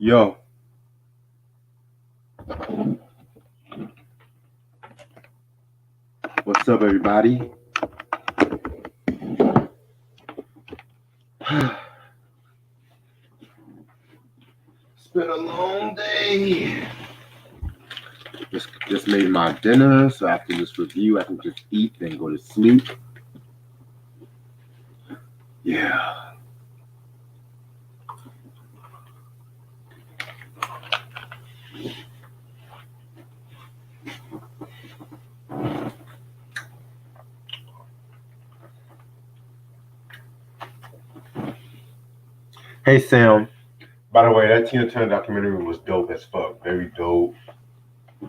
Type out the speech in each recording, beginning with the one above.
Yo, what's up, everybody? It's been a long day. Just made my dinner, so after this review, I can just eat, then go to sleep. Yeah. Hey, Sam. By the way, that Tina Turner documentary was dope as fuck. Very dope. I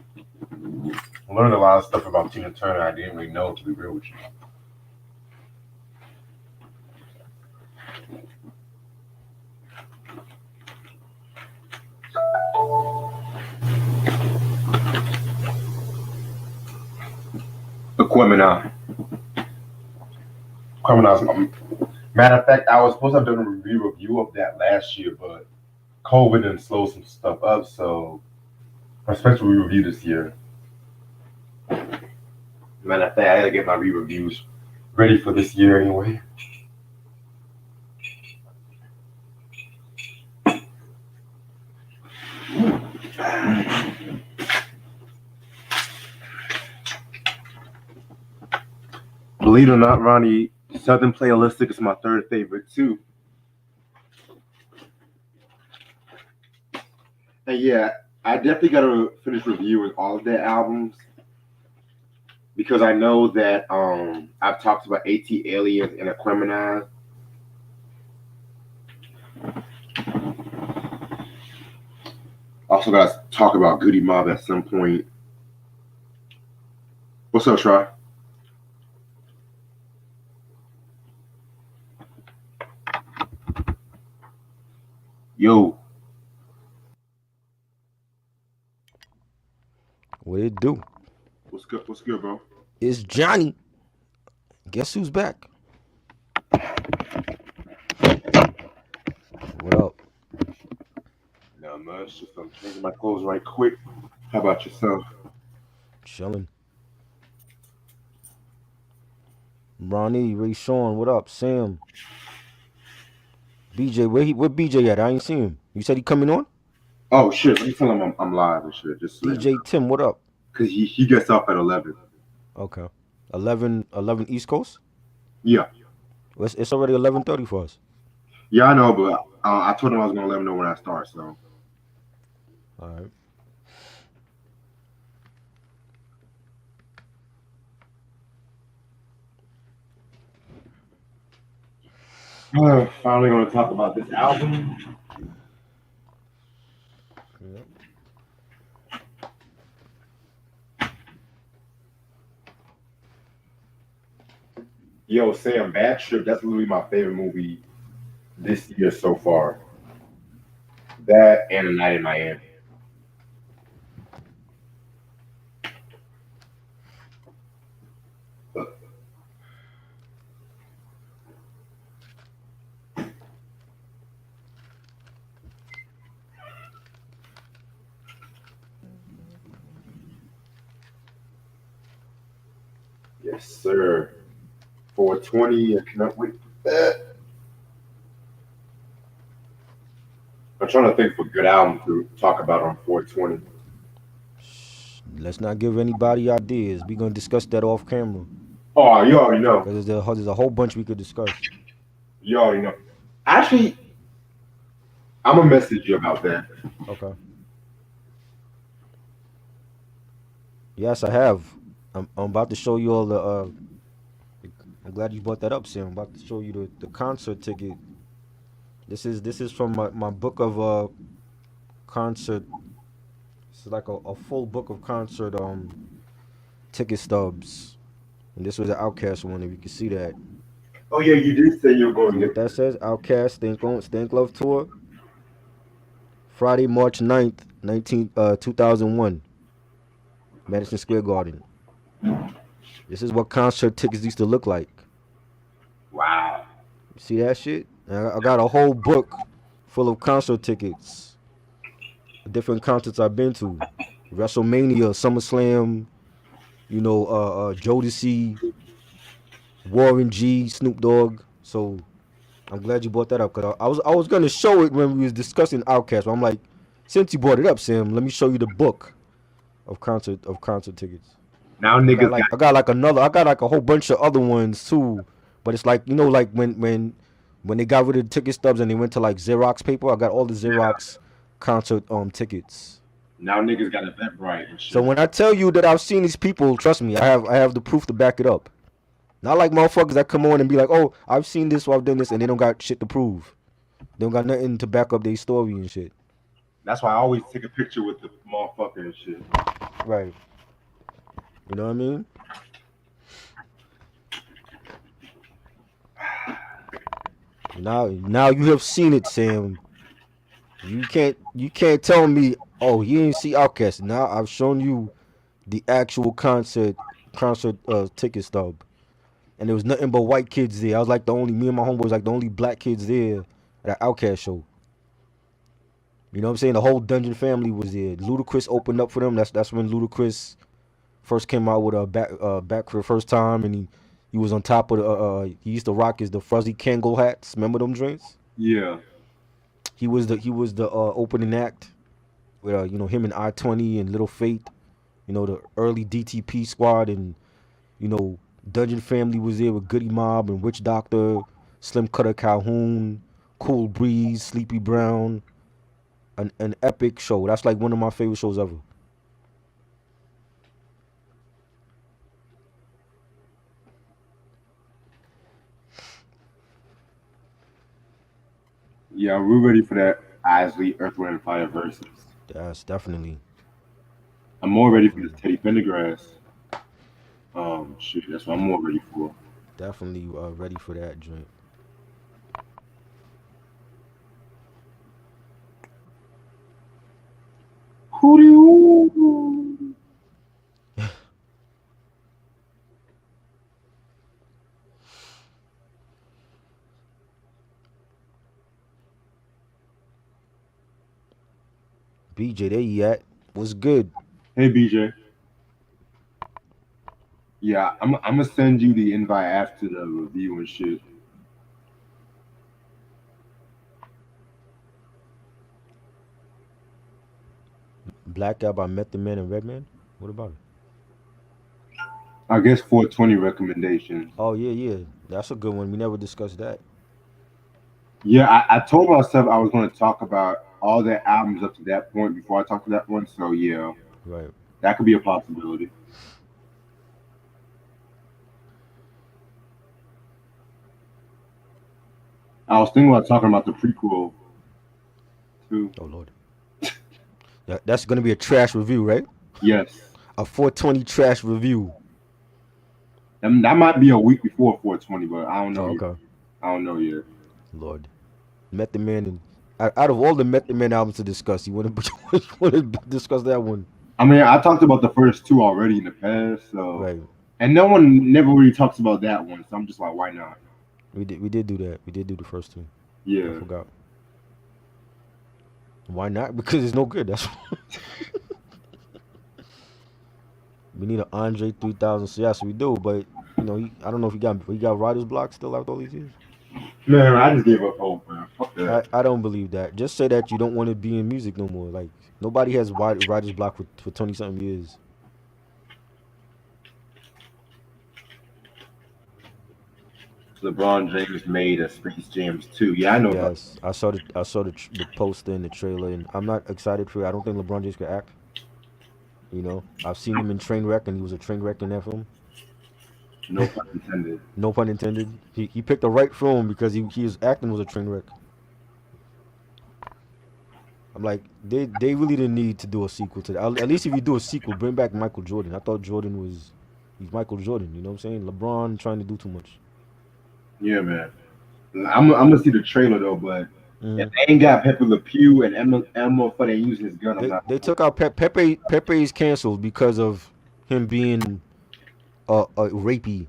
learned a lot of stuff about Tina Turner I didn't really know, to be real with you. Equipment. Matter of fact, I was supposed to have done a review of that last year, but COVID didn't slow some stuff up, so I'm supposed to review this year. Matter of fact, I gotta get my re-reviews ready for this year anyway. Believe it or not, Ronnie, Southern Playalistic is my third favorite too. And yeah, I definitely gotta finish reviewing all of their albums because I know that I've talked about AT Aliens and Aquemini. Also gotta talk about Goody Mob at some point. What's up, Try? Yo. What it do? What's good? What's good, bro? It's Johnny. Guess who's back? What up? Not much. Just I'm changing my clothes right quick. How about yourself? Chilling. Ronnie, Ray Sean, what up? Sam. BJ, where BJ at? I ain't seen him. You said he coming on? Oh shit, let me tell him I'm live and shit. Just DJ Tim, what up? Cause he gets off at 11. Okay. 11 East Coast? Yeah. It's already 11:30 for us. Yeah, I know, but I told him I was gonna let him know when I start. So. All right. Finally gonna talk about this album. Yep. Yo, Sam, Bad Trip, that's literally my favorite movie this year so far. That and A Night in Miami. Yes, sir. 420, I cannot wait for that. I'm trying to think of a good album to talk about on 420. Let's not give anybody ideas. We're gonna discuss that off camera. Oh, you already know. Because there's a whole bunch we could discuss. You already know. Actually, I'm gonna message you about that. Okay. Yes, I have. I'm about to show you all the. I'm glad you brought that up, Sam. I'm about to show you the concert ticket. This is from my book of concert. It's like a full book of concert ticket stubs. And this was an OutKast one, if you can see that. Oh yeah, you did say you were going See to what that says? OutKast Stank Love Tour. Friday, March 9th, 2001. Madison Square Garden. This is what concert tickets used to look like. Wow. You see that shit? I got a whole book full of concert tickets. different concerts I've been to. WrestleMania, SummerSlam, Jodeci, Warren G, Snoop Dogg. So I'm glad you brought that up because I was gonna show it when we was discussing OutKast. But I'm like, since you brought it up, Sam, let me show you the book of concert tickets. Now I got niggas like got I got like another I got like a whole bunch of other ones too. But it's like like when they got rid of the ticket stubs and they went to like Xerox paper, I got all the Xerox concert tickets. now niggas got Eventbrite and So shit. when I tell you that I've seen these people, trust me, I have the proof to back it up. Not like motherfuckers that come on and be like, "Oh, I've seen this or I've done this," and they don't got shit to prove. They don't got nothing to back up their story and shit. That's why I always take a picture with the motherfucker and shit. Right. You know what I mean? Now you have seen it, Sam. You can't tell me, oh, you didn't see Outkast. Now I've shown you the actual concert ticket stub, and there was nothing but white kids there. I was like the only me and my homeboy was like the only black kids there at that Outkast show. You know what I'm saying? The whole Dungeon family was there. Ludacris opened up for them. That's when Ludacris first came out with a back for the first time, and he was on top of the he used to rock the fuzzy Kangol hats. Remember them drinks? Yeah. He was the opening act with him and I-20 and Little Fate. The early DTP squad, and Dungeon family was there with Goody Mob and Witch Doctor, Slim Cutter Calhoun, Cool Breeze, Sleepy Brown. An epic show. That's like one of my favorite shows ever. Yeah, we're ready for that Isley Earth, Wind, and Fire verses. That's definitely, I'm more ready for this definitely, Teddy Pendergrass. Shit, that's what I'm more ready for. definitely ready for that joint. Who do you? BJ, there you at? What's good? Hey, BJ. Yeah, I'm gonna send you the invite after the review and shit. Black Out by Method Man and Redman? What about it? I guess 420 recommendations. Oh yeah, yeah. That's a good one. We never discussed that. Yeah, I told myself I was going to talk about all the albums up to that point before I talk to that one. So yeah, Right. that could be a possibility. I was thinking about talking about the prequel too. Oh Lord. That's gonna be a trash review, right? Yes, A 420 trash review. that might be a week before 420, but I don't Oh, know yet. okay. I don't know yet. Lord. Method Man and out of all the Method Man albums to discuss, you want to discuss that one, I mean, I talked about the first two already in the past, so right? and no one never really talks about that one, so I'm just like, why not? We did do that. We did do the first two. I Yeah. forgot. Why not? Because it's no good. That's we need an Andre 3000. So yes, we do. But I don't know if he got writer's block still after all these years. Man, I just gave up hope, man. Fuck that. I don't believe that. Just say that you don't want to be in music no more. Like nobody has writer's block for 20 something years. LeBron James made a Space Jams 2. Yeah, I know about. Yes, I saw the poster and the trailer, and I'm not excited for it. I don't think LeBron James can act. I've seen him in Trainwreck, and he was a train wreck in that film. No pun intended. No pun intended. He picked the right film because his acting was a train wreck. I'm like, they really didn't need to do a sequel to that. At least if you do a sequel, bring back Michael Jordan. I thought he's Michael Jordan. You know what I'm saying? LeBron trying to do too much. Yeah, man. I'm gonna see the trailer though, but if Mm. they ain't got Pepe Le Pew and Emma for they using his gun, I'm not. They took out Pepe. Pepe is canceled because of him being a rapey.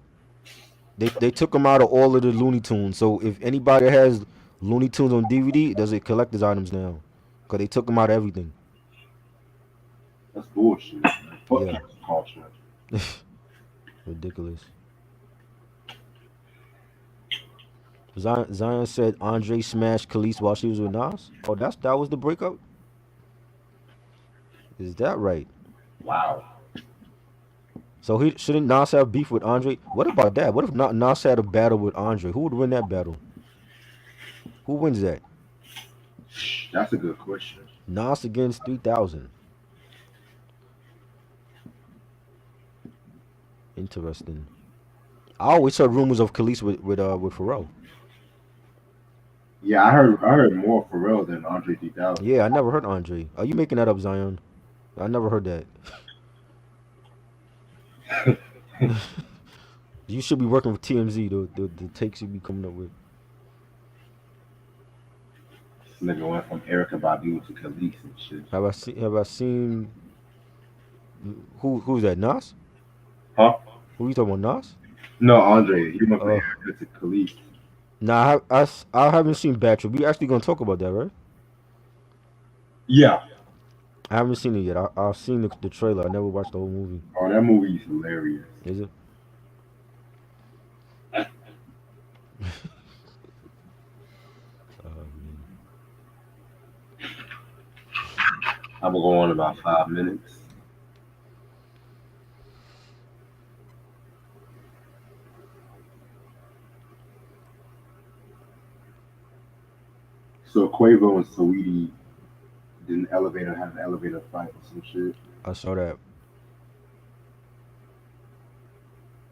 They took him out of all of the Looney Tunes. So if anybody has Looney Tunes on DVD, does it collector's items now? Cause they took him out of everything. That's bullshit. Man. Fuck Yeah, cancel culture. ridiculous. Zion said Andre smashed Khalees while she was with Nas. Oh, that was the breakup. Is that right? Wow. So he shouldn't Nas have beef with Andre? What about that? What if not Nas had a battle with Andre? Who would win that battle? Who wins that? That's a good question. Nas against 3000. Interesting. I always heard rumors of Khalees with Pharrell. Yeah, I heard more Pharrell than Andre 3000. Yeah, I never heard Andre. Are you making that up, Zion? I never heard that. You should be working with TMZ. The takes you be coming up with. This nigga went from Erica Badu to Khalees and shit. Have I seen who's that? Nas? Huh? Who you talking about? Nas? No, Andre. He went from Uh, Erica to Khalees. nah, I haven't seen Bad Trip. We actually gonna talk about that, right? Yeah. I haven't seen it yet. I've seen the trailer. I never watched the whole movie. Oh, that movie is hilarious. Is it? Man. I'm gonna go on about 5 minutes. So Quavo and Saweetie did an elevator have an elevator fight or some shit. I saw that.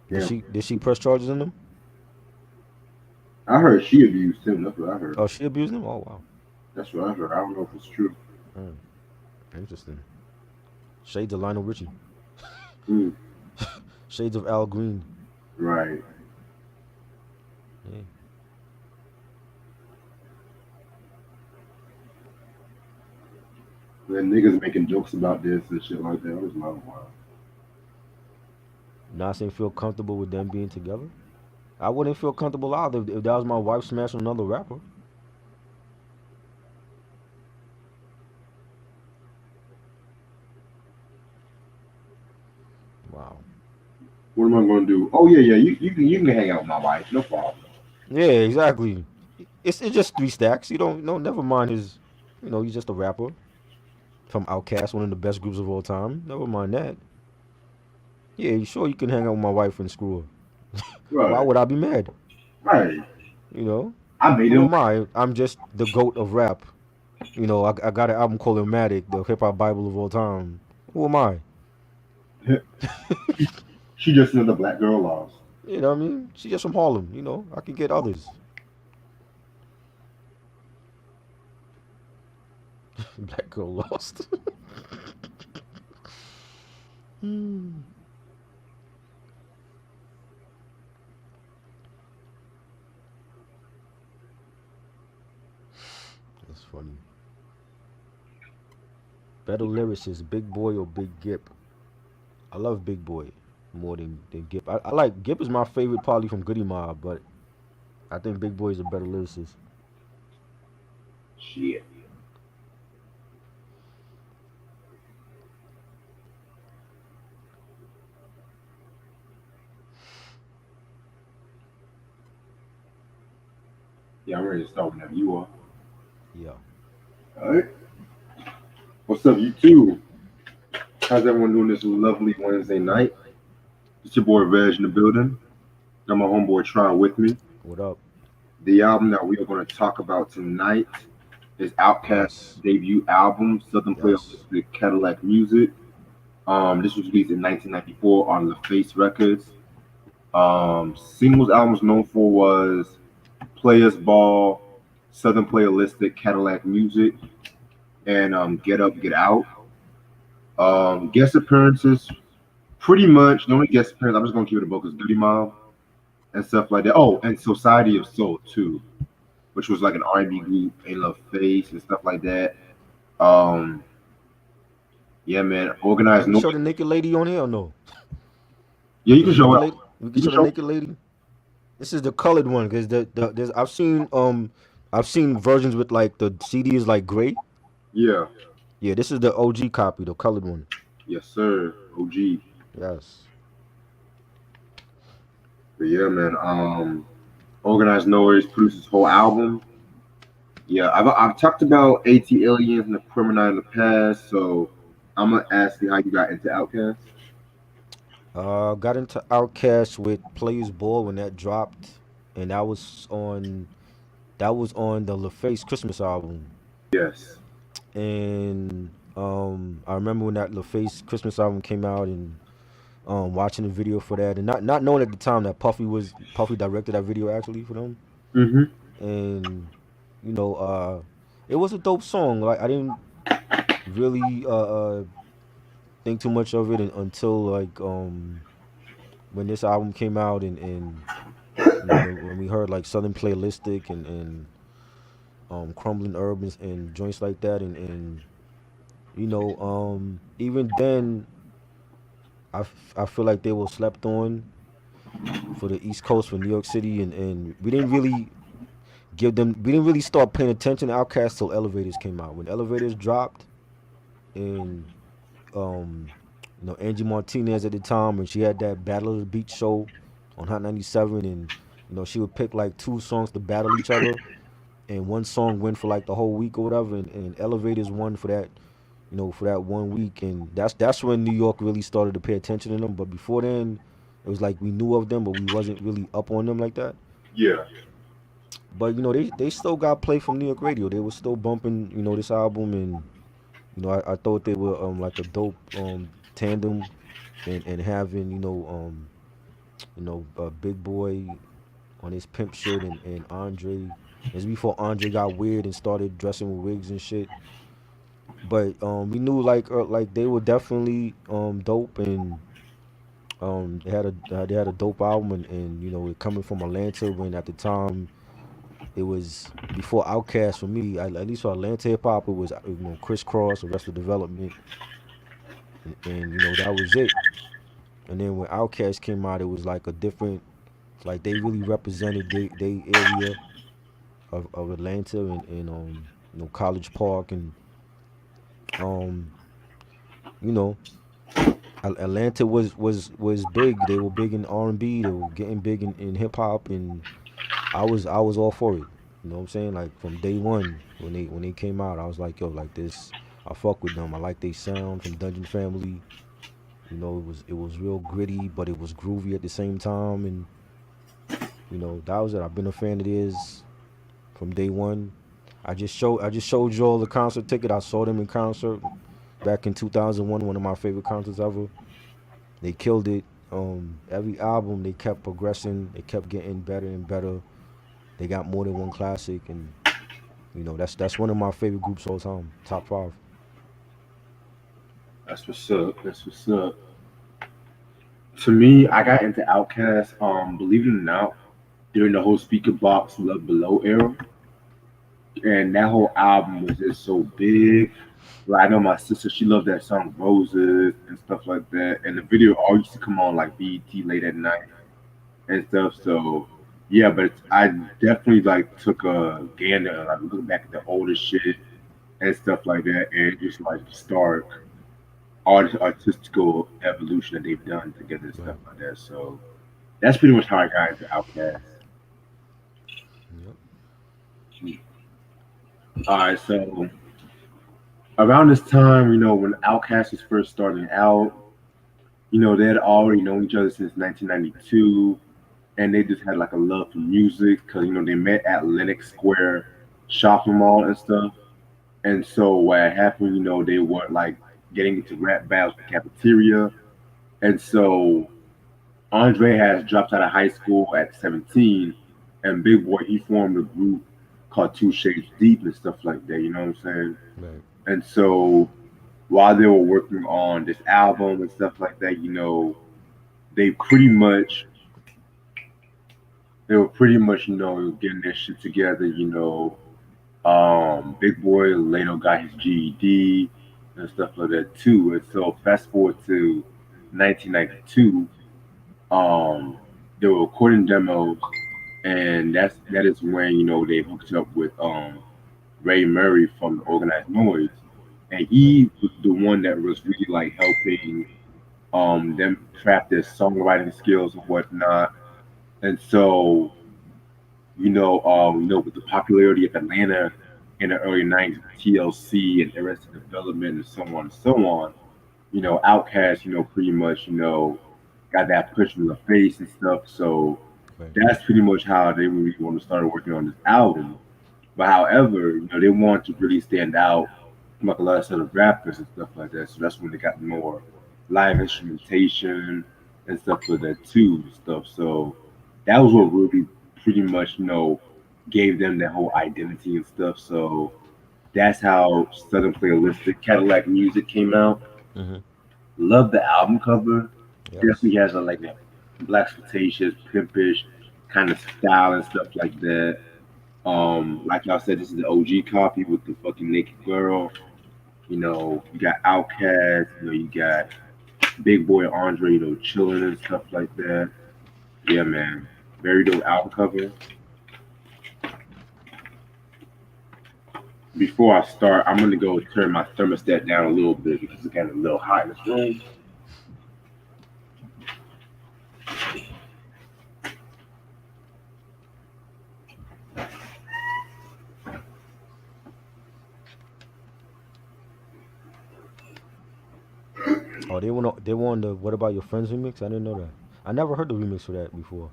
Did Damn. she press charges on them? I heard she abused him. That's what I heard. Oh, she abused him. Oh wow. That's what I heard. I don't know if it's true. Mm, interesting. Shades of Lionel Richie. Mm, Shades of Al Green. right. Yeah. Then niggas making jokes about this and shit like that. I was like, wow. Nas ain't feel comfortable with them being together. I wouldn't feel comfortable either if that was my wife smashing another rapper. Wow. What am I gonna do? Oh yeah, yeah. You can hang out with my wife. No problem. Yeah, exactly. It's just three stacks. You don't no never mind his he's just a rapper from OutKast, one of the best groups of all time. Never mind that. Yeah, you sure you can hang out with my wife and screw her. Why Right. would I be mad? Right. You know? I made Who him. am I? I'm just the goat of rap. I got an album called Illmatic, the hip hop Bible of all time. Who am I? She just another black girl lost. You know what I mean? She's just from Harlem, I can get others. Black girl lost. Hmm. That's funny. Better lyricist, Big Boy or Big Gip? I love Big Boy more than Gip. I like Gip is my favorite probably from Goody Mob, but I think Big Boy is a better lyricist. Shit. Yeah, I'm ready to start whenever you are. Yeah. All right. What's up, you two? How's everyone doing this lovely Wednesday night? It's your boy Reg in the building. Got my homeboy Tron with me. What up? The album that we are going to talk about tonight is OutKast's Yes. debut album, Southern Yes. Playalistic Cadillac Music. This was released in 1994 on LaFace Records. Singles albums known for was Players Ball, Southern Playalistic Cadillac Music, and Get Up, Get Out. Guest appearances, pretty much the only guest appearance I'm just gonna keep it a book is Duty Mom and stuff like that. Oh, and Society of Soul too, which was like an R&B group in LaFace and stuff like that. Um, yeah, man, Can organized we noise. show the naked lady on here or no? Yeah, you The can show naked it. lady. We can You can show the show. naked lady. This is the colored one because there's I've seen versions with like the CD is like gray. Yeah, Yeah, this is the OG copy, the colored one. Yes, sir. OG. Yes. But yeah, man. Organized Noise produced his whole album. Yeah, I've talked about AT Aliens and the Criminal in the past, so I'm gonna ask you how you got into OutKast. Got into OutKast with Players Ball when that dropped, and that was on the LaFace Christmas album. Yes. And I remember when that LaFace Christmas album came out, and watching the video for that, and not knowing at the time that Puffy directed that video actually for them. Mm-hmm. And you know, it was a dope song. Like I didn't really think too much of it until like when this album came out, and when we heard like Southern Playalistic and Crumbling Urbans and joints like that, and even then I feel like they were slept on for the East Coast, for New York City, and we didn't really start paying attention to Outkast till Elevators came out. When Elevators dropped, and um Angie Martinez at the time, when she had that Battle of the Beach show on Hot 97, and she would pick like two songs to battle each other, and one song went for like the whole week or whatever, and Elevators won for that, for that one week, and that's when New York really started to pay attention to them. But before then, it was like we knew of them, but we wasn't really up on them like that. Yeah. But they still got play from New York radio. They were still bumping this album, and I thought they were like a dope tandem, and having Big Boy on his pimp shit, and Andre. It's before Andre got weird and started dressing with wigs and shit. But we knew like they were definitely dope, and they had a dope album, and it coming from Atlanta, when at the time it was before Outkast for me, at least for Atlanta hip hop, it was Crisscross, Arrested Development, and that was it. And then when Outkast came out, it was like a different, like they really represented they area of Atlanta, and College Park, and um you know Atlanta was big. They were big in R&B. They were getting big in hip hop, and I was all for it. You know what I'm saying? Like from day one, when they came out, I was like, yo, like this, I fuck with them. I like they sound from Dungeon Family. It was real gritty, but it was groovy at the same time, and that was it. I've been a fan of theirs from day one. I just showed you all the concert ticket. I saw them in concert back in 2001, one of my favorite concerts ever. They killed it. Every album they kept progressing. They kept getting better and better. They got more than one classic, and that's one of my favorite groups all time. Top five. That's what's up. That's what's up. To me, I got into OutKast, believe it or not, during the whole Speaker Box Love Below era. And that whole album was just so big. Like I know my sister, she loved that song Roses and stuff like that. And the video all used to come on like BET late at night and stuff. So yeah, but I definitely like took a gander, like look back at the older shit and stuff like that, and just like start artistical evolution that they've done together and stuff Right. like that. So that's pretty much how I got into Outkast. Yep. All right, so around this time, when Outkast was first starting out, they had already known each other since 1992, and they just had like a love for music because they met at Lenox Square shopping mall and stuff. And so what happened, they were like getting into rap battles in the cafeteria, and so Andre has dropped out of high school at 17, and Big Boy he formed a group called Two Shades Deep and stuff like that. You know what I'm saying? Right. And so while they were working on this album and stuff like that, they pretty much they were pretty much getting their shit together. Big Boy later got his GED and stuff like that too. And so fast forward to 1992, um, they were recording demos, and that is when they hooked up with Ray Murray from the Organized Noise. and Right. he was the one that was really like helping them craft their songwriting skills and whatnot. And so, with the popularity of Atlanta in the early '90s, with TLC and Arrested Development and so on and so on, OutKast, pretty much, got that push in the face and stuff. So Right. that's pretty much how they really want to start working on this album. But however, they want to really stand out from like a lot of other rappers and stuff like that. So that's when they got more live instrumentation and stuff like that too, and stuff. So that was what really pretty much, gave them that whole identity and stuff. So that's how Southern Playalistic Cadillac Music came out. Mm-hmm. Love the album cover. Yes. Definitely has a like that black flirtatious, pimpish kind of style and stuff like that. Like y'all said, this is the OG copy with the fucking naked girl. You got Outkast, you got Big Boy Andre, chilling and stuff like that. Yeah, man. Very dope album cover. Before I start, I'm gonna go turn my thermostat down a little bit because it's getting a little hot in this room. Oh, they won the What About Your Friends remix? I didn't know that. I never heard the remix for that before.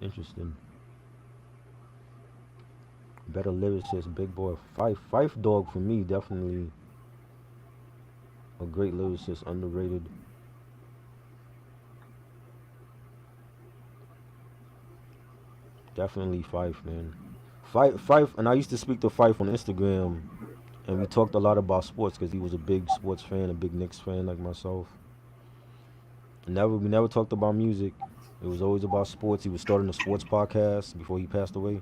Interesting. Better lyricist, Big Boy. Fife Dog for me, definitely a great lyricist, underrated. Definitely Fife, man. Fife, and I used to speak to Fife on Instagram, and we talked a lot about sports because he was a big sports fan, a big Knicks fan like myself. We never talked about music. It was always about sports. He was starting a sports podcast before he passed away.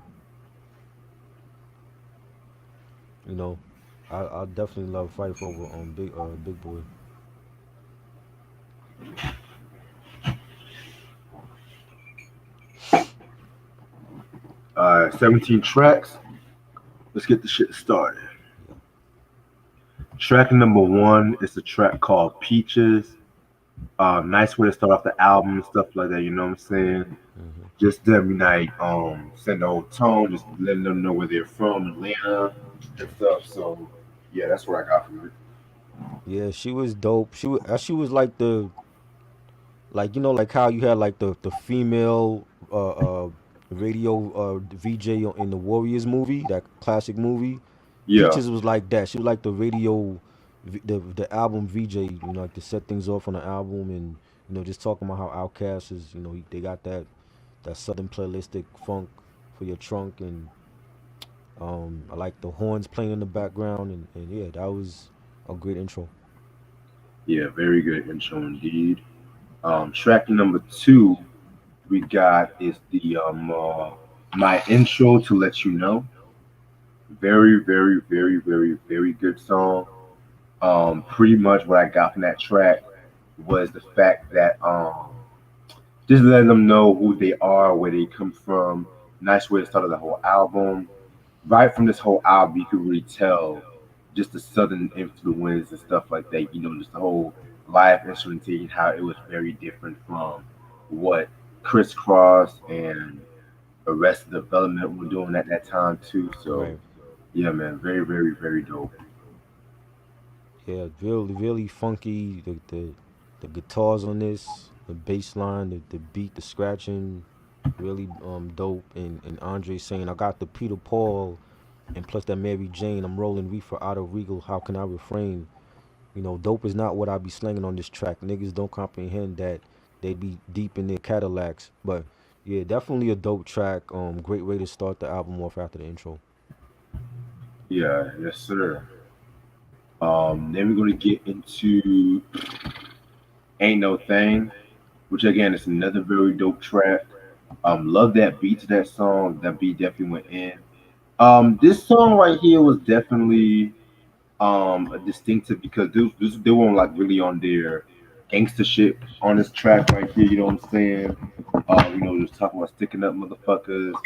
You know, I definitely love Fife over on Big Boy. 17 tracks. Let's get the shit started. Yeah. Track number one is a track called Peaches. Nice way to start off the album and stuff like that. You know what I'm saying? Hmm. Just them like send the whole tone, just letting them know where they're from, Atlanta and stuff. So yeah, that's what I got from it. Yeah, she was dope. She was like like how you had like the female radio VJ in the Warriors movie, that classic movie. Yeah, Peaches was like that. She was like the radio, the album VJ. Like to set things off on the album, and just talking about how Outkast is. They got that southern playalistic funk for your trunk, and I like the horns playing in the background, and yeah, that was a great intro. yeah, very good intro indeed. Track number two we got is the my intro to let you know. Very, very, very, very, very good song. Pretty much what I got from that track was the fact that just letting them know who they are, where they come from. Nice way to start the whole album. Right from this whole album, you could really tell just the southern influence and stuff like that. Just the whole live instrumentation, how it was very different from what Crisscross and Arrested Development were doing at that time too. So Right. yeah, man, very, very, very dope. Yeah, really, really funky. The guitars on this, the bass line, the beat, the scratching, really dope. And Andre saying, "I got the Peter Paul, and plus that Mary Jane. I'm rolling reefer out of Regal. How can I refrain? Dope is not what I be slanging on this track. Niggas don't comprehend that they be deep in their Cadillacs. But yeah, definitely a dope track. Great way to start the album off after the intro. Yeah, yes, sir. Then we're gonna get into Ain't No Thing, which again is another very dope track. Love that beat to that song. That beat definitely went in. This song right here was definitely a distinctive because they weren't like really on their gangster shit on this track right here. You know what I'm saying? Just talking about sticking up motherfuckers and stuff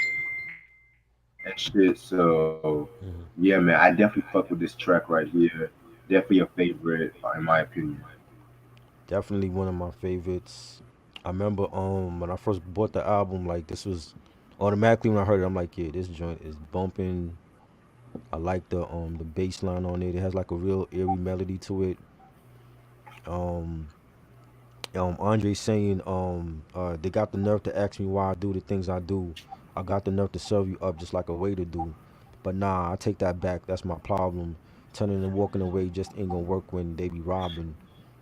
like that. and shit. So Hmm. yeah, man, I definitely fuck with this track right here. Definitely a favorite, in my opinion. Definitely one of my favorites. I remember when I first bought the album, like this was automatically when I heard it, I'm like, yeah, this joint is bumping. I like the bass line on it. It has like a real eerie melody to it. Um Andre saying, they got the nerve to ask me why I do the things I do. I got the nerve to serve you up just like a waiter do. But nah, I take that back. That's my problem. Turning and walking away just ain't gonna work when they be robbing.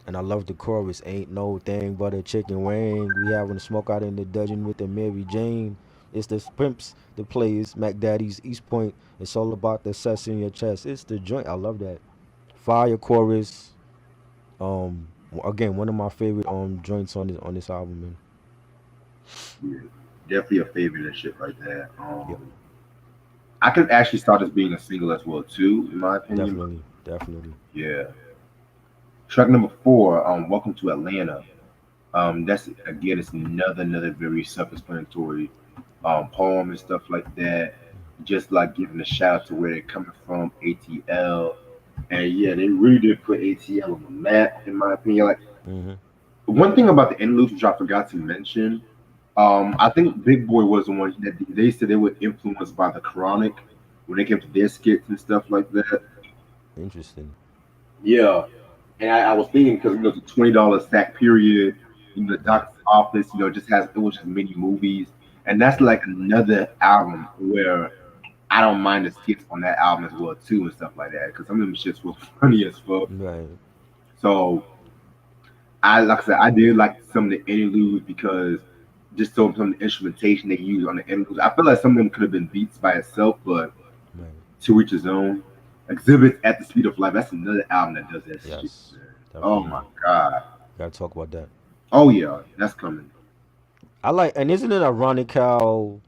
And I love the chorus. Ain't no thing but a chicken wing. We having a smoke out in the dungeon with the Mary Jane. It's the pimps, the players, Mac Daddy's East Point. It's all about the cess in your chest. It's the joint. I love that. Fire chorus. Again, one of my favorite joints on this album, man. Yeah, definitely a favorite and shit like that. Yep, I could actually start as being a single as well too, in my opinion. But definitely, definitely. yeah, track number four, "Welcome to Atlanta." That's again, it's another very self-explanatory poem and stuff like that. Just like giving a shout out to where they're coming from, ATL, and yeah, they really did put ATL on the map, in my opinion. Like Mm-hmm. one thing about the interludes, which I forgot to mention, I think Big Boy was the one that they said they were influenced by the Chronic when it came to their skits and stuff like that. Interesting. Yeah, and I was thinking because the $20 sack period, the Right, doctor's office, just has it was just many movies, and that's right, like another album where I don't mind the skits on that album as well too and stuff like that because some of them shits were funny as fuck. right. So I like I said I did like some of the interludes because just some of the instrumentation they use on the interludes. I feel like some of them could have been beats by itself, but Right. to each his own. Exhibits at the Speed of Life. That's another album that does that shit, Yes, man. Oh my definitely. god. Gotta talk about that. Oh yeah, that's coming. I like, and isn't it ironic how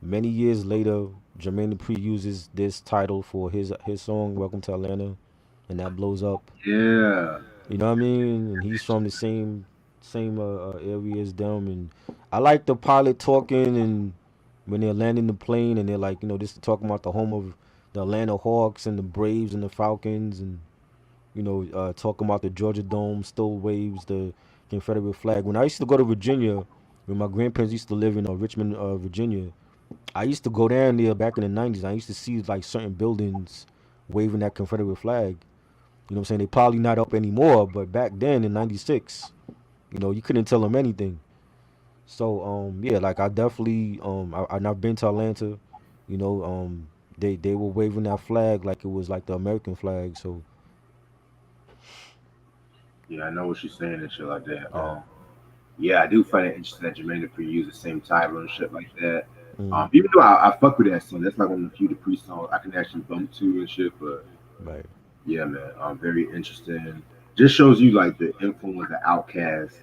many years later Jermaine Dupri uses this title for his song "Welcome to Atlanta," and that blows up. Yeah. You know what I mean? And he's from the same area as them. And I like the pilot talking and when they're landing the plane and they're like, this is talking about the home of the Atlanta Hawks and the Braves and the Falcons and talking about the Georgia Dome still waves the Confederate flag. When I used to go to Virginia, when my grandparents used to live in Richmond, Virginia, I used to go down there back in the '90s. I used to see like certain buildings waving that Confederate flag. You know what I'm saying? They probably not up anymore, but back then in '96, you couldn't tell them anything. So yeah, like I definitely I've been to Atlanta, you know, they were waving that flag like it was like the American flag. So Yeah, I know what you're saying and shit like that. yeah. Yeah, I do find it interesting that Jermaine Dupri used the same title and shit like that. Hmm. Even though I fuck with that song, that's like one of the few Dupree songs I can actually bump to and shit. But Right. yeah, man, very interesting. Just shows you like the influence that OutKast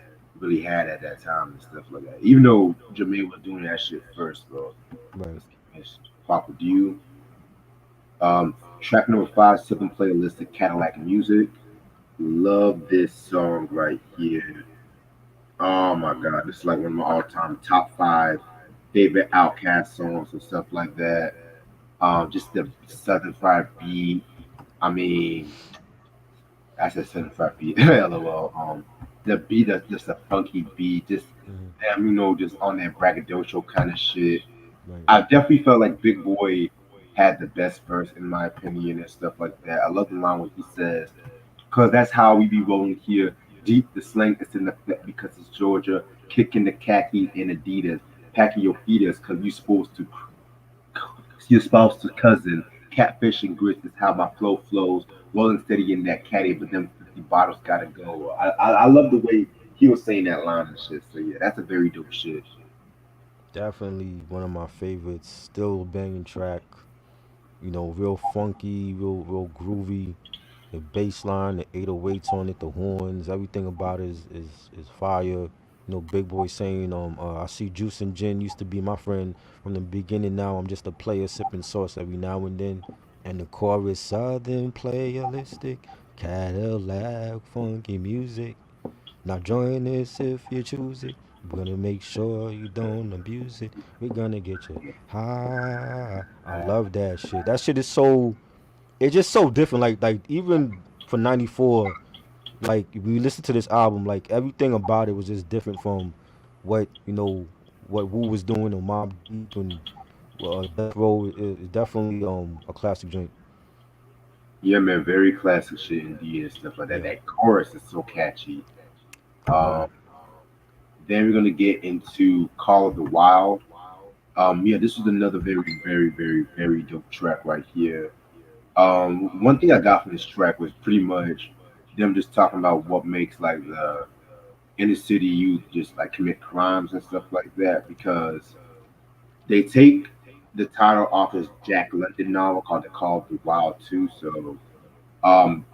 really had at that time and stuff like that. Even though Jermaine was doing that shit first, bro. Right. Let's keep this pop with you. Track number five, Southern Playalistic Cadillac Music. Love this song right here. Oh my god, this is like one of my all-time top five favorite Outkast songs and stuff like that. Just the Southern Fried beat. I mean, I said Southern Fried beat. LOL. The beat that's just a funky beat. Just Hmm. damn, just on that braggadocio kind of shit. Right. I definitely felt like Big Boy had the best verse in my opinion and stuff like that. I love the line where he says, "Cause that's how we be rolling here. Deep the slang is in effect because it's Georgia, kicking the khakis and Adidas, packing your fetus cause you supposed to cousin. Catfish and grits is how my flow flows. Rolling steady in that caddy, but them 50 bottles gotta go." I love the way he was saying that line and shit. So yeah, that's a very dope shit. Definitely one of my favorites. Still a banging track. Real funky, real groovy. The bass line, the 808s on it, the horns, everything about it is fire. Big Boy saying, I see Juice and Gin used to be my friend from the beginning. Now I'm just a player sipping sauce every now and then. And the chorus, Southern playalistic, Cadillac funky music. Now join us if you choose it. We're gonna make sure you don't abuse it. We're gonna get you high. I love that shit. That shit is so. It's just so different. Like even for '94, like if you listen to this album, like everything about it was just different from what what Wu was doing or Mob Deep and Death Row is definitely a classic joint. Yeah, man, very classic shit indeed and stuff like that. Yeah, That chorus is so catchy. Um, right. then we're gonna get into Call of the Wild. Yeah, this was another very, very, very, very dope track right here. One thing I got from this track was pretty much them just talking about what makes like the inner city youth just like commit crimes and stuff like that because they take the title off his Jack London novel called The Call of the Wild too. So um,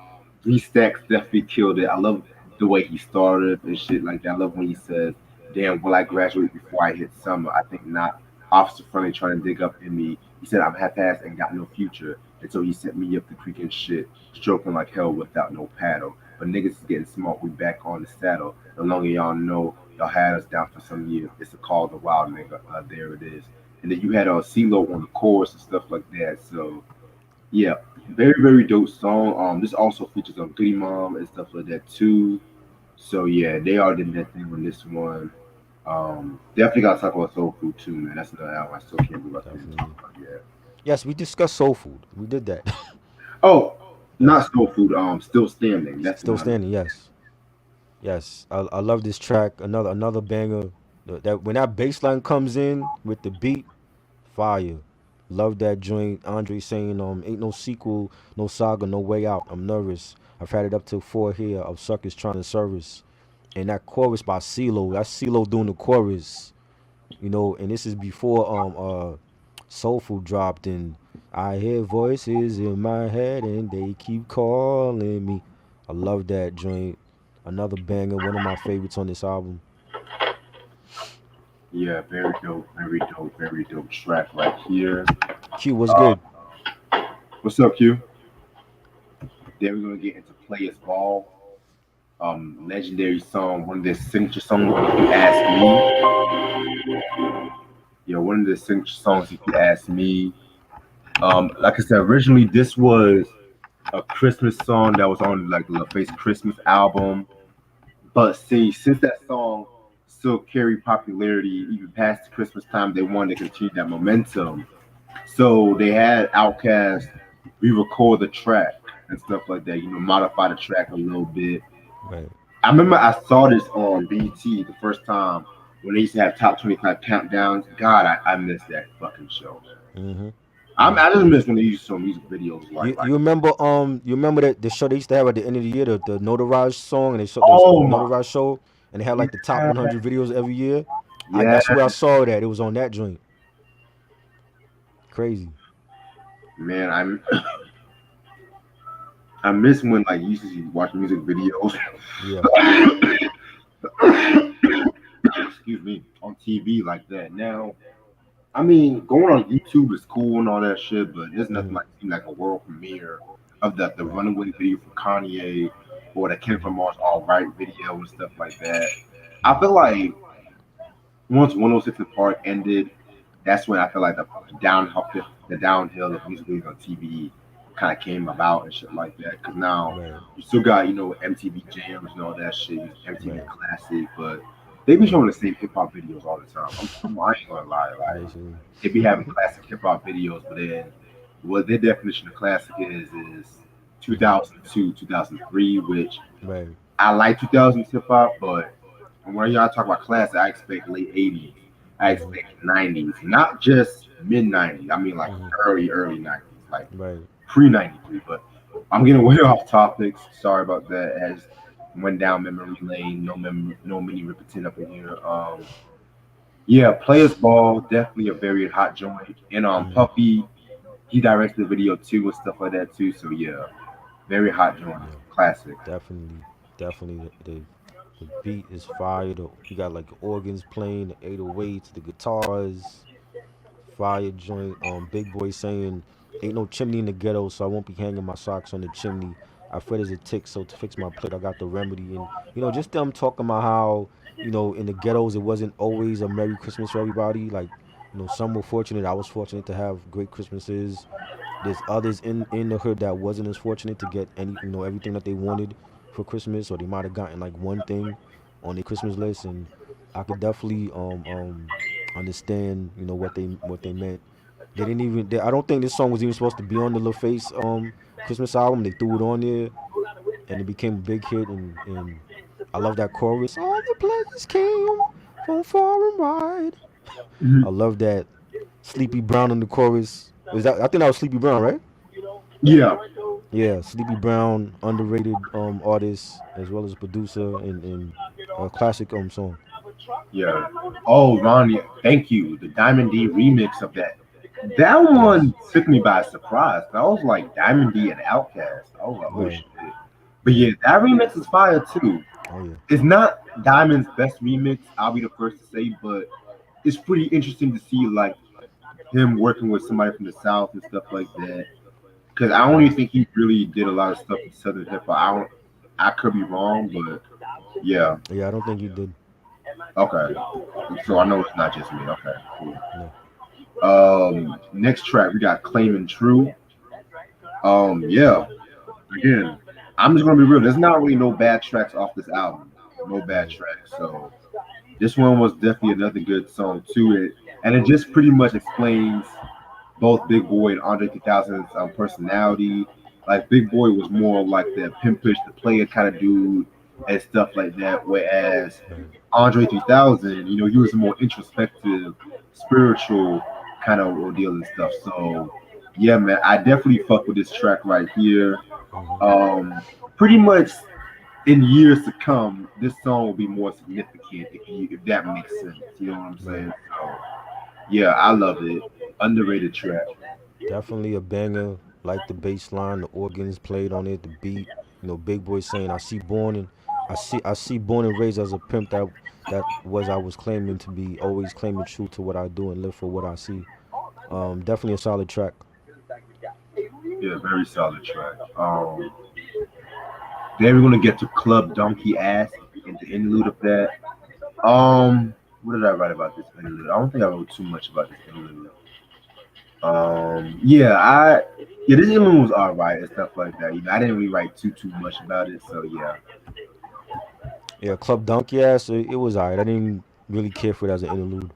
Three Stacks definitely killed it. I love the way he started and shit like that. I love when he says, "Damn, will I graduate before I hit summer? I think not." Officer Friendly trying to dig up in me. He said, "I'm half-assed and got no future." And so he sent me up the creek and shit, stroking like hell without no paddle. But niggas is getting smart. We back on the saddle. The longer y'all know, y'all had us down for some years. It's a call to wild nigga. There it is. And then you had CeeLo on the chorus and stuff like that. So yeah, very very dope song. This also features Goody Mom and stuff like that too. So yeah, they are did that thing on this one. Definitely gotta talk about Soul Food too, man. That's another album I still can't believe I didn't talk Definitely. about. Yeah. Yes, we discussed soul food. We did that. Oh, Yes. not Soul Food. Still standing. That's the Still one I meant. standing. Yes. Yes. I love this track. Another banger. That when that bass line comes in with the beat, fire. Love that joint. Andre saying, ain't no sequel, no saga, no way out. I'm nervous. I've had it up till 4 here of suckers trying to service. And that chorus by CeeLo, that's CeeLo doing the chorus, and this is before Soul Food dropped and I hear voices in my head and they keep calling me. I love that joint. Another banger, one of my favorites on this album. Yeah, very dope, very dope track right here. Q was Uh, good. what's up, Q? Then we're gonna get into Players Ball. Legendary song, one of their signature songs. If you ask me, yeah, one of the signature songs. If you ask me, like I said, originally this was a Christmas song that was on like the LaFace Christmas album. But see, since that song still carried popularity even past the Christmas time, they wanted to continue that momentum. So they had OutKast re-record the track and stuff like that. Modify the track a little bit. Right. I remember I saw this on BT the first time when they used to have top 25 countdowns. God, I missed that fucking show, man. Mm-hmm. I just miss when they used to show music videos like You remember that the show they used to have at the end of the year, the Notarized song, and they showed the oh my Notarized show, and they had like the top yeah 100 videos every year. yeah That's where I saw that. It was on that joint. Crazy. man I miss when like you used to watch music videos Yeah. excuse me on TV like that. Now I mean, going on YouTube is cool and all that shit, but there's nothing Mm-hmm. like a world premiere of the Right. Runaway video for Kanye or the Ken Mm-hmm. from Mars All Right video and stuff like that. I Mm-hmm. feel like once 106 in Park ended, that's when I feel like the downhill of music videos on TV kind of came about and shit like that. Because now Right. you still got MTV Jams and all that shit, MTV Right. Classic, but they be Right. showing the same hip hop videos all the time. I ain't gonna lie, like Basically. they be having classic hip hop videos, but then what their definition of classic is Mm-hmm. 2002, 2003, which Right. I like 2000s hip hop, but when y'all talk about classic, I expect late 80s, I Mm-hmm. expect 90s, not just mid 90s. I mean like Mm-hmm. early 90s, like Right. pre 93. But I'm getting way off topics. Sorry about that. As went down memory lane. No mini Ripperton up in here. Yeah, Players Ball definitely a very hot joint, and Mm-hmm. Puffy he directed the video too and stuff like that too. So yeah, very hot joint, Yeah. classic. Definitely. Definitely. The beat is fire. You got like the organs playing, the 808s, the guitars. Fire joint. Big Boy saying, "Ain't no chimney in the ghetto, so I won't be hanging my socks on the chimney." I fret as a tick, so to fix my plight, I got the remedy. And just them talking about how in the ghettos it wasn't always a Merry Christmas for everybody. Like some were fortunate. I was fortunate to have great Christmases. There's others in the hood that wasn't as fortunate to get everything that they wanted for Christmas, or they might have gotten like one thing on their Christmas list. And I could definitely understand what they meant. They didn't even. I don't think this song was even supposed to be on the LaFace Christmas album. They threw it on there, and it became a big hit. And I love that chorus. All the players came from far and wide. Mhm. I love that. Sleepy Brown in the chorus. Was that? I think that was Sleepy Brown, right? Yeah, Yeah, Sleepy Brown, underrated artist as well as producer and a classic song. yeah. Oh, Ronnie, thank you. The Diamond D remix of that. That Yes, one took me by surprise. I was like Diamond D and OutKast. I was like, oh right, shit. But right. yeah, that remix is fire too. Oh yeah, It's not Diamond's best remix, I'll be the first to say, but it's pretty interesting to see like him working with somebody from the South and stuff like that. Because I don't right. even think he really did a lot of stuff in Southern hip hop. I could be wrong, but yeah. Yeah, I don't think he did. Okay. So I Right. know it's not just me. Okay, cool. No. Next track we got Claiming True. Yeah. Again, I'm just gonna be real. There's not really no bad tracks off this album. No bad Right. tracks. So this one was definitely another good song to it, and it just pretty much explains both Big Boy and Andre 3000's personality. Like Big Boy was more like the pimpish, the player kind of dude, and stuff like that. Whereas Right. Andre 3000, he was a more introspective, spiritual kind of ordeal and stuff. So yeah, man, I definitely fuck with this track right here. Hmm. Um, Pretty much in years to come, this song will be more significant if that makes sense. You know what I'm Right. saying? So yeah, I love it. Underrated track. Definitely a banger. Like the bass line, the organs played on it, the beat. Big Boy saying, I see born and raised as a pimp I was claiming to be, always claiming true to what I do and live for what I see. Definitely a solid track. Yeah, very solid track. Then we're gonna get to Club Donkey Ass and the interlude of that. What did I write about this interlude? I don't think I wrote too much about this interlude. Yeah, this interlude was alright and stuff like that. I didn't really write too much about it, so yeah, Yeah, Club Donkey Ass, it was alright. I didn't really care for it as an interlude.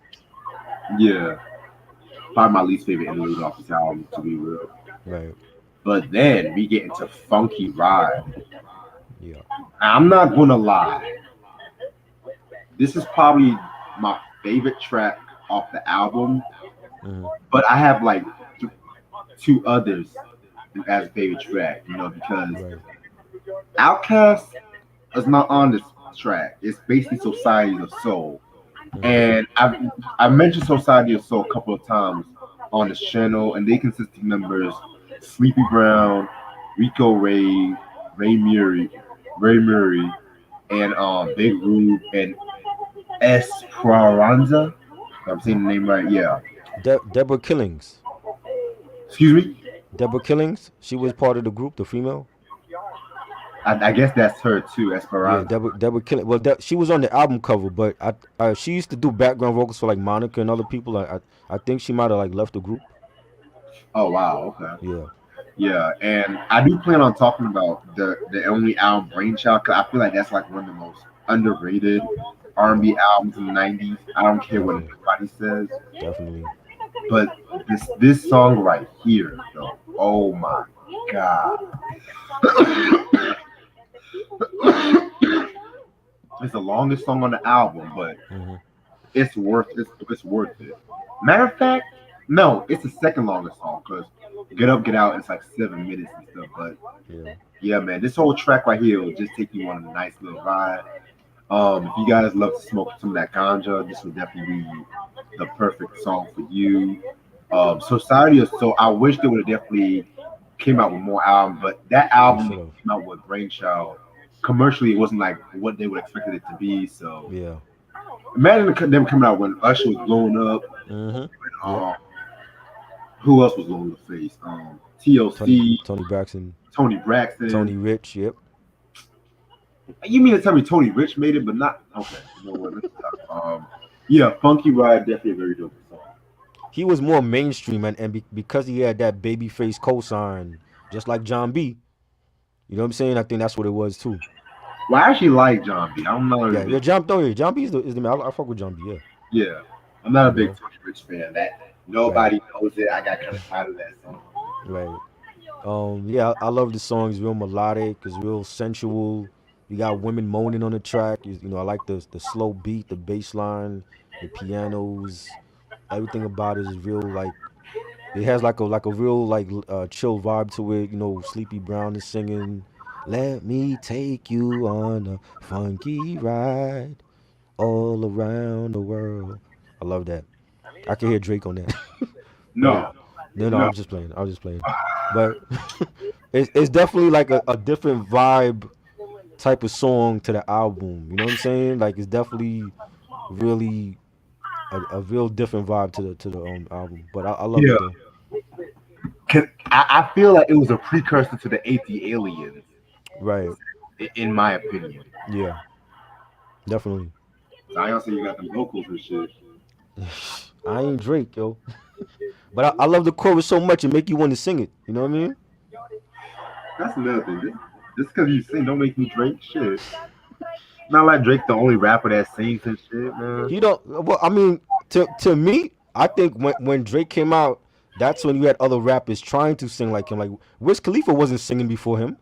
yeah. Probably my least favorite interlude off this album, to be real. Right. But then we get into Funky Ride. Yeah. I'm not gonna lie, this is probably my favorite track off the album, Hmm. but I have like two others as favorite track, because Right. OutKast is not on this track. It's basically Society of Soul. Hmm. And I've mentioned Society of Soul a couple of times on this channel, and they consist of members Sleepy Brown, Rico Ray Murray, and Big Rube and Esperanza. If I'm saying the name right, yeah. Deborah Killings. Excuse me. Deborah Killings. She was part of the group, the female. I guess that's her too, Yeah, Esperanza. Deborah Killings. Well, she was on the album cover, but she used to do background vocals for like Monica and other people. I think she might have like left the group. Oh wow, okay. Yeah. Yeah, and I do plan on talking about the only album Brainchild because I feel like that's like one of the most underrated Yeah. R&B albums in the '90s. I don't care what Definitely. anybody says, Definitely. but this song right here, though, oh my god, it's the longest song on the album, but Hmm. it's worth it. Matter of fact, no, it's the second longest song because Get Up, Get Out, it's like 7 minutes and stuff, but Yeah. yeah, man, this whole track right here will just take you on a nice little ride. If you guys love to smoke some of that ganja, this would definitely be the perfect song for you. Society is so. I wish they would have definitely came out with more albums, but that They album should they have. came out with Brainchild commercially it wasn't like what they would expected it to be. So Yeah. imagine them coming out when Usher was blowing up. Hmm. Yep. Um, who else was blowing the face? Tony TLC, Tony Braxton. Tony Braxton. Tony Rich. Yep. You mean to tell me Tony Rich made it, but not okay? You know what? Let's stop. Yeah, Funky Ride definitely a very dope song. He was more mainstream, and because he had that babyface cosign, just like John B. You know what I'm saying? I think that's what it was too. Well, I actually like John B. I'm not a Yeah, yeah. big John B is the man. I fuck with John B. Yeah, yeah, I'm not a you big know. Tony Rich fan. That Right, nobody knows it. I got kind of tired of that song. right. Yeah, I love the song. It's real melodic. It's real sensual. You got women moaning on the track. I like the slow beat, the bass line, the pianos. Everything about it is real. Like it has like a real chill vibe to it. Sleepy Brown is singing. Let me take you on a funky ride all around the world. I love that. I can hear Drake on that. But No, no, no, I'm just playing. I'm just playing. But it's definitely like a different vibe type of song to the album. You know what I'm saying? Like it's definitely really a real different vibe to the album. But I love yeah. it though. I feel like it was a precursor to the 80 Aliens, Right. in my opinion. Yeah. Definitely. So I also you got the vocals and shit. I ain't Drake, yo. But I love the chorus so much it make you want to sing it. You know what I mean? That's another thing. Just because you sing, don't make me Drake. Shit. Not like Drake, the only rapper that sings and shit, man. He don't. Well, I mean, to me, I think when Drake came out, that's when you had other rappers trying to sing like him. Like Wiz Khalifa wasn't singing before him.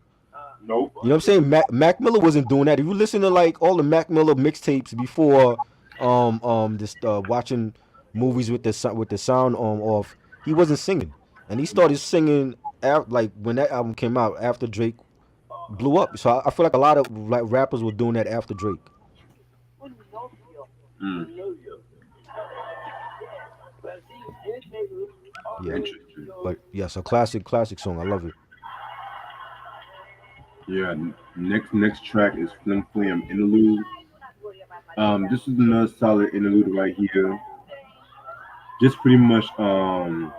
Nope. You know what I'm saying? Mac Miller wasn't doing that. If you listen to like all the Mac Miller mixtapes before, this watching movies with the sound off, he wasn't singing, and he started singing like when that album came out after Drake blew up. So I feel like a lot of like rappers were doing that after Drake. Mm. Yeah, Interesting. but yes, a classic song. I love it. Yeah. Next track is Flim Flam Interlude. This is another solid interlude right here. Just pretty much a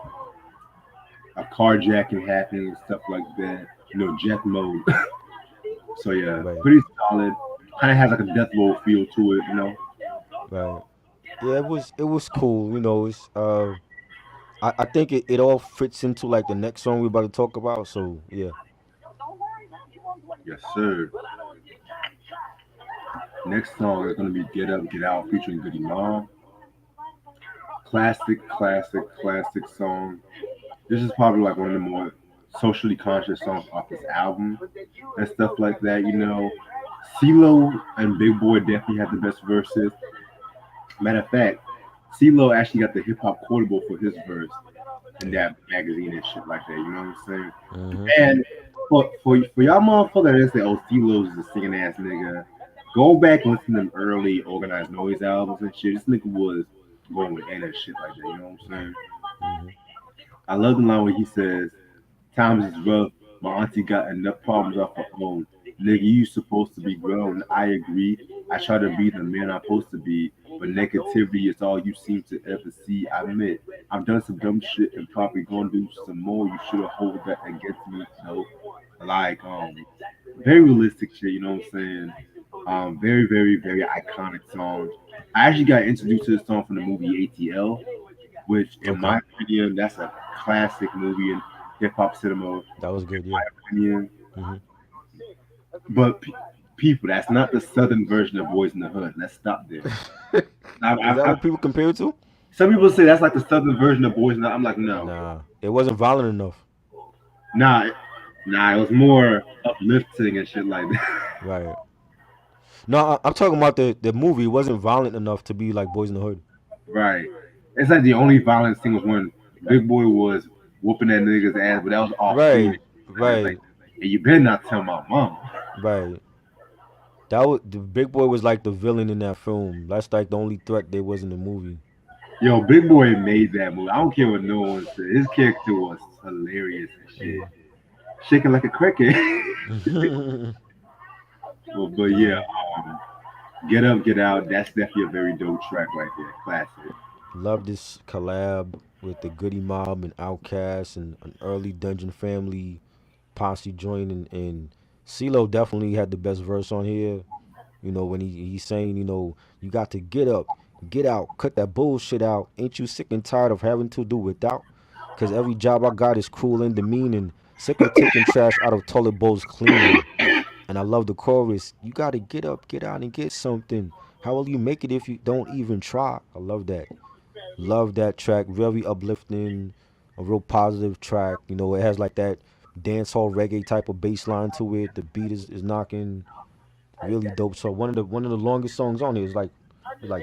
carjacking happening and stuff like that. Jet mode. So yeah, Right, pretty solid. Kind of has like a death row feel to it. right. Yeah, it was cool. I think it all fits into like the next song we're about to talk about. So yeah, Yes, sir. Next song is gonna be Get Up, Get Out featuring Goody Mom. Classic, classic, classic song. This is probably like one of the more socially conscious songs off this album and stuff like that. CeeLo and Big Boy definitely had the best verses. Matter of fact, CeeLo actually got the hip hop quotable for his verse in yeah. that magazine and shit like that. You know what I'm saying? Mm-hmm. And for y'all motherfuckers that say, "Oh, CeeLo's is a singing ass nigga," go back and listen to them early Organized Noise albums and shit. This nigga was going with N and shit like that. You know what I'm saying? Mm-hmm. I love the line where he says, "Times is rough. My auntie got enough problems off her own. Nigga, you supposed to be grown. I agree. I try to be the man I'm supposed to be, but negativity is all you seem to ever see. I admit, I've done some dumb shit and probably gonna do some more. You should have hold that against me, though. Like, very realistic shit. You know what I'm saying? Very, very, very iconic song. I actually got introduced to this song from the movie ATL, which, in Okay, my opinion, that's a classic movie in hip hop cinema. that was good. Yeah. Opinion. Mm-hmm. But people, that's not the southern version of Boys in the Hood. Let's stop there. Is that I, what people compare it to? some people say that's like the southern version of Boys in the Hood. I'm like, no, Nah, it wasn't violent enough. nah, nah. It was more uplifting and shit like that. Right. No, I'm talking about the movie. It wasn't violent enough to be like Boys in the Hood. Right. It's like the only violence thing was when Big Boy was whooping that nigga's ass, but that was off screen. Right. And it's like, Right. hey, you better not tell my mom. Right. That was the Big Boy was like the villain in that film. That's like the only threat there was in the movie. Yo, Big Boy made that movie. I don't care what no one said. His character was hilarious and shit. Mm. Shaking like a cricket. But yeah, Yeah. Get Up, Get Out. That's definitely a very dope track right there. Classic. Love this collab with the Goody Mob and OutKast and an early Dungeon Family. Posse joint, and CeeLo definitely had the best verse on here. When he's saying, you got to get up, get out, cut that bullshit out. Ain't you sick and tired of having to do without? Cause every job I got is cruel and demeaning. Sick of taking trash out of toilet bowls cleaning. And I love the chorus. You gotta get up, get out, and get something. How will you make it if you don't even try? I love that. Love that track. Very uplifting. A real positive track. It has like that dancehall reggae type of bass line to it. The beat is knocking. Really dope. So one of the longest songs on here is like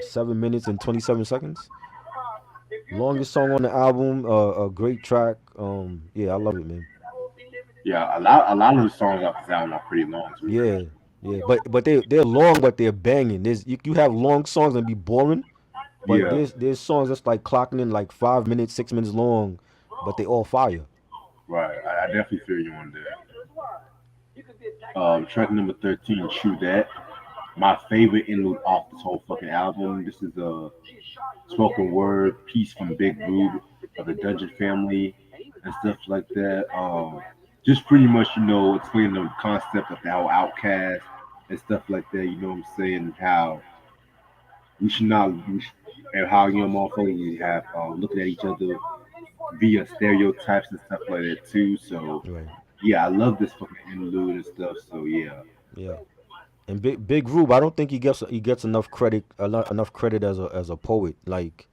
7 minutes and 27 seconds. Longest song on the album. A great track. Yeah, I love it, man. Yeah, a lot of the songs off this album are pretty long to me. Yeah, yeah. But they're long, but they're banging. You have long songs and be boring, but Yeah, there's songs that's like clocking in like 5 minutes, 6 minutes long, but they all fire. right. I definitely feel you on that. Track number 13, True That. My favorite interlude off this whole fucking album. This is a spoken word piece from Big Boob of the Dungeon family and stuff like that. Just pretty much, explaining the concept of the whole outcast and stuff like that. You know what I'm saying? How we should not, we should, and how motherfuckers have looking at each other via stereotypes and stuff like that too. So Right. yeah, I love this fucking interlude and stuff. So yeah. Yeah. And Big Rube, I don't think he gets enough credit as a poet. Like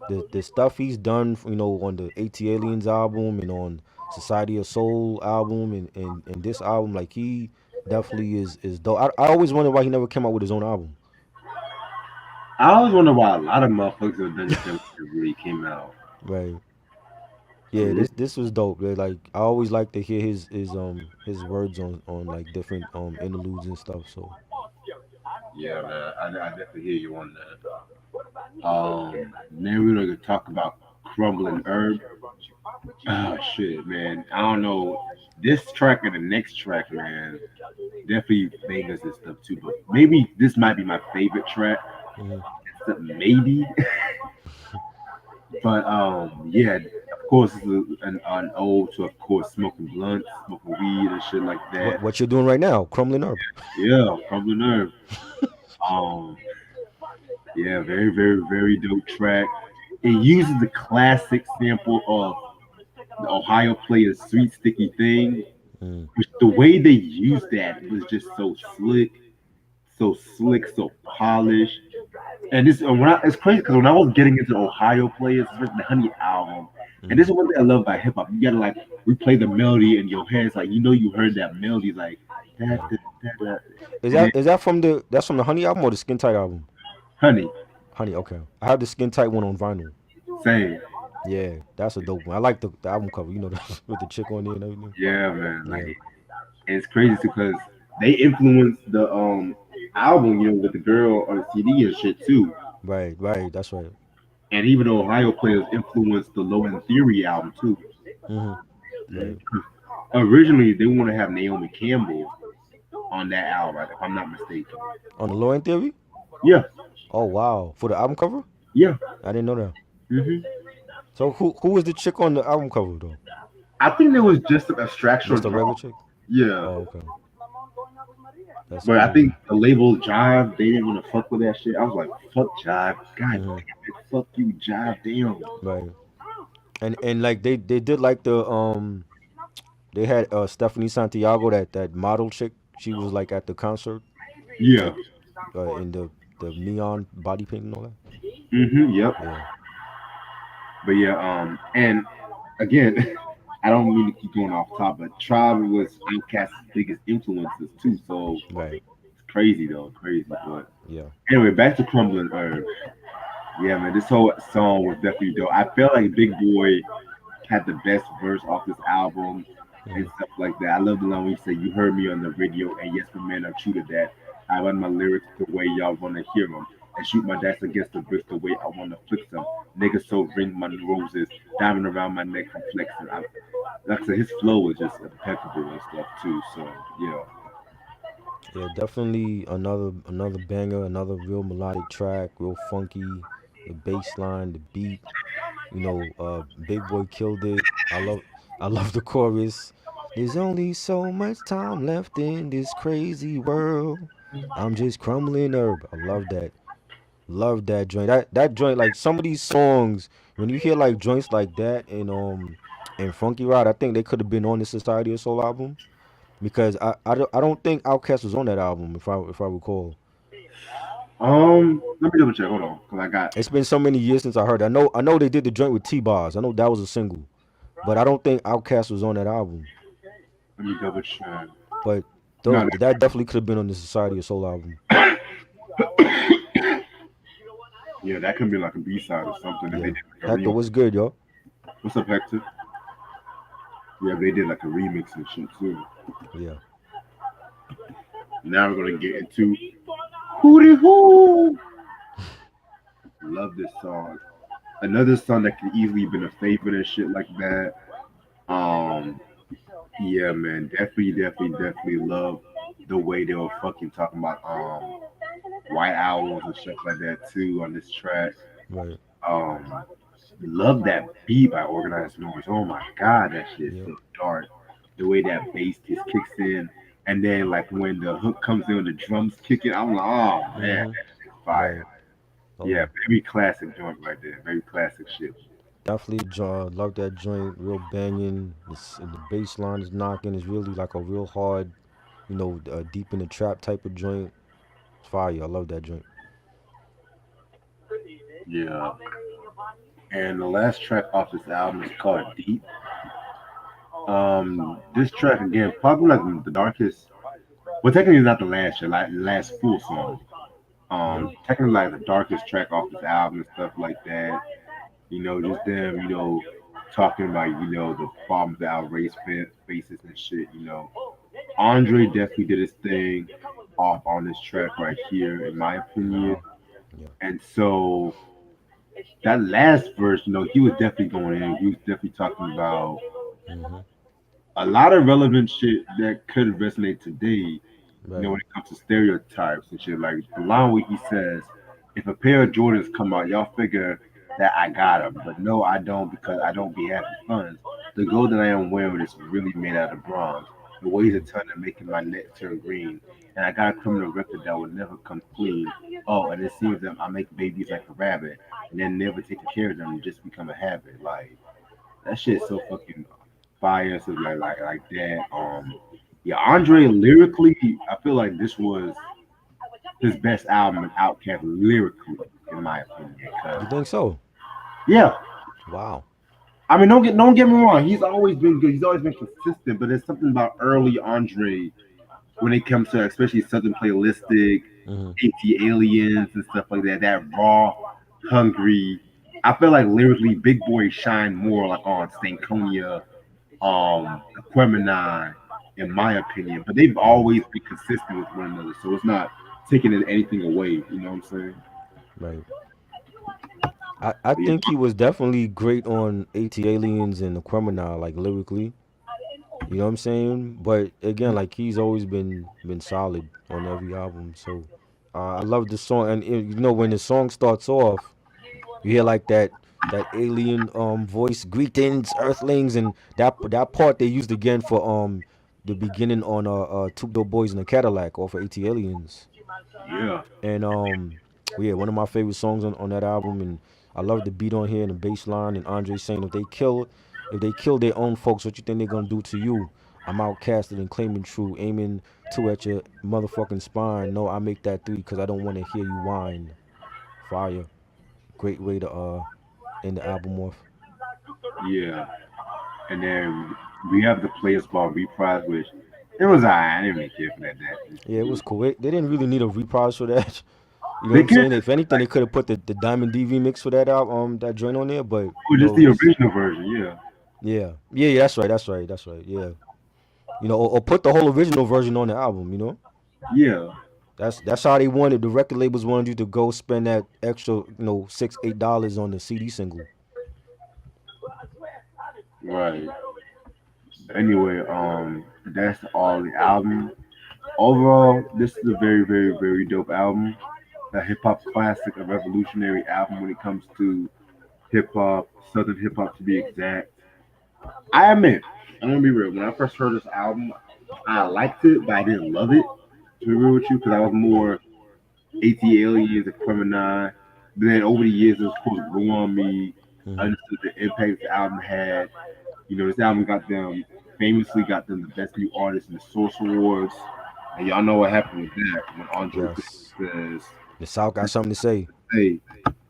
the stuff he's done, on the AT Aliens album and on Society of Soul album and this album, like he definitely is dope. I always wonder why he never came out with his own album. I always wonder why a lot of motherfuckers have done this really came out. Right. Yeah, this was dope. Like I always like to hear his words on like different interludes and stuff. So Yeah, man, I definitely hear you on that. Then we're gonna talk about Crumbling Herb. Oh shit, man. I don't know. This track and the next track, man, definitely bangers and stuff too. But maybe this might be my favorite track. mhm. Maybe, but yeah. Of course, it's an ode to, of course, smoking blunts, smoking weed, and shit like that. What you're doing right now, crumbling herb. Yeah, Crumbling Herb. Um, yeah, very, very, very dope track. It uses the classic sample of the Ohio Players' "Sweet Sticky Thing," Mm, which the way they used that was just so slick, so polished. And this, it's crazy because when I was getting into Ohio Players, especially the Honey album, and this mhm. is one thing I love about hip hop. You gotta like replay the melody in your head. It's like you heard that melody, like that, Right. that, that, that. Is And then that is that from the Honey album or the Skin Tight album? Honey, Honey, okay. I have the Skin Tight one on vinyl. same. Yeah, that's a dope one. I like the album cover. With the chick on there and everything. Yeah, man. Like, Yeah. and it's crazy because they influenced the album, with the girl on the CD and shit too. Right. Right. That's right. And even though Ohio Players influenced the Low End Theory album too. Mhm. Mhm. Right. Originally, they want to have Naomi Campbell on that album, if I'm not mistaken. On the Low End Theory. Yeah, Oh wow, for the album cover. yeah. I didn't know that. hmm So who was the chick on the album cover though? I think there was just an abstraction Just a regular draw. chick. Yeah, Oh okay. That's but I crazy. think the label Jive, they didn't want to fuck with that shit. I was like, fuck Jive. God damn Mhm. it, fuck you, Jive. Damn. Right. And like they did like they had Stephanie Santiago, that model chick. She was like at the concert, Yeah. like in the neon body paint and all that. Yep. Yeah. But yeah, and again, I don't mean to keep going off top, but Tribe was OutKast's biggest influences too. So Right. it's crazy though, crazy. But Yeah. anyway, back to Crumbling Herb. Yeah, man, this whole song was definitely dope. I felt like Big Boy had the best verse off this album and Mhm. stuff like that. I love the line when he said, "You heard me on the radio, and yes, my man, I'm true to that. I run my lyrics the way y'all wanna hear them, and shoot my dice against the bricks the way I wanna fix them. Niggas so ring my roses, diamond around my neck from flexing. Like I said, his flow is just impeccable and stuff too. So yeah, Yeah, definitely another banger, another real melodic track, real funky. The bass line, the beat, Big Boy killed it. I love the chorus. There's only so much time left in this crazy world. I'm just crumbling herb. I love that. Love that joint. That joint, like some of these songs, when you hear like joints like that and Funky Ride, I think they could have been on the Society of Soul album because I don't think OutKast was on that album if I recall. Let me double check. Hold on, cause I got. It's been so many years since I heard it. I know they did the joint with T-Bars. I know that was a single, but I don't think OutKast was on that album. Let me double check. But No, that definitely could have been on the Society of Soul album. yeah, that could be like a B side or something if they Yeah. did like a Hector, remix. what's good, yo? What's up, Hector? Yeah, they did like a remix and shit too. Yeah. Now we're gonna get into Hootie Hoo. Love this song. Another song that could easily been a favorite and shit like that. Um, yeah, man, definitely love the way they were fucking talking about white owls and stuff like that too on this track. Right. Um, love that beat by Organized Noise. Oh my god, that shit is Yep. so dark. The way that bass just kicks in, and then like when the hook comes in, the drums kicking. I'm like, oh man, Mm-hmm. that shit's fire. Right. Oh Yeah, yeah. very classic joint right there. Very classic shit. Definitely love that joint. Real banging. The bass line is knocking. It's really like a real hard, deep in the trap type of joint. It's fire. I love that joint. Yeah. And the last track off this album is called Deep. This track again, probably like the darkest. Well, technically not the last track, like the last full song. Right. Technically like the darkest track off this album and stuff like that. Just them, talking about the problems that our race faces and shit. Andre definitely did his thing off on this track right here, in my opinion. Mm-hmm. Yeah. And so that last verse, he was definitely going in. He was definitely talking about Mm-hmm. a lot of relevant shit that could resonate today, Right. when it comes to stereotypes and shit. Like the line where he says, if a pair of Jordans come out, y'all figure that I got them. But no, I don't because I don't be having funds. The gold that I am wearing is really made out of bronze. The weighs a Mm. ton of making my neck turn green. And I got a criminal record that will never come clean. Oh, and it seems that I make babies like a rabbit and then never taking care of them and just become a habit. Like that shit is so fucking fire, so like that. Yeah, Andre lyrically, I feel like this was his best album in Outkast lyrically, in my opinion. You 'Cause, think so? yeah, Wow. I mean, don't get me wrong. He's always been good. He's always been consistent. But there's something about early Andre when it comes to especially Southern Playalistic, Mm-hmm. AT Aliens and stuff like that. That raw, hungry. I feel like lyrically, Big Boy shine more like on Stankonia, Aquemini, in my opinion. But they've Right. always been consistent with one another, so it's not taking anything away. You know what I'm saying? Right. I But yeah, think he was definitely great on AT Aliens and the Criminal, like lyrically. You know what I'm saying? But again, like he's always been solid on every album. So I love the song, and when the song starts off, you hear like that alien voice, greetings, Earthlings, and that part they used again for the beginning on Two Dope Boys in a Cadillac off of AT Aliens. yeah, And yeah, one of my favorite songs on that album, and I love the beat on here and the bass line and Andre saying if they kill their own folks, what you think they're gonna do to you? I'm outcasted and claiming true, aiming two at your motherfucking spine. No, I make that three because I don't want to hear you whine. Fire, great way to end the album off. yeah. And then we have the Players Ball reprise, which it was alright. I didn't really care for that. Yeah, it was cool. They didn't really need a reprise for that. You know what They I'm could saying? If anything, they could have put the Diamond DV mix for that album, that joint on there. But do just the it's original version. Yeah, yeah. That's right. Yeah, or put the whole original version on the album. yeah, That's how they wanted. The record labels wanted you to go spend that extra, $6-8 on the CD single. right. Anyway, that's all the album. Overall, this is a very dope album. A hip hop classic, a revolutionary album when it comes to hip hop, Southern hip hop to be exact. I admit, I'm gonna be real. When I first heard this album, I liked it, but I didn't love it. To be real with you, because I was Right. more AT Aliens and Gemini. But then over the years, it was supposed to grow on me. I Hmm. understood the impact the album had. You know, this album got them famously got them the best new artist in the Source Awards. And y'all know what happened with that when Andre Yes. says, The South got something to say. "Hey,"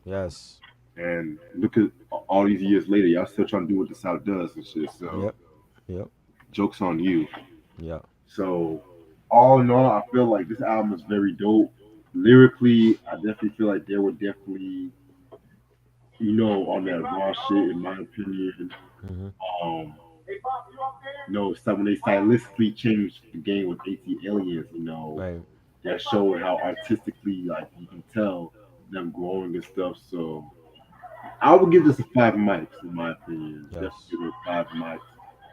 Yes. and look at all these years later, y'all still trying to do what the South does and shit. So Yep. Yep. jokes on you. Yeah. So all in all, I feel like this album is very dope. Lyrically, I definitely feel like they were definitely, on that raw shit in my opinion. Hmm. Um, so when they stylistically changed the game with AT Aliens, Right. that showed how artistically, like, you can tell them growing and stuff. So I would give this a 5 mics in my opinion. Definitely Yes. give it 5 mics.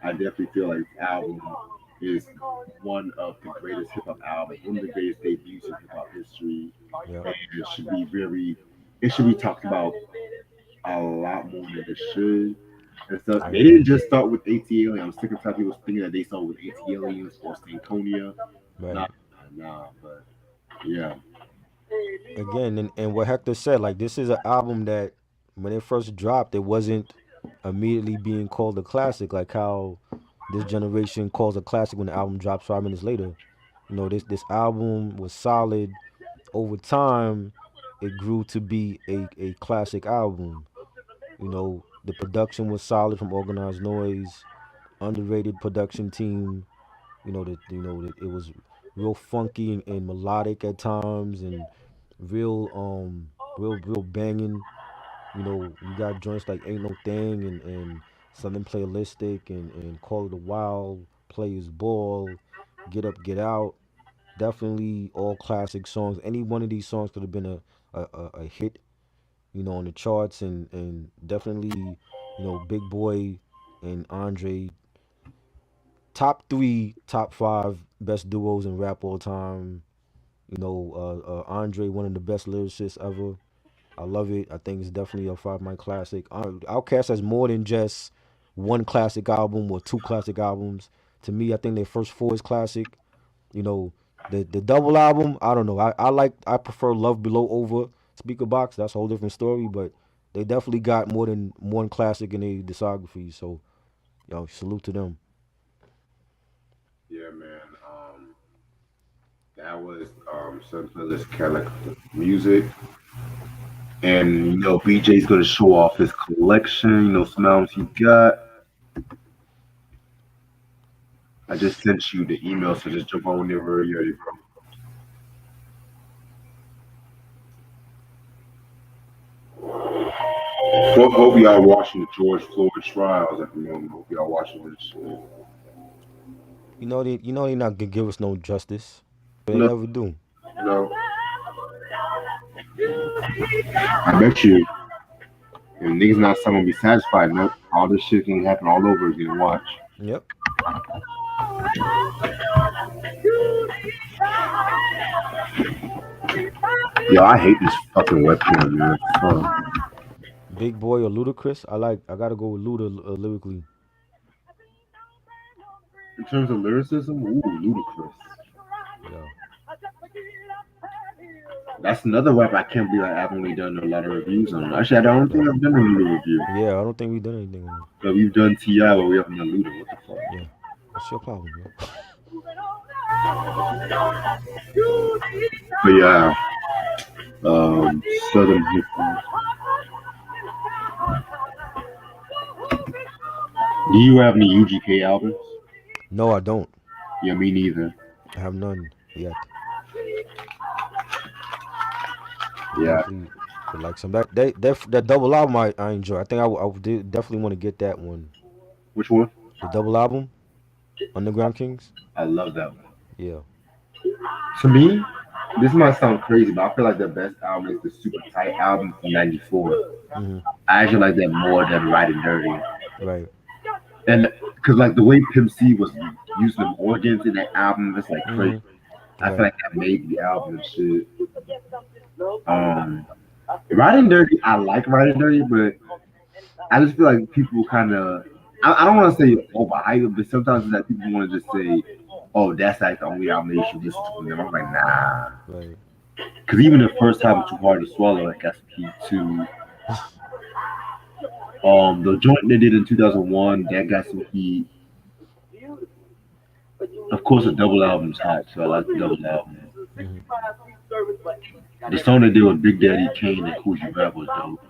I definitely feel like this album is one of the greatest hip hop albums, one of the greatest debuts in hip hop history, Yep. and it should be talked about a lot more than it should. And stuff. I They agree. didn't just start with ATL. I'm sick and tired of people thinking that they started with ATLians or Stankonia. Nah, Right. nah, but yeah, Again, and what Hector said, like this is an album that when it first dropped, it wasn't immediately being called a classic, like how this generation calls a classic when the album drops 5 minutes later. This album was solid. Over time, it grew to be a classic album. The production was solid from Organized Noise, underrated production team. It was real funky and melodic at times, and real banging. You got joints like Ain't No Thing and Southern Playalistic and Call It a Wild, Players Ball, Get Up, Get Out. Definitely all classic songs. Any one of these songs could have been a hit, on the charts, and definitely, Big Boy and Andre, top three, top five best duos in rap all time. Andre, one of the best lyricists ever. I love it. I think it's definitely a 5 mic classic. OutKast has more than just one classic album or two classic albums. To me, I think their first four is classic. You know, the double album, I don't know. I prefer Love Below over Speaker Box. That's a whole different story, but they definitely got more than one classic in their discography. So, salute to them. yeah, man. That was some playlist kind of music, and BJ's gonna show off his collection. Some albums he got. I just sent you the email, so just jump on whenever you're ready, bro. Hope y'all watching the George Floyd trials at the moment. Hope y'all watching this shit. They not gonna give us no justice. They No, never do. no. I bet you if niggas not gonna be satisfied, no, all this shit can happen all over again. Watch. Yep. Yo, I hate this fucking webcam, man. Fuck. Big Boy or Ludacris. I gotta go with Luda lyrically. In terms of lyricism, ooh, ludicrous. Yeah. That's another rap I can't believe I haven't really done a lot of reviews on. Actually, I don't think I've done a Luda review. Yeah, I don't think we've done anything on it. But we've done T.I., but we haven't done Luda. What the fuck? Yeah. What's your problem, yo? But yeah, um, Southern hip hop. Do you have any UGK albums? No, I don't. Yeah, me neither. I have none yet. Yeah. Definitely would like some. That double album I enjoy. I think definitely want to get that one. Which one? The double album, Underground Kings. I love that one. Yeah. To me, this might sound crazy, but I feel like the best album is the Super Tight album from '94. Hmm. I actually like that more than Riding Dirty. Right. And because like the way Pimp C was using them organs in that album, it's like crazy. Hmm. I feel Right. like that made the album and shit. Um, Riding Dirty, I like Riding Dirty, but I just feel like people kind of I don't want to say overhyped, but sometimes it's that people want to just say, "Oh, that's like the only album you should listen to." From them. I'm like, nah, Right. because even the first time, "Too Hard to Swallow," like got some heat too. The joint they did in 2001, that got some heat. Of course, the double album's hot, so I like the double album. Hmm. The song they did with Big Daddy Kane and Cool Rap was dope.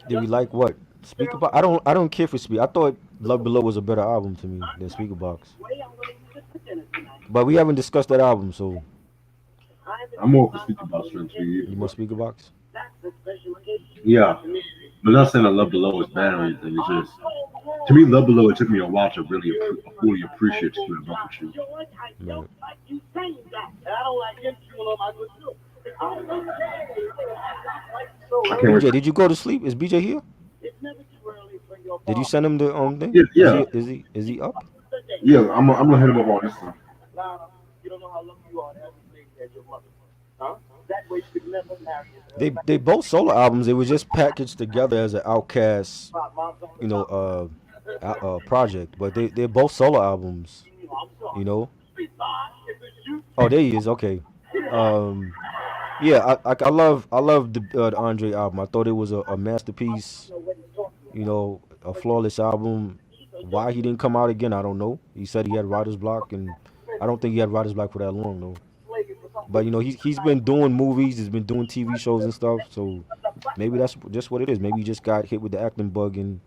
Did we like what? Speaker Box? I don't care for Speak. I thought Love Below was a better album to me than Speaker Box. But we haven't discussed that album, so I'm more for Speaker Box friends for you you. more Speaker Box? Yeah, but not saying I Love Below is bad or anything. It's just to me, Love Below. It took me a while to really fully appreciate Screwing Up with You. Right. I can't wait. BJ, did you go to sleep? Is BJ here? Did you send him the thing? Yeah, Is yeah, he up? yeah. I'm gonna hit him up on this one. They both solo albums. They were just packaged together as an OutKast, project. But they're both solo albums. You know. Oh, there he is. Okay. Um, yeah, I love the Andre album. I thought it was a masterpiece. A flawless album. Why he didn't come out again, I don't know. He said he had writer's block, and I don't think he had writer's block for that long though. But he's been doing movies, he's been doing TV shows and stuff. So maybe that's just what it is. Maybe he just got hit with the acting bug, and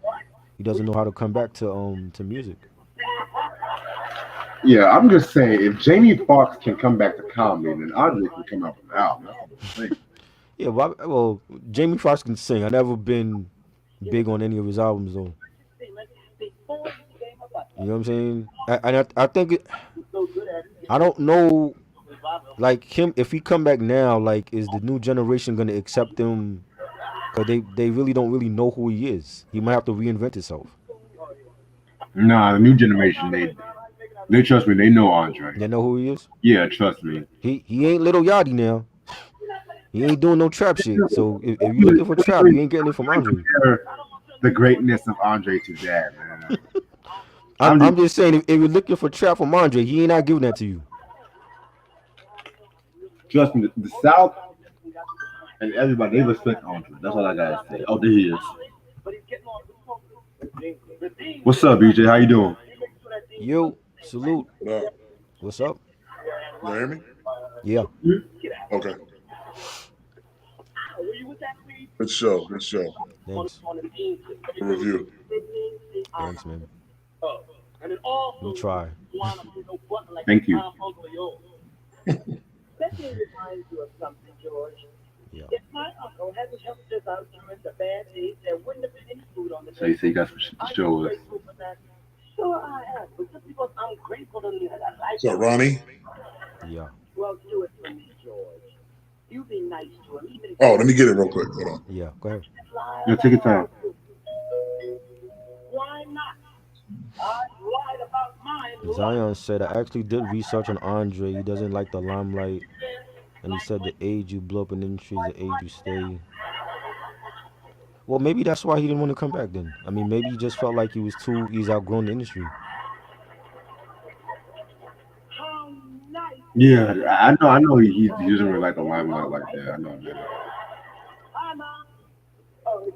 he doesn't know how to come back to music. Yeah, I'm just saying, if Jamie Foxx can come back to comedy, then Andre can come out with an album. That's what I'm saying. Yeah, well, Jamie Foxx can sing. I never been big on any of his albums though. You know what I'm saying? I think I don't know, like him, if he come back now, like is the new generation gonna accept him? Cause they really don't really know who he is. He might have to reinvent himself. Nah, the new generation, they trust me. They know Andre. They know who he is. Yeah, trust me. He ain't Little Yachty now. He ain't doing no trap shit. So if you You looking for trap, you ain't getting it from Andre. compare the greatness of Andre to that, man. I'm I'm just I'm just saying, if you're looking for trap from Andre, he ain't not giving that to you. trust me. The South and everybody, they respect Andre. That's all I gotta say. Oh, there he is. What's up, BJ? How you doing? Yo, salute. What up? What's up? You hear me? Yeah, Okay. Good show. Good show. thanks, Review. thanks, man. We try. Thank you. Yeah. So you say you got some shit to show us. So Ronnie. Yeah. Oh, let me get it real quick. Hold on. Yeah. Go ahead. Yeah, take your time. Zion said, I actually did research on Andre. He doesn't like the limelight. And he said the age you blow up in the industry is the age you stay. Well, maybe that's why he didn't want to come back then. I mean, maybe he just felt like he's outgrown the industry. Yeah, I know he doesn't really like the limelight like that. I know that.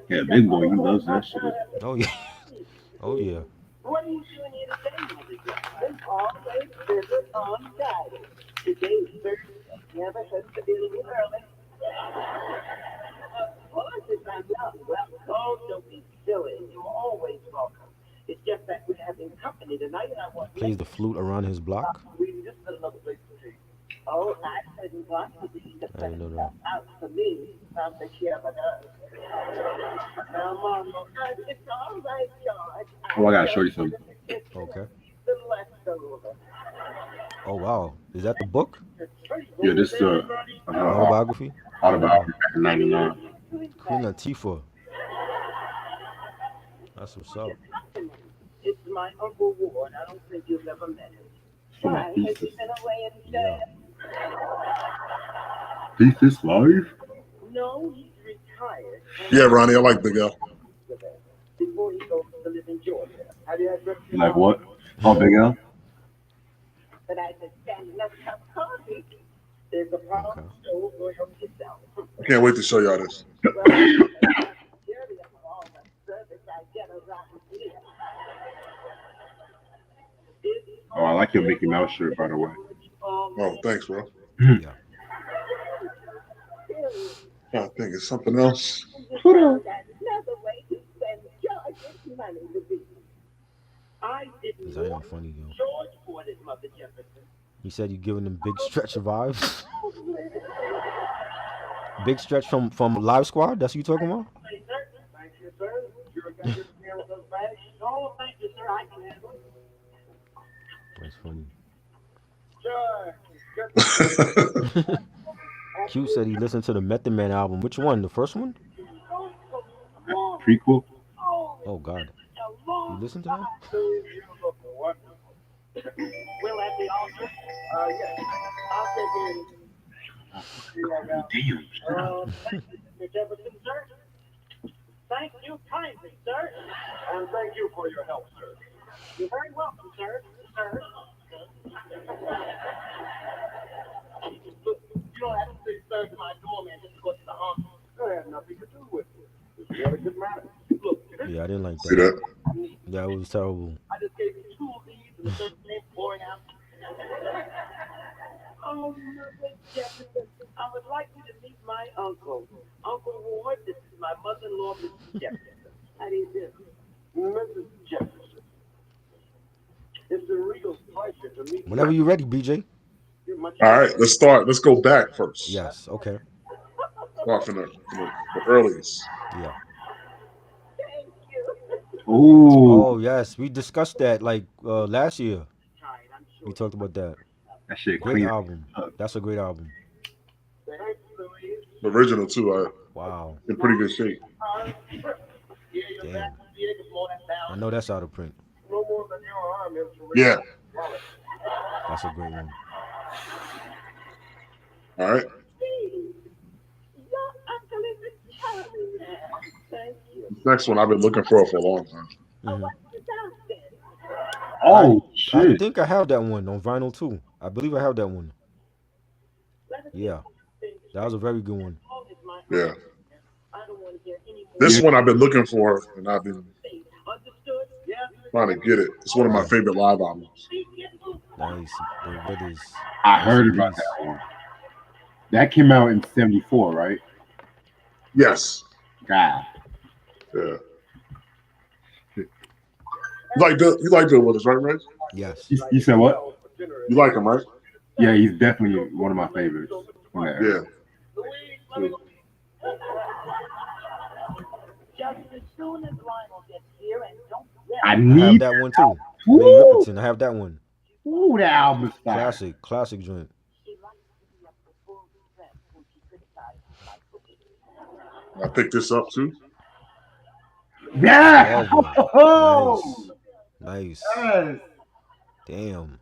Yeah, big boy, he loves that shit. Oh, yeah. Oh, yeah. Plays the flute around his block. I didn't know that. Oh, I gotta show you something. Okay. Oh, wow. Is that the book? Yeah, this is Autobiography? Oh, autobiography back in '99. Queen Latifah. That's what's up. For my thesis. Yeah. Thesis live? Yeah, Ronnie. I like Big L. Like what? Oh, Big L. Okay. I can't wait to show y'all this. Oh, I like your Mickey Mouse shirt, by the way. Oh, thanks, bro. Yeah. I think it's something else. Cause I am funny yo. You said you giving them big stretch vibes. Big stretch from Live Squad. That's what you talking about? That's funny. Q said he listened to the Method Man album. Which one? The first one? Prequel. Oh God. You listened to that? Damn. Yeah, I didn't like See that. that? That was terrible. Whenever you're ready, BJ. All right, let's start. Let's go back first. Yes. Okay. Start from the earliest. Yeah. Ooh, Oh yes, we discussed that like last year. We talked about that. that shit Great clean. album. That's a great album. The original too. Wow. In pretty good shape. Damn. I know that's out of print. Yeah. That's a great one. All right. This next one I've been looking for a long time. Hmm. Oh I shit. think I have that one on vinyl too. I believe I have that one. Yeah. That was a very good one. Yeah. This one I've been looking for, and I've been trying to get it. It's one of my favorite live albums. Nice. The Withers. I Rest heard in about peace. that one. That came out in '74, right? Yes. God. Yeah. You like Bill Withers, right, Ray? Yes. You said what? You like him, right? Yeah, he's definitely one of my favorites. From that era. Yeah. I I have need. that one too. Minnie Woo! Riperton. I have that one. Ooh, that album is fire. Classic joint. I picked this up too. Yeah. Forever. Oh, Nice. yes. Damn.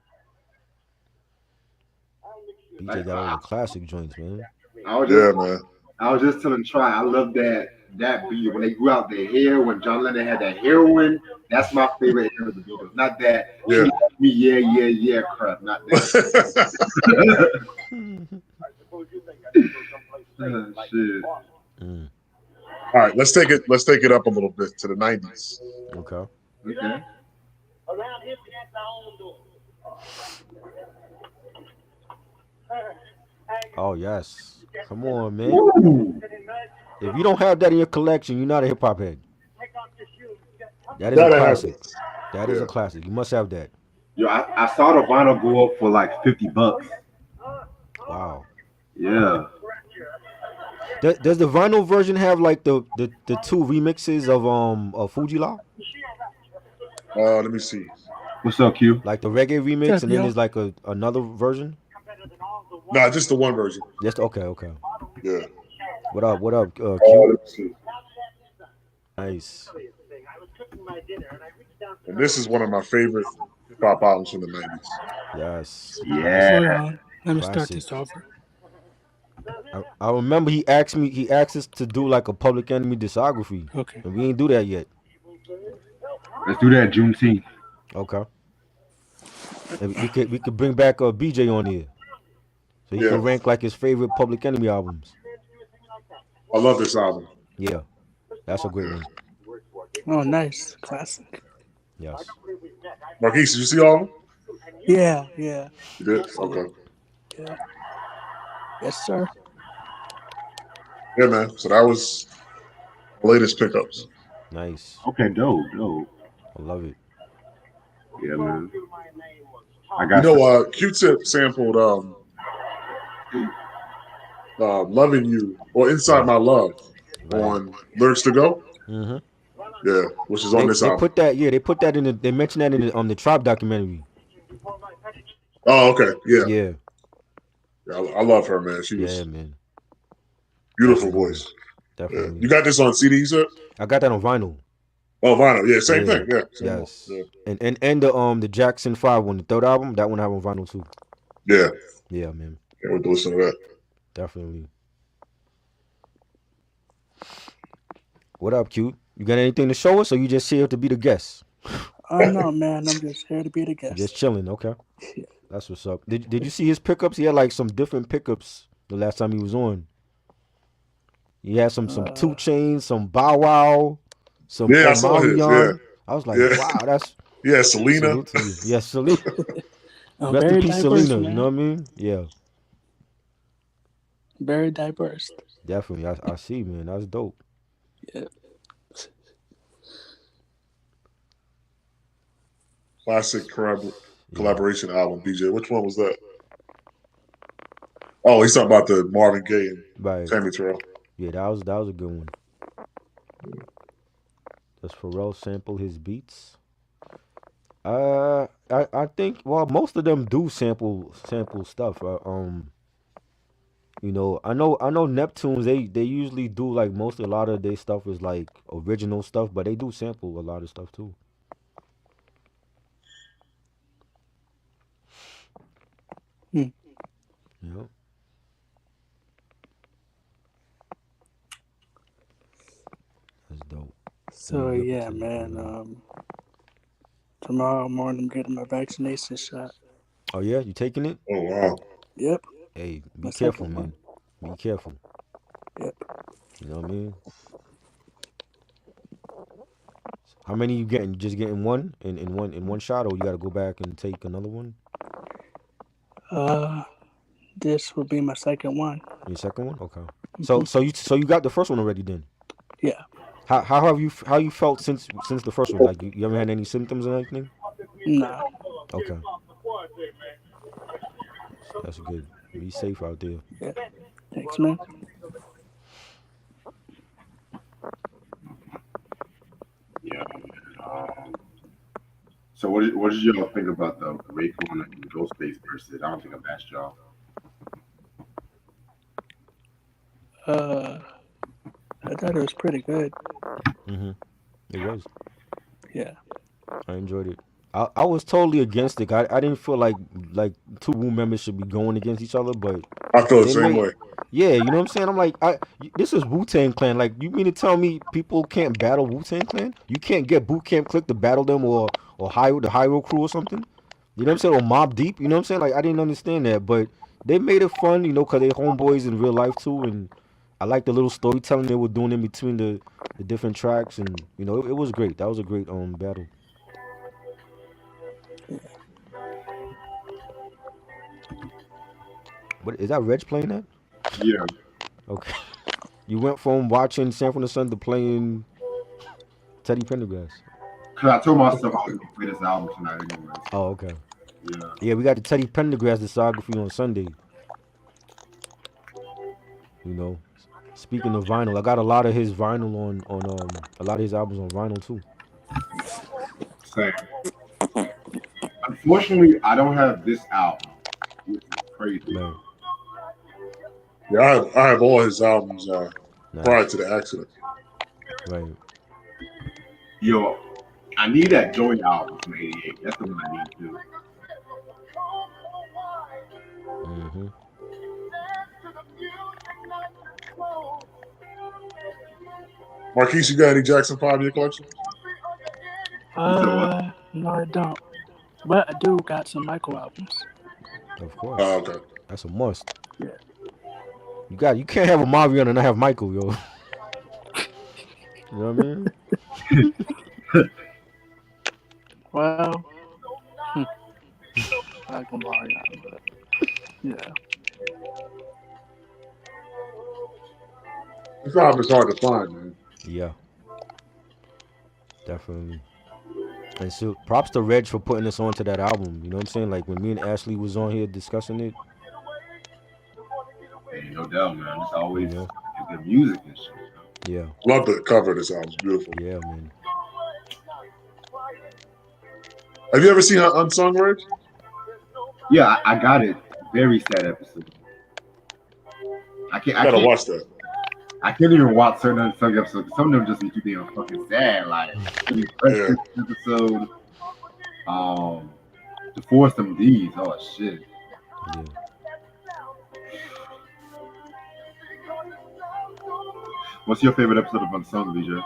BJ got all the classic joints, man. I was Yeah, just, man. I was just telling Try, I love that beat when they grew out their hair. When John Lennon had that heroin, that's my favorite era of the Beatles. Not that Yeah. me, yeah crap. Not that. Shit. Mm. All right, let's take it up a little bit to the 90s. Okay. Okay. Oh yes. Come on, man. Ooh. If you don't have that in your collection, you're not a hip hop head. That is That a I have. classic. That is a classic. You must have that. Yo, I saw the vinyl go up for like $50. Wow. Yeah. Does the vinyl version have like the two remixes of Fuji Law? Let me see. What's up, Q? Like the reggae remix, and then there's like another version. Nah, just the one version. Just okay. Yeah. What up, Let Q? me see. Nice. And this is one of my favorite hip hop albums from the 90s. Yes. Yeah. Let me start Classic. this over. I remember he asked us to do like a Public Enemy discography, Okay. and we ain't do that yet. Let's do that Juneteenth. Okay. And we could bring back BJ on here, so he Yeah, could rank like his favorite Public Enemy albums. I love this album. Yeah, that's a great Yeah. one. Oh, nice. Classic. Yes. Marquise, did you see all of them? Yeah, yeah. You did? See Okay. it. Yeah. Yes, sir. Yeah, man. So that was the latest pickups. Nice. Okay, dope. I love it. Yeah, man. I You got know, Q-Tip sampled "Loving You" or "Inside Right. My Love" Right. on "Lyrics to Go." Mm-hmm. Yeah, which is on this They album. put that. Yeah, they put that in the. They mentioned that in the Tribe documentary. Oh, okay. Yeah, Yeah. I love her, man. She Yeah, was man. beautiful That's a good one. voice. Yeah. Definitely. You got this on CD, you said? I got that on vinyl. Oh, vinyl. Yeah, same Yeah. thing. Yeah. Same one. Yes. Yeah. And the Jackson 5 one, the third album, that one I have on vinyl too. Yeah. Yeah, man. Can't wait to listen to that. Definitely. What up, Q? You got anything to show us, or you just here to be the guest? No, man. I'm just here to be the guest. Just chilling, okay. That's what's up. Did you see his pickups? He had like some different pickups the last time he was on. He had some 2 Chainz, some Bow Wow, some Yeah, I saw his. Yeah. Omarion. I was like, Yeah. wow, that's Yeah, Selena. salute to you. Yeah, Selena. Rest Very in peace, diverse, Selena. man. You know what I mean? Yeah, Very diverse. definitely. I see, man. That's dope. Yeah. Classic collaboration album, BJ. Which one was that? Oh, he's talking about the Marvin Gaye and Right. Tammy Terrell. Yeah, that was a good one. Does Pharrell sample his beats? I think most of them do sample stuff. You know, I know Neptunes, they usually do like a lot of their stuff is like original stuff, but they do sample a lot of stuff too. Hmm. Yeah. That's dope. So Yeah, yeah, looking to man. Tomorrow morning I'm getting my vaccination shot. Oh yeah, you taking it? Oh, wow. Yep. Hey, be My careful, second man. one. Be careful. Yep. You know what I mean? How many you getting? You just getting one in one shot, or you got to go back and take another one? This will be my second one. Your second one? Okay. So you got the first one already then? Yeah. How have you felt since the first one? Like you haven't had any symptoms or anything? Nah. Okay. That's good. Be safe out there. Yeah. Thanks, man. Yeah. So what did y'all think about the Raycon and Ghostface versus? I don't think I've asked y'all. I thought it was pretty good. It was. Yeah. I enjoyed it. I was totally against it. I didn't feel like two Wu members should be going against each other, but I feel the they same made, way. yeah, you know what I'm saying? I'm like, this is Wu-Tang Clan. Like, you mean to tell me people can't battle Wu-Tang Clan? You can't get Boot Camp Click to battle them or the Hyro Crew or something? You know what I'm saying? Or Mob Deep? You know what I'm saying? Like, I didn't understand that, but they made it fun, you know, because they homeboys in real life too, and I like the little storytelling they were doing in between the different tracks, and, you know, it was great. That was a great battle. What is that? Reg playing that? Yeah. Okay. You went from watching Sanford and Son to playing Teddy Pendergrass. Cause I told myself I was gonna play this album tonight anyway. Oh, okay. Yeah. Yeah, we got the Teddy Pendergrass discography on Sunday. You know, speaking of vinyl, I got a lot of his vinyl on a lot of his albums on vinyl too. Same. Unfortunately, I don't have this album, which is crazy. Man, Yeah, I have all his albums nice. prior to the accident. Right. Yo, I need that Joey album from '88. That's the one I need too. Mm-hmm. Marquise, you got any Jackson 5 in your collection? No, I don't. But I do got some Michael albums. Of course, Oh, okay. that's a must. Yeah. You can't have a Mario and not have Michael, yo. You know what I mean? Well, like Mario, but yeah. This album is hard to find, man. Yeah, definitely. And so props to Reg for putting us onto that album. You know what I'm saying? Like when me and Ashley was on here discussing it, Hey, no doubt, man. It's you always know? good music and shit. Yeah. Love the cover of this album. It's beautiful. Yeah, man. Have you ever seen her Unsung, Reg? Yeah, I got it. Very sad episode. I Gotta watch that. I can't even watch certain unsung episodes. Some of them just make you damn fucking sad. Like Yeah. episode, the Force MDs. Oh shit. Yeah. What's your favorite episode of Unsung, VJ?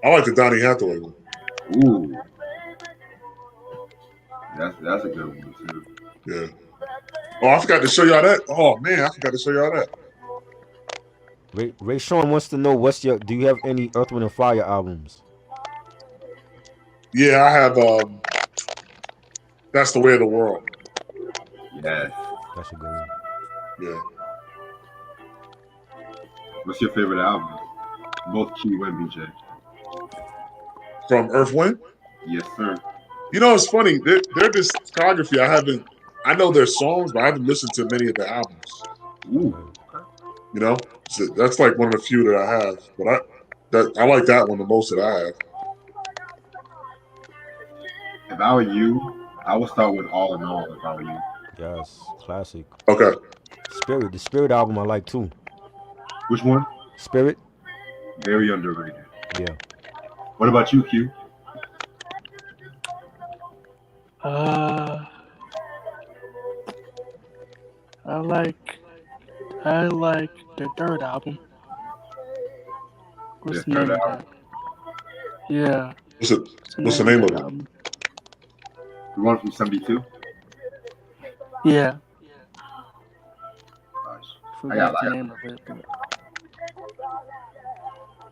I like the Donnie Hathaway one. Ooh, that's a good one too. Yeah. Oh, I forgot to show y'all that. Oh man, I forgot to show y'all that. Ray Sean wants to know do you have any Earth, Wind and Fire albums? Yeah, I have. That's the Way of the World. Yes. That's a good one. Yeah. What's your favorite album? Both Q and BJ. From Earth, Wind. Yes, sir. You know, it's funny. Their discography, I know their songs, but I haven't listened to many of the albums. Ooh. You know, so that's like one of the few that I have. But I like that one the most that I have. If I were you, I would start with All in All. If I were you. Yes, classic. Okay. The Spirit album I like too. Which one? Spirit. Very underrated. Yeah. What about you, Q? I like the Dirt album. What's the name of that? Yeah. What's the name of it? Album? The one from '72. Yeah. Nice. Forgot the name of it. But...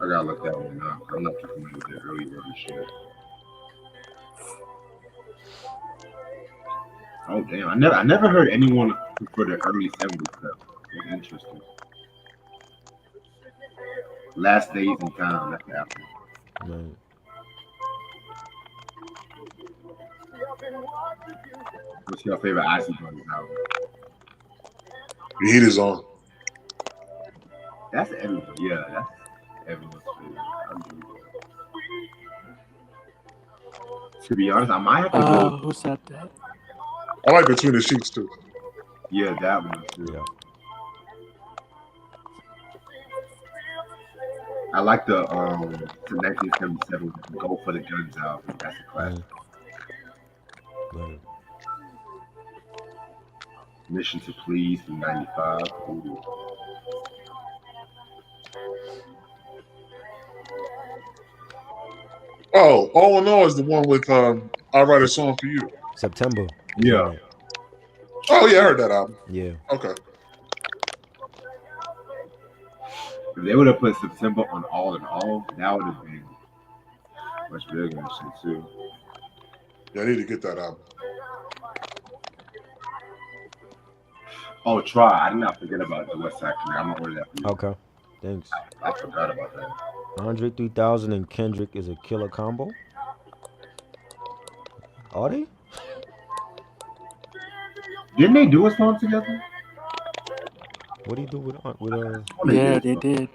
I gotta look that one up. I'm not familiar with the early shit. Oh damn! I never heard anyone for the early '70s stuff. It's interesting. Last Days in Town. That's the album. Man. What's your favorite Icy Brothers album? The Heat Is On. That's everyone. Yeah, that's everyone's favorite. To be honest, I might have to go. Who said that? I like Between the Sheets too. Yeah, that one too. Yeah. I like the 1977 Go for the Guns album. That's a classic. Right. Mission to Please from '95. Ooh. Oh, All in All is the one with I Write a Song for You. September. Yeah. Oh yeah, I heard that album. Yeah. Okay. If they would have put September on All in All, that would have been much bigger and shit too. Yeah, I need to get that album. Oh, Try. I did not forget about the West Side Connect. I'm gonna order that for you. Okay. Thanks. I forgot about that. Andre 3000 and Kendrick is a killer combo. Are they? Didn't they do a song together? What do you do with Yeah, they did.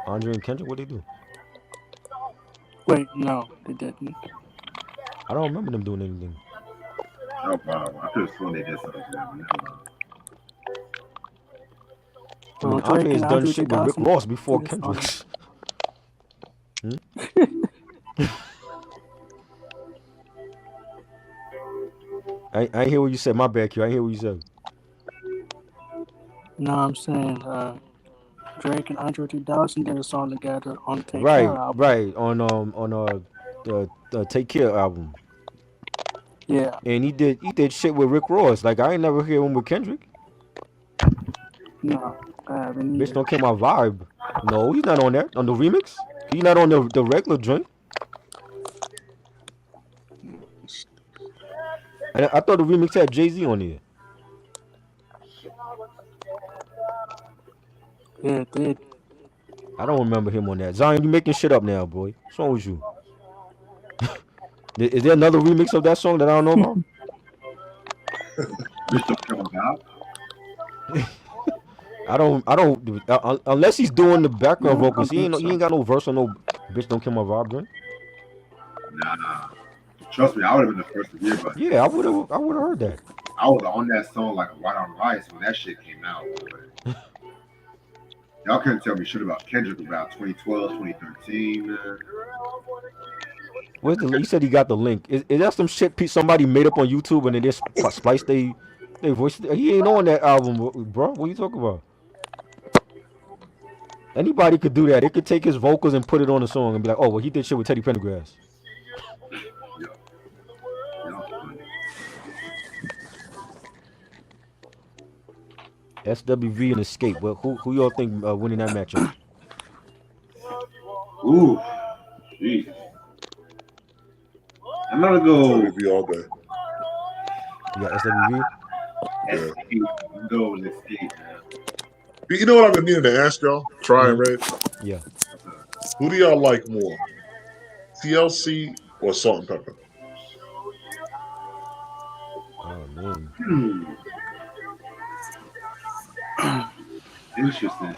Andre and Kendrick? What do they do? Wait, no, they didn't. I don't remember them doing anything. Oh wow, I could have sworn they did something together. I mean, Andre has done shit with Rick Ross before Kendrick. I hear what you said. My bad, Q. I hear what you said. No, I'm saying Drake and Andre 3000 did a song together on the Take Care Right, album. right. On the Take Care album. Yeah, And he did shit with Rick Ross. Like I ain't never hear him with Kendrick. no, I haven't Bitch either. don't care my vibe. No, he's not on that. On the remix? He's not on the regular joint. And I thought the remix had Jay-Z on there. Yeah, it did. I don't remember him on that. Zion, you making shit up now, boy. What's wrong with you? Is there another remix of that song that I don't know about? Bitch don't care about I don't unless he's doing the background No, I vocals. don't think He so. ain't got no verse on no bitch don't kill my vibe joint. Nah. Trust me, I would have been the first to hear about it. Yeah, I would have heard that. I was on that song like a white on rice when that shit came out. Boy. Y'all couldn't tell me shit about Kendrick about 2012, 2013, man. Where's the? You said he got the link. Is that some shit somebody made up on YouTube and then just spliced they voice? He ain't on that album, bro. What you talking about? Anybody could do that. They could take his vocals and put it on a song and be like, oh, well, he did shit with Teddy Pendergrass. Yo, y'all funny. SWV and Escape. Well, who y'all think winning that matchup? Ooh, jeez. I'm gonna go SWV all day. You got SWV? Yeah. escape. Go with escape, man. You know what I've been meaning to ask y'all? Try and Red. Yeah. Who do y'all like more? TLC or Salt and Pepper? Oh man. Interesting.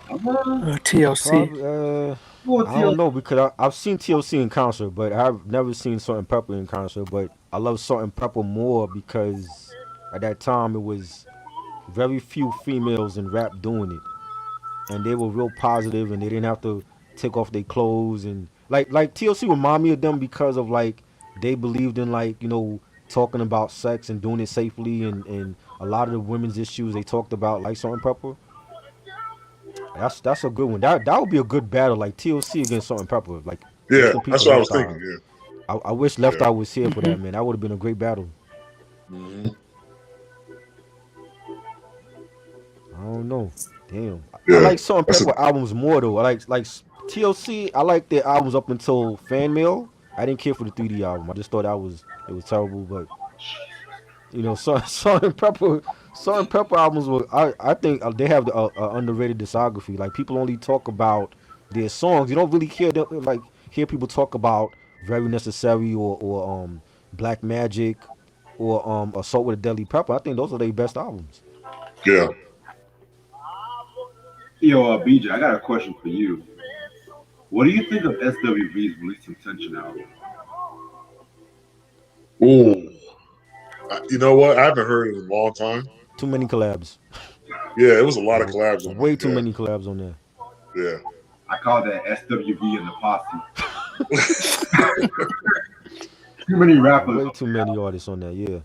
TLC. Probably, I don't know because I've seen TLC in concert, but I've never seen Salt and Pepper in concert. But I love Salt and Pepper more because at that time it was very few females in rap doing it, and they were real positive, and they didn't have to take off their clothes and like TLC remind me of them because of like they believed in like talking about sex and doing it safely and a lot of the women's issues they talked about like Salt and Pepper. That's a good one. That would be a good battle, like TLC against Salt and Pepper. Like Yeah, rest in peace that's to what I was Left thinking. Eye. Yeah. I wish Left Yeah. Eye was here for that, man. That would have been a great battle. Mm-hmm. I don't know. Damn. Yeah, I like Salt and that's a- Pepper albums more though. I like TLC. I like their albums up until Fan Mail. I didn't care for the 3D album. I just thought it was terrible. But Salt and Pepper albums were. I think they have the underrated discography. Like people only talk about their songs. You don't really hear people talk about Very Necessary or Black Magic or Assault with a Deadly Pepper. I think those are their best albums. yeah. Yo, BJ, I got a question for you. What do you think of SWV's Release Intention album? Ooh. You know what? I haven't heard it in a long time. Too many collabs. Yeah, it was a lot of collabs on Way it. too Yeah. many collabs on there. Yeah. I call that SWV and the Posse. Too many rappers. Way too many artists on there. Yeah.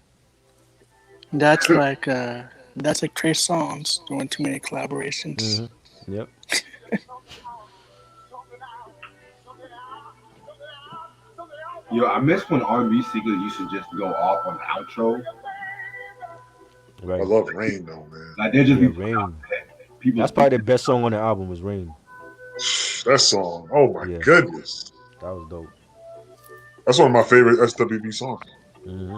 That's like Trey Songz doing too many collaborations. Mm-hmm. Yep. Yo, I miss when R&B singers used to just go off on the outro. Right. I love Rain though, man. Like they just Yeah, be Rain. people. That's probably the best song on the album was Rain. That song. Oh my Yeah. goodness. That was dope. That's one of my favorite SWV songs. Mm-hmm.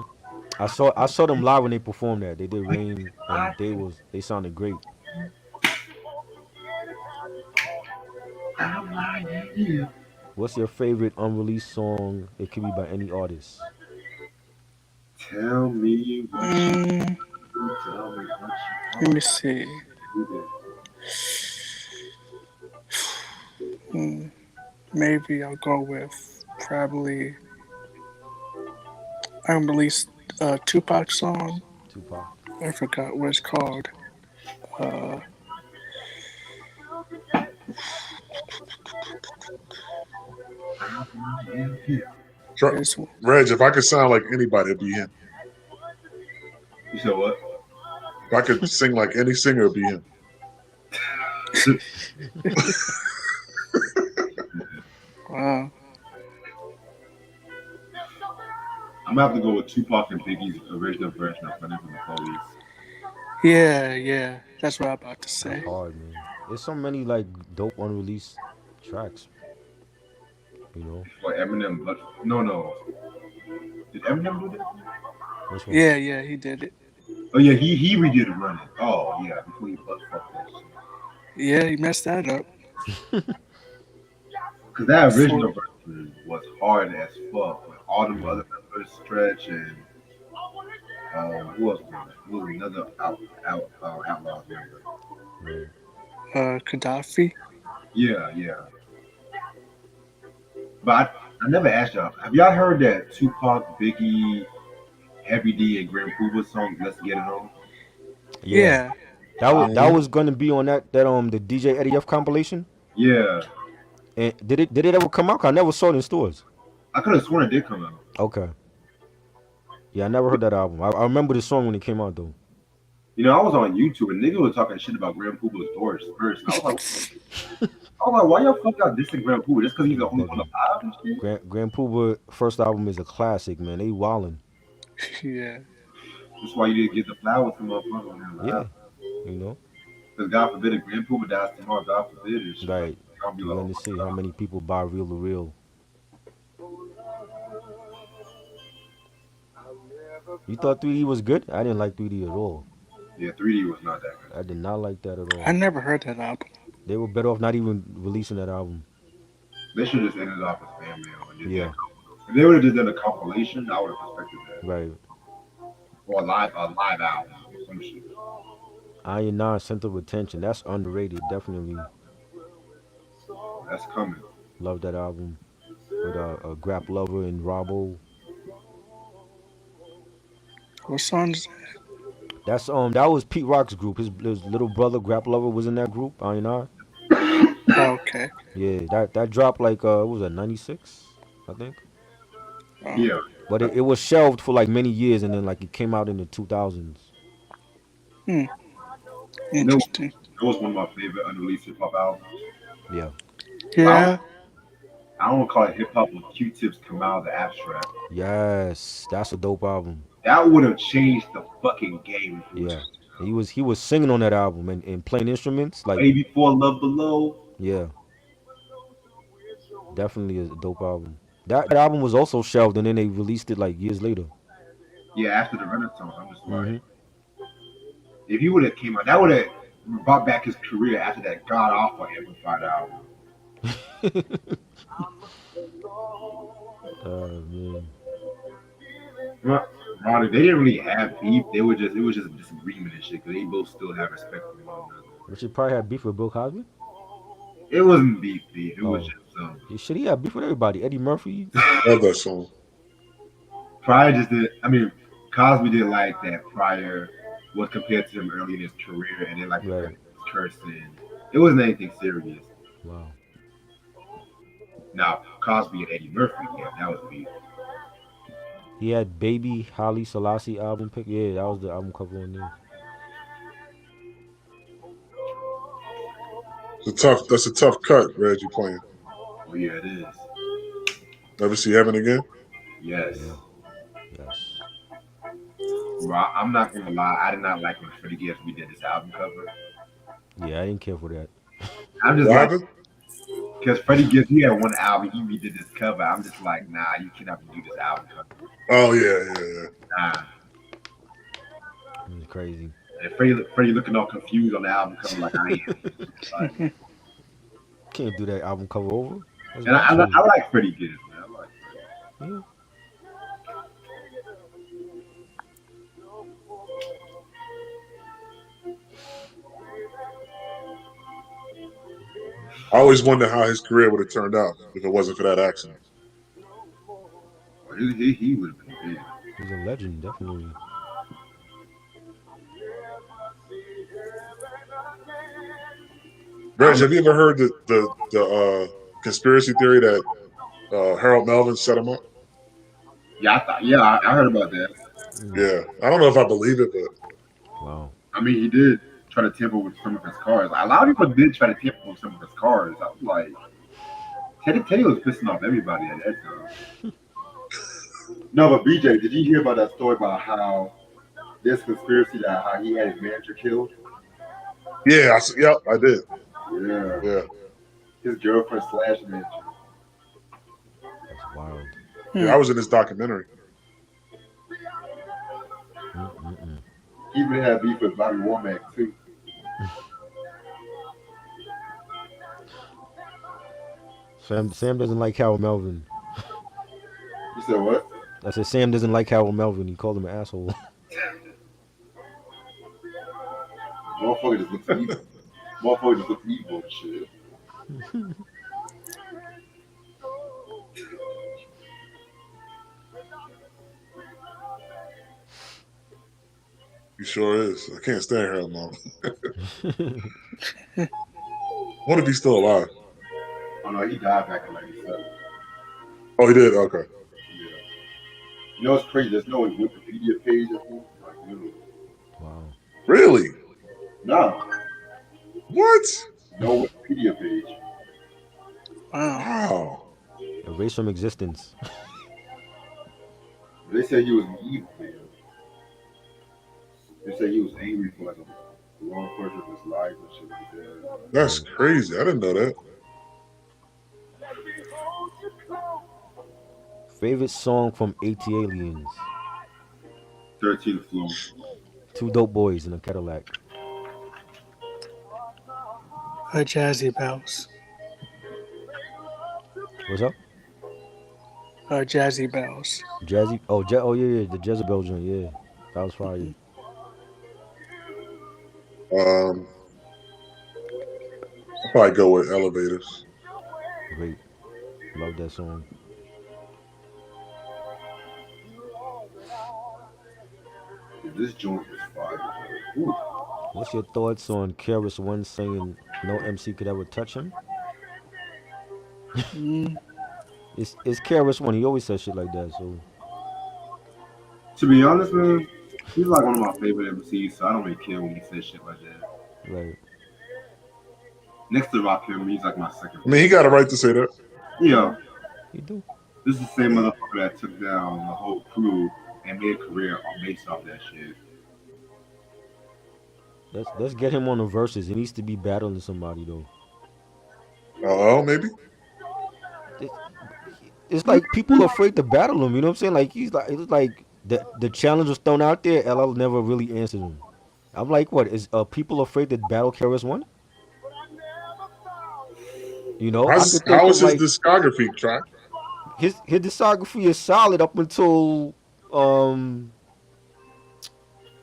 I saw them live when they performed that. They did Rain and they sounded great. What's your favorite unreleased song? It could be by any artist. Tell me what Mm, you tell me what let me see. Maybe I'll go with probably unreleased Tupac song. Tupac. I forgot what it's called. Try, It's, Reg, if I could sound like anybody, it'd be him. You said what? If I could sing like any singer, it'd be him. Wow. I'm gonna have to go with Tupac and Biggie's original version of "Running from the Police." Yeah. That's what I'm about to That's say. hard, man. There's so many like dope unreleased tracks. You know For Eminem, but no. Did Eminem do that? which one? Yeah, he did it. Oh yeah, he redid Running. Oh yeah, before he butt fucked that shit. Yeah, he messed that up. Cause that Before. original version was hard as fuck. With all them Right, other members, Stretch and who else was it? Who was another Outlaws member? right. Gaddafi. Yeah. But I never asked y'all. Have y'all heard that Tupac, Biggie, Heavy D, and Grand Puba song "Let's Get It On"? Yeah, Yeah. that Mhm. was gonna be on that the DJ Eddie F compilation. Yeah, And did it ever come out? 'Cause I never saw it in stores. I could have sworn it did come out. Okay. Yeah, I never heard that album. I remember the song when it came out though. I was on YouTube and nigga was talking shit about Grand Puba's doors first, and I was like, why y'all fuck out dissing Grand Puba just because he's They the only one bugging. alive and shit? Grand Puba first album is a classic, man. They wildin'. Yeah. That's why you didn't get the flowers from motherfucker when they're alive. Yeah, you know. Because God forbid if Grand Puba dies tomorrow, God forbid and shit. Right. I'll be You're like, oh gonna see my how god. many people buy real to real. You thought 3D was good? I didn't like 3D at all. Yeah, 3D was not that good. I did not like that at I all. never heard that album. They were better off not even releasing that album. They should just ended off as fan mail and just did. Yeah, If they would have just done a compilation, I would have respected that. right. Or a live album, some shit. Iron Nine Center of Attention. That's underrated. Definitely That's coming. love that album with Grap Lover and Robbo. What song is That was Pete Rock's group. His little brother Grap Lover was in that group. Iron Nine. that? Oh, okay. Yeah, that dropped like what was that 96, I think. Oh, Yeah, But it was shelved for like many years, and then like it came out in the 2000s. hmm. that Interesting. was one of my favorite unreleased hip hop albums. Yeah. But Yeah. I don't call it hip hop when Q-Tips come out of the abstract. Yes, that's a dope album. That would have changed the fucking game if it was Yeah, he was singing on that album and playing instruments. Like, way before Love Below. yeah, definitely a dope album. That album was also shelved, and then they released it like years later. Yeah, after the Renaissance, I'm just like, Hmm. if he would have came out, that would have brought back his career after that god awful amplified album. Man, Ronnie, they didn't really have beef. It was just a disagreement and shit because they both still have respect for one another. but she probably had beef with Bill Cosby. It wasn't beef. It was Oh, just shit, he had beef with everybody. Eddie Murphy. Love that song. Pryor just did. I mean, Cosby did like that Pryor was compared to him early in his career, and then like compared Right. to his cursing. It wasn't anything serious. Wow. Now Cosby and Eddie Murphy, yeah, that was beef. He had Baby Holly Selassie album pick. Yeah, that was the album cover on there. That's a tough cut, Reg, you playing. Oh yeah, it is. Never see heaven again? Yes. Yeah. Yes. Bro, I'm not gonna lie. I did not like when Freddie Gibbs redid this album cover. Yeah, I didn't care for that. I'm just What like, happened? because Freddie Gibbs, he had one album, he redid this cover. I'm just like, nah, you cannot redo this album cover. Oh yeah. Nah. It was crazy. And Freddie looking all confused on the album cover, like I am. Like, Can't do that album cover over. That's and I blasphemy. like Freddie Gibbs, man. I like Freddie. Yeah. I always wonder how his career would have turned out if it wasn't for that accident. Well, he would have been big. He's a legend, definitely. Reg, have you ever heard the conspiracy theory that Harold Melvin set him up? I heard about that. Mm. Yeah. I don't know if I believe it, but Wow. I mean, he did try to tamper with some of his cars. A lot of people did try to tamper with some of his cars. I was like, Teddy was pissing off everybody at that time. No, but BJ, did you hear about that story about how there's conspiracy that how he had his manager killed? Yeah, yep, I did. Yeah, Yeah. his girlfriend slash manager. That's wild. Yeah, I was in this documentary. Mm-mm-mm. He even had beef with Bobby Womack too. Sam doesn't like Harold Melvin. You said what? I said Sam doesn't like Harold Melvin. He called him an asshole. Motherfucker just looks evil. Motherfucker just looks evil and shit. He sure is. I can't stand her long. What if he's still alive? Oh no, he died back in '97. Oh, he did? Okay. Yeah. You know what's crazy? There's no Wikipedia page of him. Like, literally. Wow. Really? No. What? No Wikipedia page. Wow. Wow. Erased from existence. They said he was an evil man. They said he was angry for like a long portion of his life and shit like that. That's crazy. I didn't know that. Favorite song from AT Aliens? 13th floor. Two dope boys in a Cadillac. A Jazzy Bells. What's up? Jazzy Bells. Jazzy. Oh, oh yeah, the Jezebel joint. Yeah, that was fire. I'll probably go with Elevators. Great. Love that song. This joint is fire. Ooh. What's your thoughts on KRS One saying no MC could ever touch him? Mm, It's KRS One. He always says shit like that. So To be honest, man, he's like one of my favorite MCs, so I don't really care when he says shit like that. right. Next to Rakim, he's like my second. I mean, he got a right to say that. Yeah, You do. this is the same motherfucker that took down the whole crew and made a career based off that shit. Let's get him on the verses. He needs to be battling somebody though. Oh, maybe. It, it's like people are afraid to battle him. You know what I'm saying? Like it's like the challenge was thrown out there. LL never really answered him. I'm like, what is people afraid to battle KRS One? You know, I could think How of is his like discography track? his discography is solid up until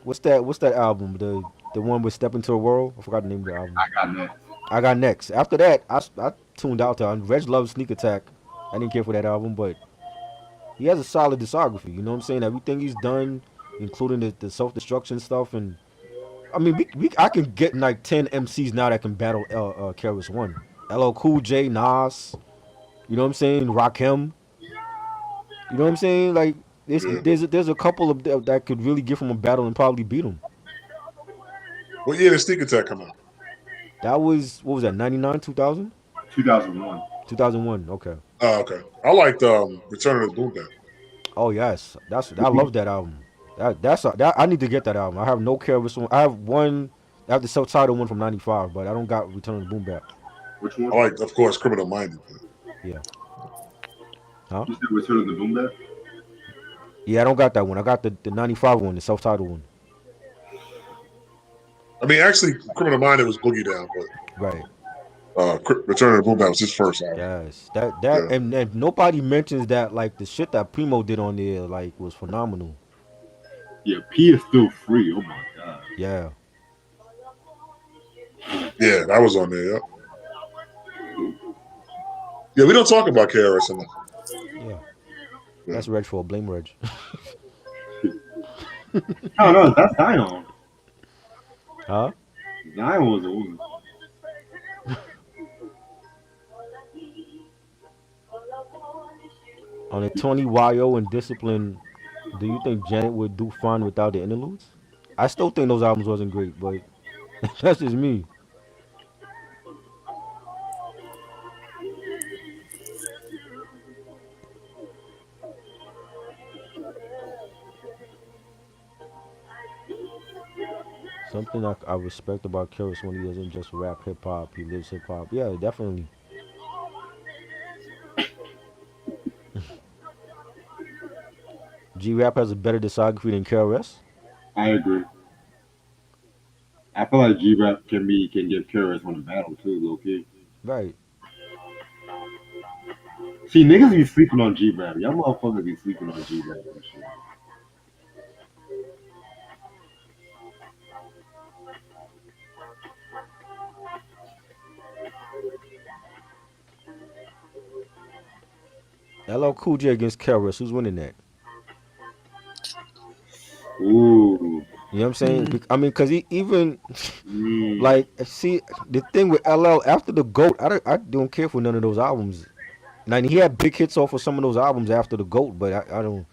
what's that album, the one with Step Into a World. I forgot the name of the album. I got next. I got next. After that, I tuned out to Reg loves Sneak Attack. I didn't care for that album, but he has a solid discography. You know what I'm saying? Everything he's done, including the self destruction stuff, and I mean, I can get like 10 MCs now that can battle KRS One. LL Cool J, Nas. You know what I'm saying? Rakim. You know what I'm saying? Like there's a couple of that could really give him a battle and probably beat him. What year did Sneak Attack come out? That was what was that? 99, 2000, 2001. 2001. Okay. Oh, okay. I liked Return of the Boom Bap. Oh yes, I love that album. That I need to get that album. I have no KRS One. I have one. I have the self-titled one from '95, but I don't got Return of the Boom Bap. Which one? I liked, of course, Criminal Minded. Yeah. Huh? You said Return of the Boom Bap? Yeah, I don't got that one. I got the '95 one, the self-titled one. I mean, actually, Criminal Minded was Boogie Down, Right. but Return of the Boom Bap was his first album. Yes. That Yeah. and nobody mentions that like the shit that Primo did on there like was phenomenal. Yeah, P is still free. Oh my god. Yeah. Yeah, that was on there. Yeah, we don't talk about KRS enough. Yeah. That's Reg for blame Reg. Oh no, that's Zion. Huh? Zion was the one. On a 20 YO and Discipline, do you think Janet would do fine without the interludes? I still think those albums wasn't great, but That's just me. Something I respect about Karis when he doesn't just rap hip hop, he lives hip hop. Yeah, definitely. G Rap has a better discography than KRS. I agree. I feel like G Rap can give Curtis on the battle too, low key. Right. See, niggas be sleeping on G Rap. Y'all motherfuckers be sleeping on G Rap and shit. LL Cool J against KRS. Who's winning that? Ooh. You know what I'm saying? Mm, I mean, because even Mm. like, see, the thing with LL after the GOAT, I don't care for none of those albums. Now he had big hits off of some of those albums after the GOAT, but I don't.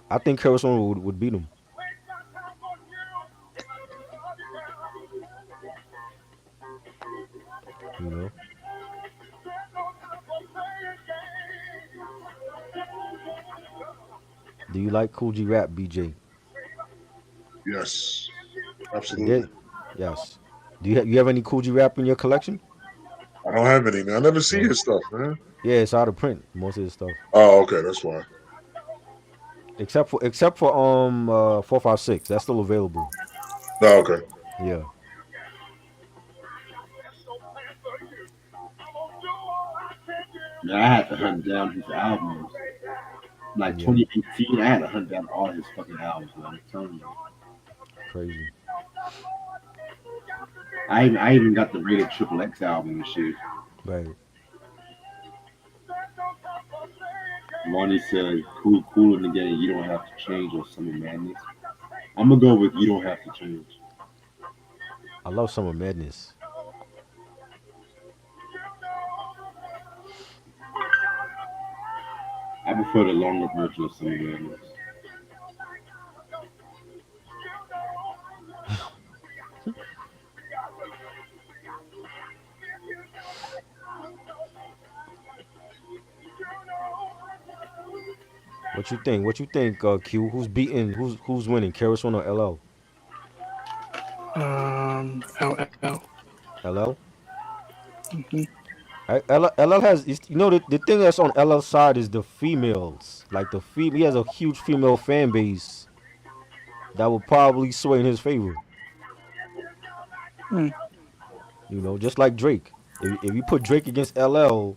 I think Karis One would beat him. You know. Do you like Cool G Rap, BJ? Yes, And then, absolutely. yes. Do you have any Cool G Rap in your collection? I don't have any, man. I never see No. his stuff, man. Yeah, it's out of print. Most of his stuff, Oh, okay, that's why. except for 456. That's still available. Oh, okay. Yeah. Yeah, I had to hunt down his albums. Like Yeah. 2018, I had to hunt down all his fucking albums, man. I'm telling you. Crazy. I even got the Rated Triple X album and shit. Right. Lonnie said, cool in the game, you don't have to change or Summer Madness. I'm gonna go with you don't have to change. I love Summer Madness. I prefer the longer version of Summer Madness. What you think? What you think, Q? Who's beating? Who's winning? Karis One or LL? LL. LL. Hmm. LL has, the thing that's on LL's side is the females. Like he has a huge female fan base that will probably sway in his favor. Mm, Just like Drake. If you put Drake against LL,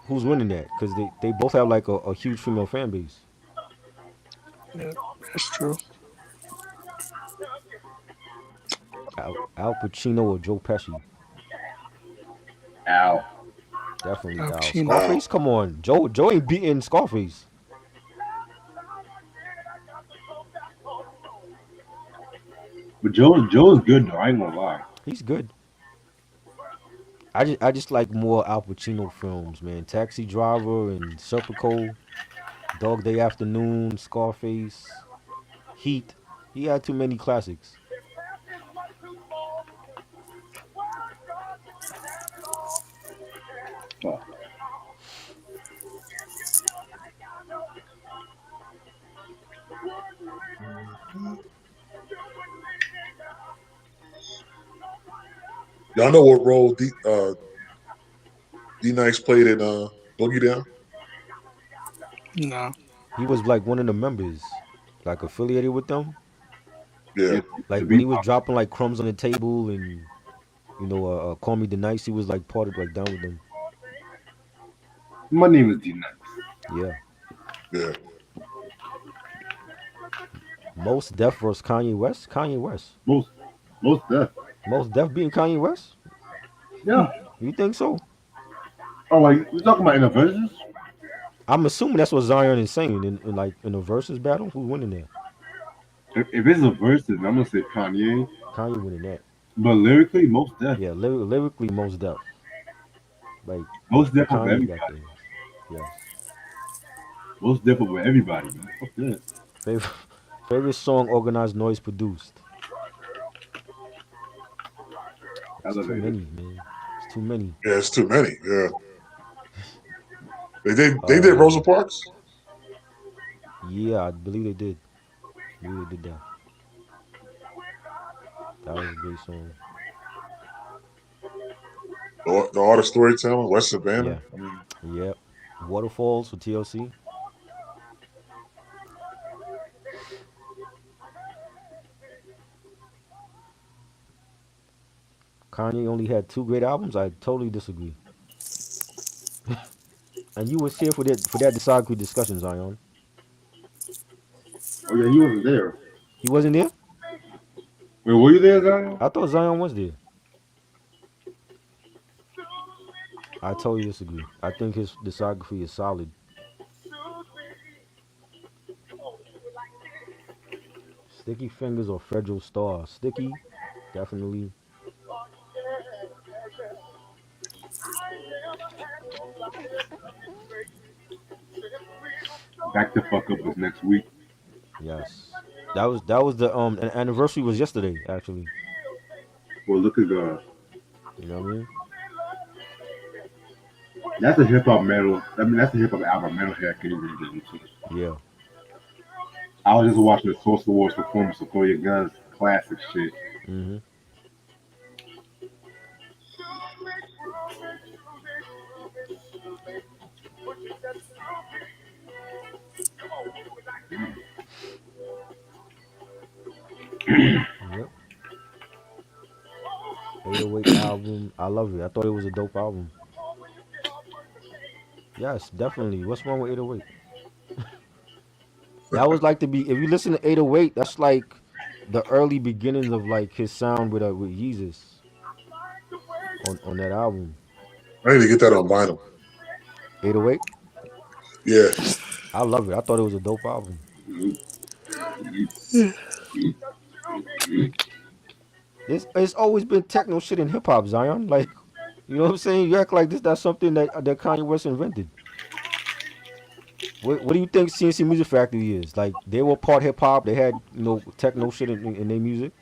who's winning that? Because they both have like a huge female fan base. yeah, that's true. Al Pacino or Joe Pesci? Ow. Definitely Al Al. Pacino. Oh, Scarface, come on. Joe ain't beating Scarface. But Joe's good though, I ain't gonna lie. He's good. I just like more Al Pacino films, man. Taxi Driver and Serpico, Dog Day Afternoon, Scarface, Heat. He had too many classics. Oh. y'all know what role D Nice played in Boogie Down? No. He was like one of the members, like affiliated with them. Yeah, Yeah, Like the when he was beatbox. dropping like crumbs on the table and Call Me the Nice, he was like part of like down with them. My name is D Nice. Yeah. yeah. Most Def versus Kanye West. Kanye West. Most most deaf. Most Def beating Kanye West. Yeah. You think so? Oh, like we talking about in the verses? I'm assuming that's what Zion is saying in like in a versus battle. Who's winning there? If it's a verses, I'm gonna say Kanye. Kanye winning that. But lyrically, most deaf. Yeah, lyrically, most Def. Like Most deaf over Kanye got everybody. things. Yes. Most deaf over everybody, man. Fuck that. Favorite favorite song, Organized Noise produced. It's too elevated. many, man. It's too many. Yeah, it's too many. Yeah, they did Rosa Um, Parks. yeah, I believe they did. I believe they did that. That was a great song. The Art of Storytelling, West Savannah. Yeah, I mean, yep. Waterfalls for TLC. Kanye only had two great albums. I totally disagree. And you was here for that discography discussion, Zion. Oh yeah, he wasn't there. He wasn't there. Wait, were you there, Zion? I thought Zion was there. I totally disagree. I think his discography is solid. Sticky Fingers or Federal Star. Sticky, definitely. Back the fuck up was next week. Yes. That was the anniversary was yesterday actually. Well, look at God. You know what I mean? That's a hip hop metal. I mean, that's a hip hop album. Metalhead can even get into. Yeah. I was just watching the Social Wars performance of Throw Your Guns, classic shit. Mhm. Yep. 808 album. I love it. I thought it was a dope album. Yes, definitely. What's wrong with 808? That was like if you listen to 808, that's like the early beginnings of like his sound with Yeezus on that album. I need to get that on vinyl. 808. Yeah, I love it. I thought it was a dope album. It's always been techno shit in hip hop, Zion. Like, you know what I'm saying? You act like that's something that Kanye West invented. What do you think CNC Music Factory is? Like, they were part hip hop. They had techno shit in their music.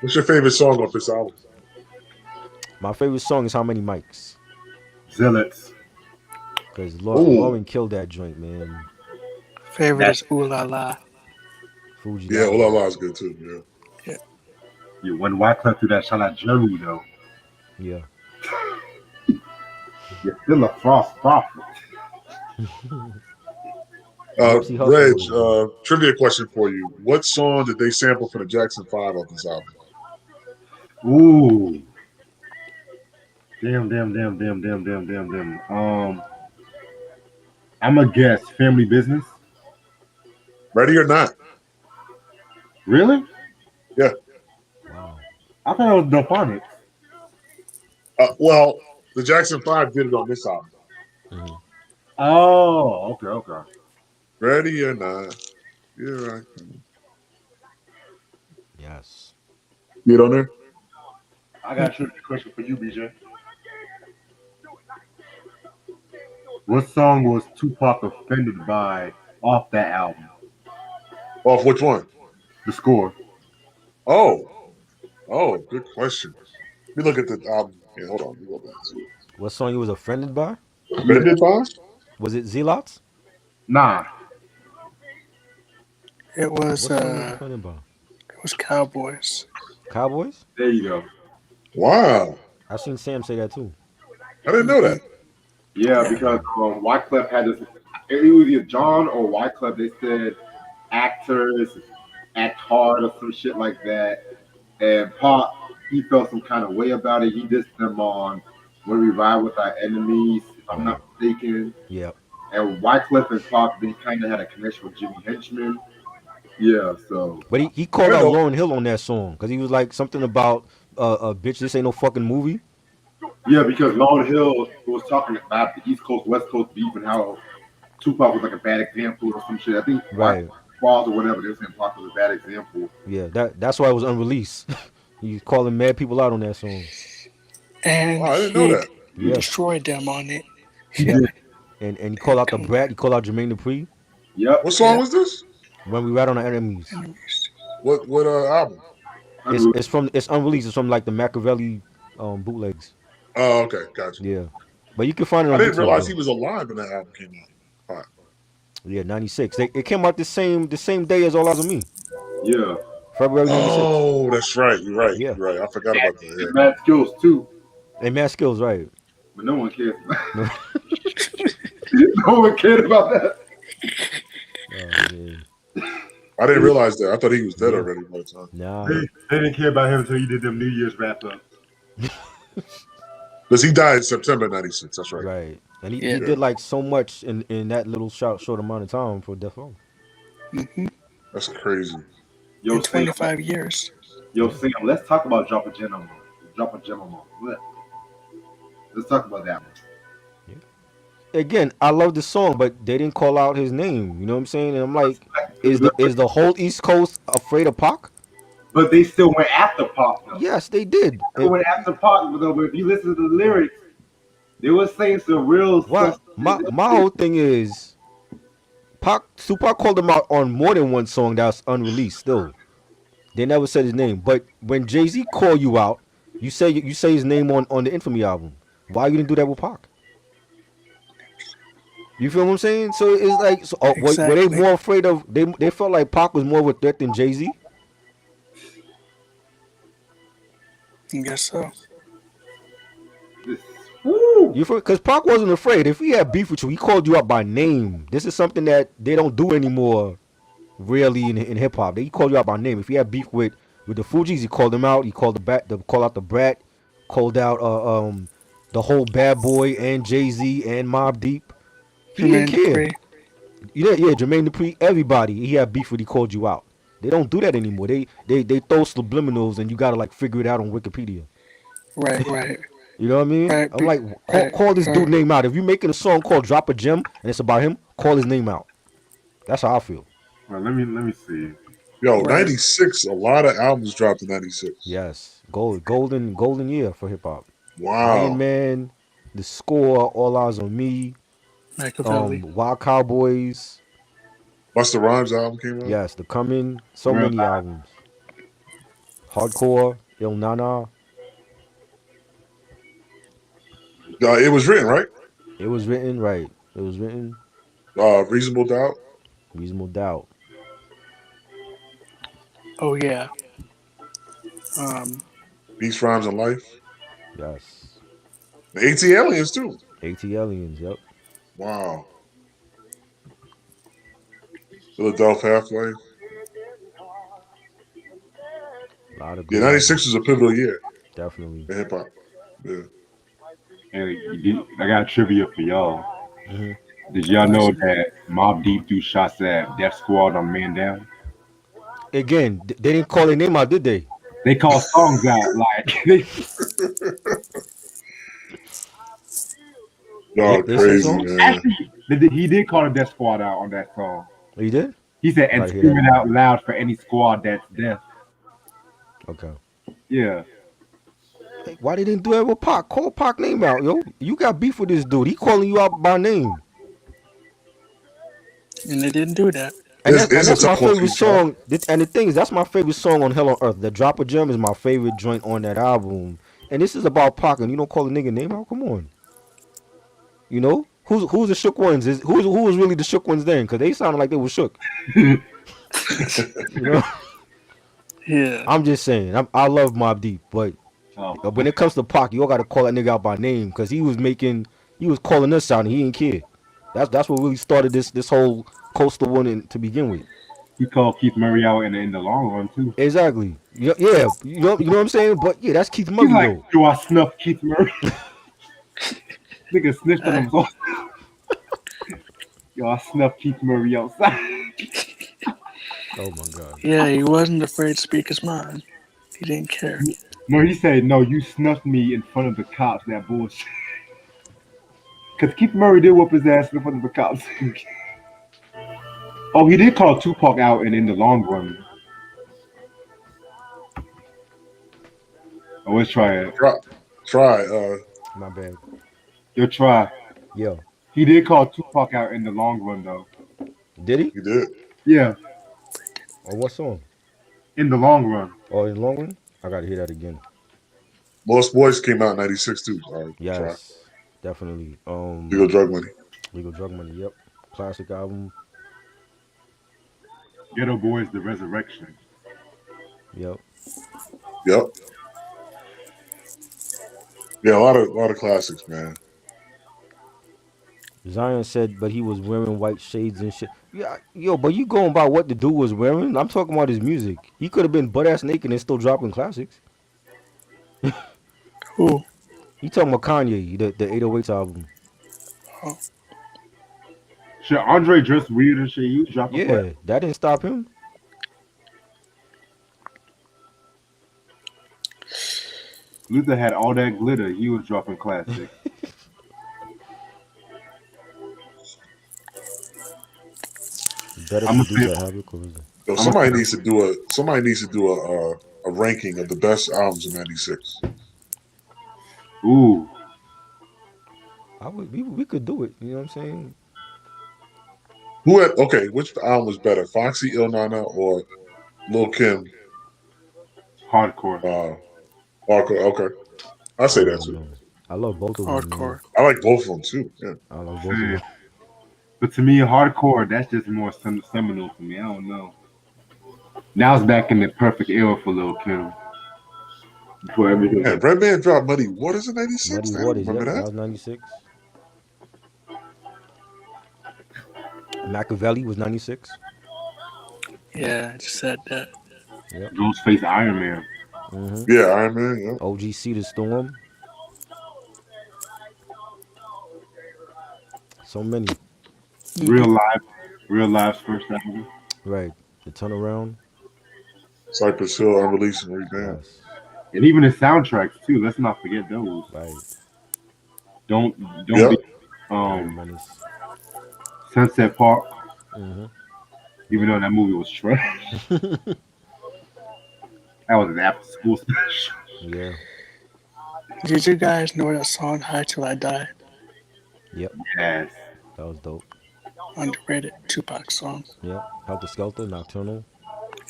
what's your favorite song off this album? My favorite song is How Many Mics, Zealots. cause Oh, Lauren killed that joint, man. Favorite That's is Ooh La La. Fuji yeah, La Ola La. La is good too. Yeah, Yeah. you. When Wyclef through that shot at Jerry though, Yeah. you're still a frost prophet. Nipsey Hussle Reg, wrote it though. trivia question for you: what song did they sample for the Jackson 5 on this album? Ooh. Damn. I'm a guess. Family Business. Ready or not? Really? Yeah. Wow. I thought it was Delphonics. Well, the Jackson 5 did it on this album. Hmm. Oh, okay. Ready or not? Yeah, right. Yes. Get on there. I got a tricky question for you, BJ. What song was Tupac offended by off that album? Off which one? The score. Oh, good question. Let me look at the album. Yeah, hold on. Let me go back to it. What song you was offended by? Yeah. Offended by? Was it Zealots? Nah. It was What song you was offended by? Cowboys. Cowboys? There you go. Wow, I seen Sam say that too. I didn't know that. Yeah, Yeah. because Wyclef had this. It was either John or Wyclef. They said actors act hard or some shit like that. And Pac, he felt some kind of way about it. He dissed them on When We Ride With Our Enemies, if I'm Right. not mistaken. Yep. And Wyclef and Pac, they kind of had a connection with Jimmy Henchman. Yeah, so But he I called didn't out know. Lauryn Hill on that song because he was like something about bitch, this ain't no fucking movie. yeah, because Lauryn Hill was talking about the East Coast West Coast beef and how Tupac was like a bad example or some shit. I think Right. Falls or whatever, they were saying Pac was a bad example. Yeah. That's why it was unreleased. He's calling mad people out on that song. Wow, And I didn't know he that. Yeah. destroyed them on it. He Yep. did. And he called out the Come brat. He called out Jermaine Dupri Yep. What song Yeah. was this? when we ride on our enemies. What album? It's unreleased. It's from like the Machiavelli bootlegs. Oh, okay, gotcha. Yeah, but you can find it I on didn't YouTube realize he though. was alive when that album came out. Wow. Yeah, 96. It came out the same day as All Eyes on Me, Yeah. February 96. Oh, that's right. You're right. Yeah, You're right. I forgot about And that. Mad Skills too, and Mad Skills, right? but no one cares. No. No one cared about that. Oh man, I didn't realize that. I thought he was dead yeah. already by the time. Nah, They didn't care about him until he did them New Year's wrap ups. Because he died in September '96. That's right. right. And he Yeah. did like so much in that little short amount of time for Death Row. Mm-hmm. That's crazy. Yo, In Sam, 25 years. yo, Yeah. Sam, let's talk about Drop a Gem on. Drop a Gem on. Let's talk about that one. Again, I love the song, but they didn't call out his name. You know what I'm saying? And I'm like, is the whole East Coast afraid of Pac? But they still went after Pop though. Yes, they did. They went after Pop though. But if you listen to the lyrics, they were saying some real What stuff. my whole thing is, Tupac called him out on more than one song that's unreleased. Still, they never said his name. But when Jay-Z call you out, you say his name on the Infamy album. Why you didn't do that with Pac? You feel what I'm saying? So it's like, were they Exactly. more afraid of? They felt like Pac was more of a threat than Jay-Z. I guess so. Woo! You feel? Because Pac wasn't afraid. If he had beef with you, he called you out by name. This is something that they don't do anymore. Really in hip hop, they call you out by name. If he had beef with the Fugees, he called them out. He called call out the Brat, called out the whole Bad Boy and Jay-Z and Mobb Deep. He didn't Jermaine care. Dupri. Yeah, Jermaine Dupri, everybody. He had beef with. He called you out. They don't do that anymore. They throw subliminals and you gotta like figure it out on Wikipedia. Right. You know what I mean? Right. I'm like, Right. call this dude name out. If you're making a song called Drop a Gem and it's about him, call his name out. That's how I feel. Well, let me see. Yo, Right. '96. A lot of albums dropped in '96. Yes, golden year for hip hop. Iron Wow. Man, The Score, All Eyes on Me, Machiavelli. Wild Cowboys. Busta Rhymes album came out. Yes, The Coming. So Real many albums. Hardcore, Il Nana. It was written, right? It was written right. It was written. Reasonable Doubt. Reasonable Doubt. Oh yeah. Beats, Rhymes, and Life. Yes. The AT Aliens, too. AT Aliens. Yep. Wow. Philadelphia Half-Life. A lot of Yeah, good albums. '96 was a pivotal year Definitely. in hip-hop. Yeah. Hey, I got trivia for y'all. hmm Did y'all know that Mobb Deep threw shots at Death Squad on Man Down? Again, they didn't call their name out, did they? They call songs out like Y'all They say crazy, so? man. actually he did call the Death Squad out on that song. Oh, you did? He said, I and gotta hear that screaming again. out loud for any squad that's death. Okay. Yeah. Hey, why they didn't do that with Pac? Call Pac name out, yo. You got beef with this dude. He calling you out by name. And they didn't do that. And There's a that's my couple of favorite feature. song. And the thing is, that's my favorite song on Hell on Earth. The Drop of Gem is my favorite joint on that album. And this is about Pac, and you don't call the nigga name out? Come on. You know? Who's the shook ones? Who was really the shook ones then? Because they sounded like they were shook. You know? Yeah. I'm just saying. I love Mobb Deep, but Oh, when it comes to Pac, you all got to call that nigga out by name because he was calling us out and he didn't care. That's what really started this whole coastal one to begin with. he called Keith Murray out in the long run too. Exactly. Yeah. You know what I'm saying? But yeah, that's Keith He's Murray like, though. do I snuff Keith Murray? Nigga snitched on himself. Yo, I snuffed Keith Murray outside. Oh my god. Yeah, he wasn't afraid to speak his mind. He didn't care. No, he said, no, you snuffed me in front of the cops. That bullshit. Because Keith Murray did whoop his ass in front of the cops. Oh, he did call Tupac out and in the long run. Oh, let's try it. Try. My bad. Yo, try. Yo. He did call Tupac out in the long run, though. Did he? He did. Yeah. Or what song? In the long run. Oh, in the long run, I gotta hear that again. Most Boys came out in '96 too. All right, try Yes, definitely. Legal Drug Money. Legal Drug Money. Yep, classic album. Ghetto Boys, The Resurrection. Yep. Yep. Yeah, a lot of classics, man. Zion said, but he was wearing white shades and shit. Yeah, yo, but you going by what the dude was wearing? I'm talking about his music. He could have been butt ass naked and still dropping classics. Who? You talking about Kanye, the 808s album? Oh, Shit, Andre dressed weird and shit. He was dropping class. Yeah, that didn't stop him. Luther had all that glitter. He was dropping classics. Better I'm a producer, fan. Havoc, or is it? So I'm a somebody fan. needs to do a ranking of the best albums of '96. Ooh, We could do it. You know what I'm saying? Who had okay? Which album was better, Foxy, Il Nana, or Lil Kim? hardcore. Walker. Okay, I I say that don't too. know. I love both of them, man. hardcore. I like both of them too. Yeah. I love both of Shit. them. But to me, hardcore, that's just more seminal to me. I don't know. Now it's back in the perfect era for Lil Kim. Before everything. Man, Redman dropped Muddy Waters in '96. Muddy I don't Waters. remember Yep, that that. was '96. Machiavelli was '96. Yeah, I just said that. Yep. Ghostface Iron Man. Mm-hmm. Yeah, Iron Man. Yeah. OGC the Storm. So many. Real Life. Real Life's first album. Right. The turnaround. Cypress Hill, Unreleased and Revamped. Yes. And even the soundtracks too. Let's not forget those. Right. Don't don't Yep. be Phantom Menace. Sunset Park. Mm-hmm. Even though that movie was trash. That was an after school special. Yeah. Did you guys know that song "High Till I Die"? Yep. Yes. That was dope. Underrated Tupac song. Yep. Helter Skelter, Nocturnal.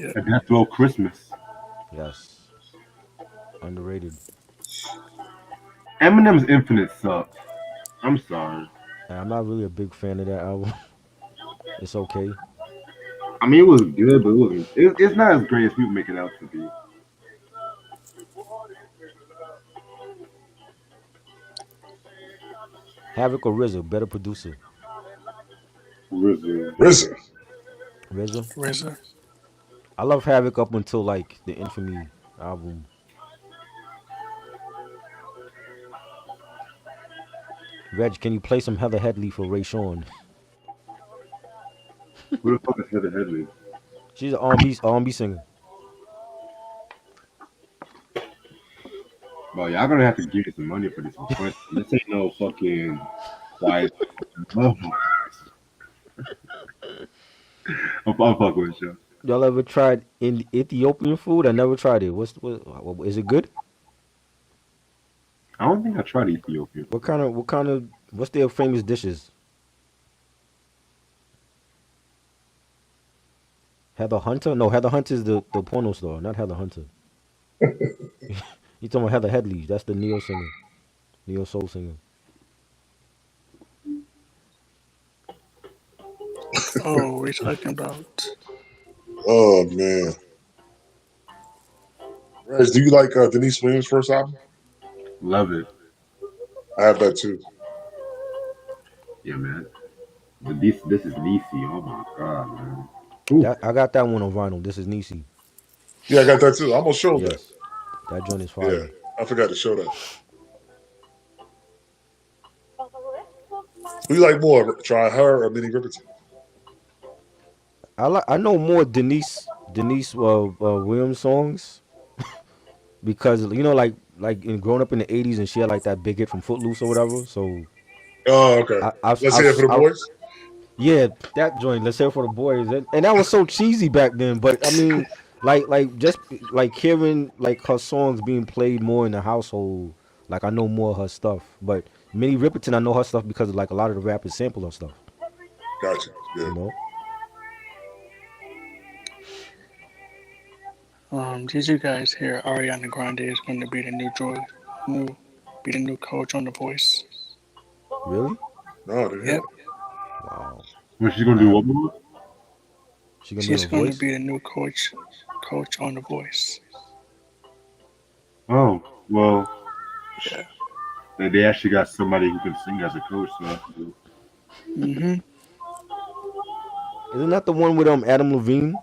Yeah. A Death Row Christmas. Yes. Underrated. Eminem's Infinite sucks. I'm sorry. And I'm not really a big fan of that album. It's okay. I mean, it was good, but it wasn't. It's not as great as people make it out to be. Havoc or RZA, better producer. RZA. RZA. RZA. RZA. I love Havoc up until like the Infamy album. Reg, can you play some Heather Headley for Ray Sean? Who the fuck is Heather Headley? She's an R&B singer. Well, y'all gonna have to give me some money for this request. This ain't no fucking quiet. I'm fucking with you. Y'all ever tried in Ethiopian food? I never tried it. What is it good? I don't think I tried Ethiopia. What's their famous dishes? Heather Hunter? No, Heather Hunter is the porno star, not Heather Hunter. You talking about Heather Headley? That's the neo singer, neo soul singer. Oh, we're talking about. Oh man. Reg, do you like Denise Williams' first album? Love it. I have that too. Yeah, man. This is Nisi. Oh my god, man. Ooh. I got that one on vinyl. This is Nisi. Yeah, I got that too. I almost showed that. Yes, that joint is Yeah, fire. I forgot to show that. Who you like more? Try her or Minnie Riperton? I know more Denise Williams songs because you know like in growing up in the '80s and she had like that big hit from Footloose or whatever. So Oh, okay. Let's hear it for the boys. Yeah, that joint. Let's hear it for the boys, and that was so cheesy back then. But I mean, just like hearing like her songs being played more in the household. Like I know more of her stuff. But Minnie Riperton, I know her stuff because like a lot of the rappers sample her stuff. Gotcha. Yeah. You know. Did you guys hear Ariana Grande is going to be the new, be the new coach on The Voice? Really? No, I didn't hear Yep, that. Wow. What's she gonna I do? have. What more? She gonna be on she's The going to Voice? be the new coach on The Voice. Oh, well, Yeah. they actually got somebody who can sing as a coach. So that's good. Mhm. Isn't that the one with Adam Levine?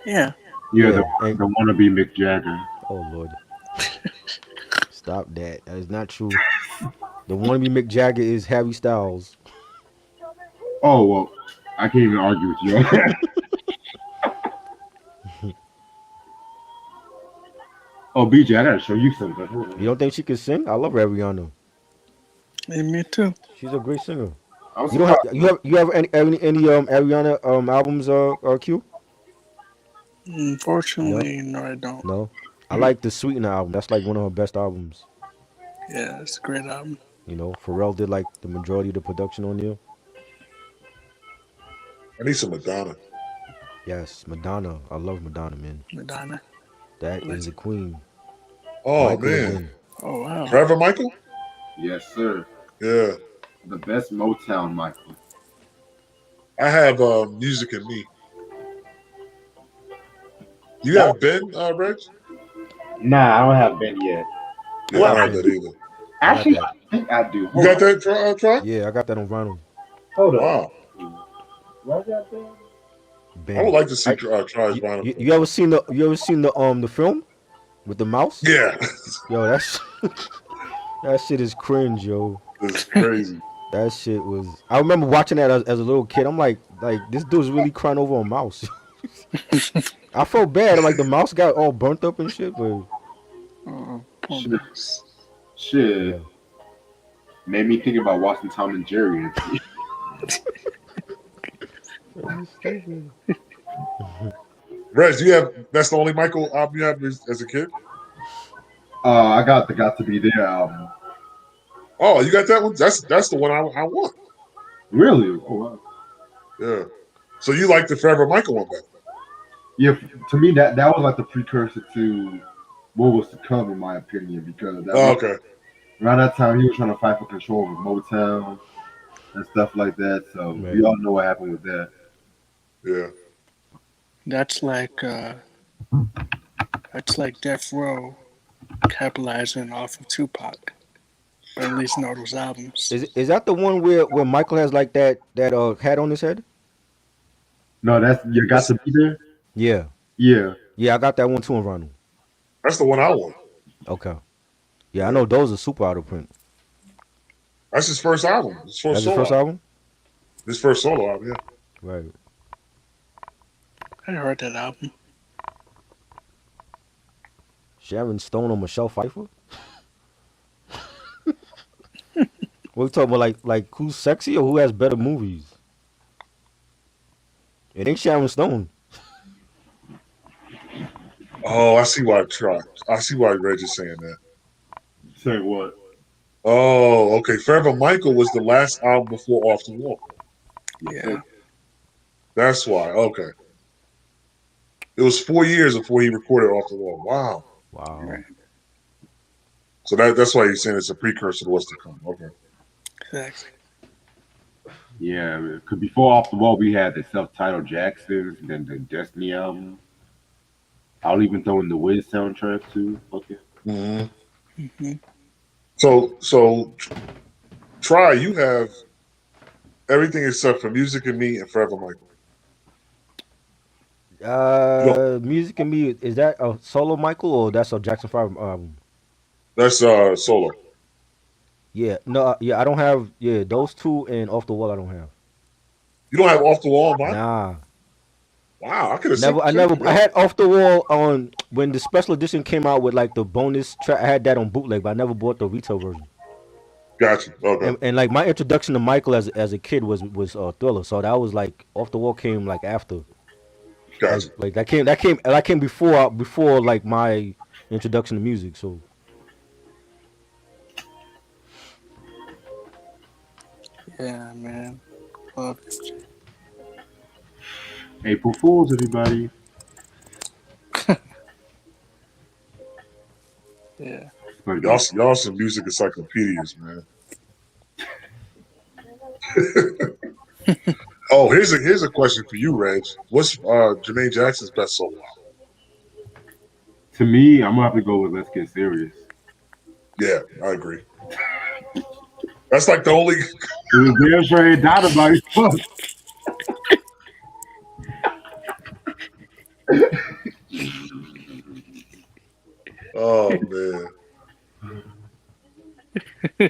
Yeah. Yeah, Yeah. And the wannabe Mick Jagger. oh Lord, stop that. That is not true. The wannabe Mick Jagger is Harry Styles. Oh well, I can't even argue with you on that. Oh, BJ, I gotta show you something. Hold You on. don't think she can sing? I love Ariana. And me too. She's a great singer. I'm You don't have surprised. you have any Ariana albums Q? No, Unfortunately, no, I don't. no. I like the Sweetener album. That's like one of her best albums. Yeah, it's a great album. You know, Pharrell did like the majority of the production on there. I need some Madonna. Yes, Madonna. I love Madonna, man. Madonna. That is a Legend. queen. Oh Michael man, again. Oh, wow. Forever Michael. Yes, sir. Yeah, The best Motown Michael. I have Music and Me. You That, have Ben, Reg? nah, I don't have Ben yet. Yeah, I I don't got have Ben. that either. I got Actually, that. I think I do. You Hold got on. that, Try? Yeah, I got that on vinyl. Hold up. Wow. Do I got Ben? I would Ben. like to see I Try's vinyl you cover. ever seen the film with the mouse? Yeah, Yo, that shit is cringe, yo. it's crazy. That shit was. I remember watching that as a little kid. I'm like this dude's really crying over a mouse. I felt bad. Like the mouse got all burnt up and shit. But Oh, poor Shit. mouse. Shit. yeah, Made me think about watching Tom and Jerry. that's stupid. Reg, do you have? That's the only Michael album you have as a kid. I got the Got to Be There album. Oh, you got that one? That's the one I want. Really? Oh wow. Yeah. So you like the Forever Michael one better? Yeah, to me that was like the precursor to what was to come, in my opinion, because Oh, okay. around that time he was trying to fight for control of Motown and stuff like that. So we Right. all know what happened with that. Yeah. That's like Death Row capitalizing off of Tupac, or at least know those albums. Is that the one where Michael has like that hat on his head? No, that's you got That's, to be there. Yeah, Yeah, yeah. I got that one too on vinyl. that's the one I want. Okay. Yeah, I Yeah. know those are super out of print. That's his first album. His first That's his solo first album. album. His first solo album. Yeah. Right. I heard that album. Sharon Stone or Michelle Pfeiffer? What we talking about? Like who's sexy or who has better movies? It ain't Sharon Stone. Oh, I see why I see why Reg is saying that. say what? Oh, okay. Forever Michael was the last album before Off the Wall. Yeah. That's why. Okay. It was 4 years before he recorded Off the Wall. Wow. Wow. Right. So that's why he's saying it's a precursor to what's to come. Okay. Exactly. Yeah, because before Off the Wall we had the self-titled Jacksons, and then the Destiny album. I'll even throw in the Wiz soundtrack too. Okay. Mm-hmm. Hmm. So Try, you have everything except for Music and Me and Forever Michael. You don't, Music and Me, is that a solo Michael or that's a Jackson 5 album? that's solo. Yeah, no, yeah, I don't have, yeah, those two and Off the Wall I don't have. You don't have Off the Wall on vinyl? Nah, Wow, I could have never, sent you I that. had Off the Wall on, when the special edition came out with like the bonus track, I had that on bootleg, but I never bought the retail version. Gotcha. Okay. And like my introduction to Michael as a kid was Thriller, so that was like Off the Wall came like after. Gotcha. Like that came before like my introduction to music. So Yeah, man. Love it. April Fools, everybody. Yeah. It's pretty Y'all, dope. y'all some music encyclopedias, man. Oh, here's a question for you, Reg. What's Jermaine Jackson's best solo album? To me, I'm gonna have to go with Let's Get Serious. Yeah, I agree. That's like the only. It damn sure ain't died about it. Fuck. Oh man,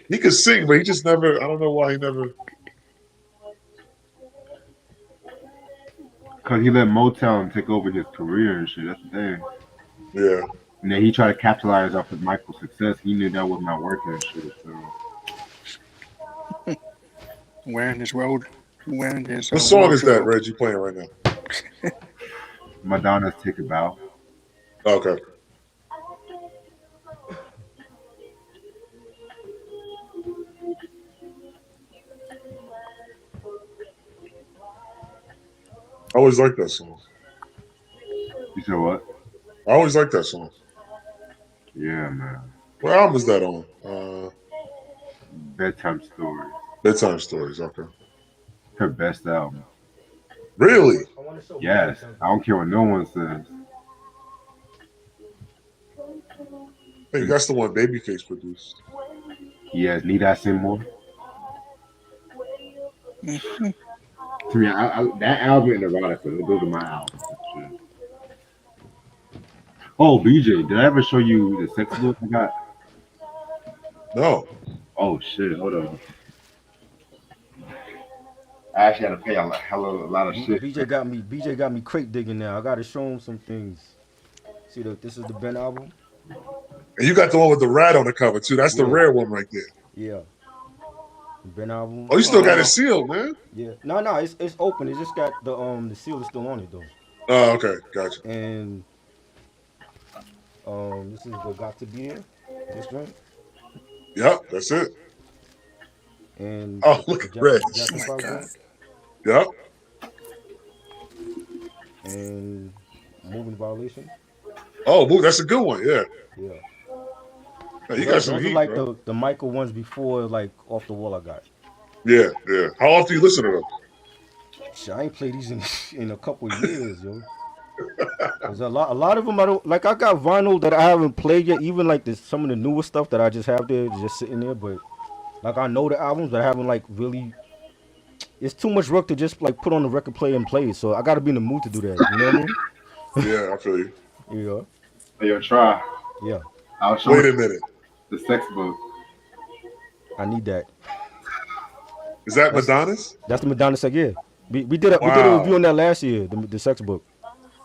he could sing, but he just never. I don't know why he never. Cause he let Motown take over his career and shit. That's the thing. Yeah, And then he tried to capitalize off of Michael's success. He knew that was not working and shit. So Wearing his road, wearing his what song is that, wardrobe. Reg? You playing right now? Madonna's Take a Bow. Okay. I always like that song. You said what? I always like that song. Yeah, man. What album is that on? Bedtime Stories. Bedtime Stories. Okay. Her best album. Really? Yes. I don't care what no one says. I think that's the one Babyface produced. Yes. Need I say more? Mhm. To me, that album and Erotica, those are my albums. And shit. Oh, BJ, did I ever show you the sex book I got? No. Oh shit, hold on. I actually had to pay a lot of shit. BJ got me crate digging now. I gotta show him some things. See, this is the Ben album. And you got the one with the rat on the cover too. That's the Yeah, rare one right there. yeah. The Ben album. Oh, you still got it Oh, sealed, man. Yeah. No, it's open. It's just got the seal is still on it though. Oh, okay, gotcha. And this is the Got to Be There. This joint. Yep, that's it. And Oh, look at Reg. The oh Jackson my 5 God. joint. Yep. And Moving Violation. Oh, boo, that's a good one. Yeah. Yeah. You got some Those are heat, like bro. the Michael ones before like Off the Wall I got. Yeah, yeah. How often do you listen to them? Shit, I ain't played these in a couple of years, yo. Cause a lot of them I don't like. I got vinyl that I haven't played yet. Even like this, some of the newer stuff that I just have there, just sitting there. But like I know the albums, but I haven't like really. It's too much work to just like put on the record player and play it. So I got to be in the mood to do that. You know what I mean? Yeah, I feel you. Yeah. Hey, yo, try. Yeah. I'll show Wait you a minute. the sex book. I need that. Is that That's Madonna's? that's the Madonna said. Yeah. We did a review Wow. on that last year. The sex book.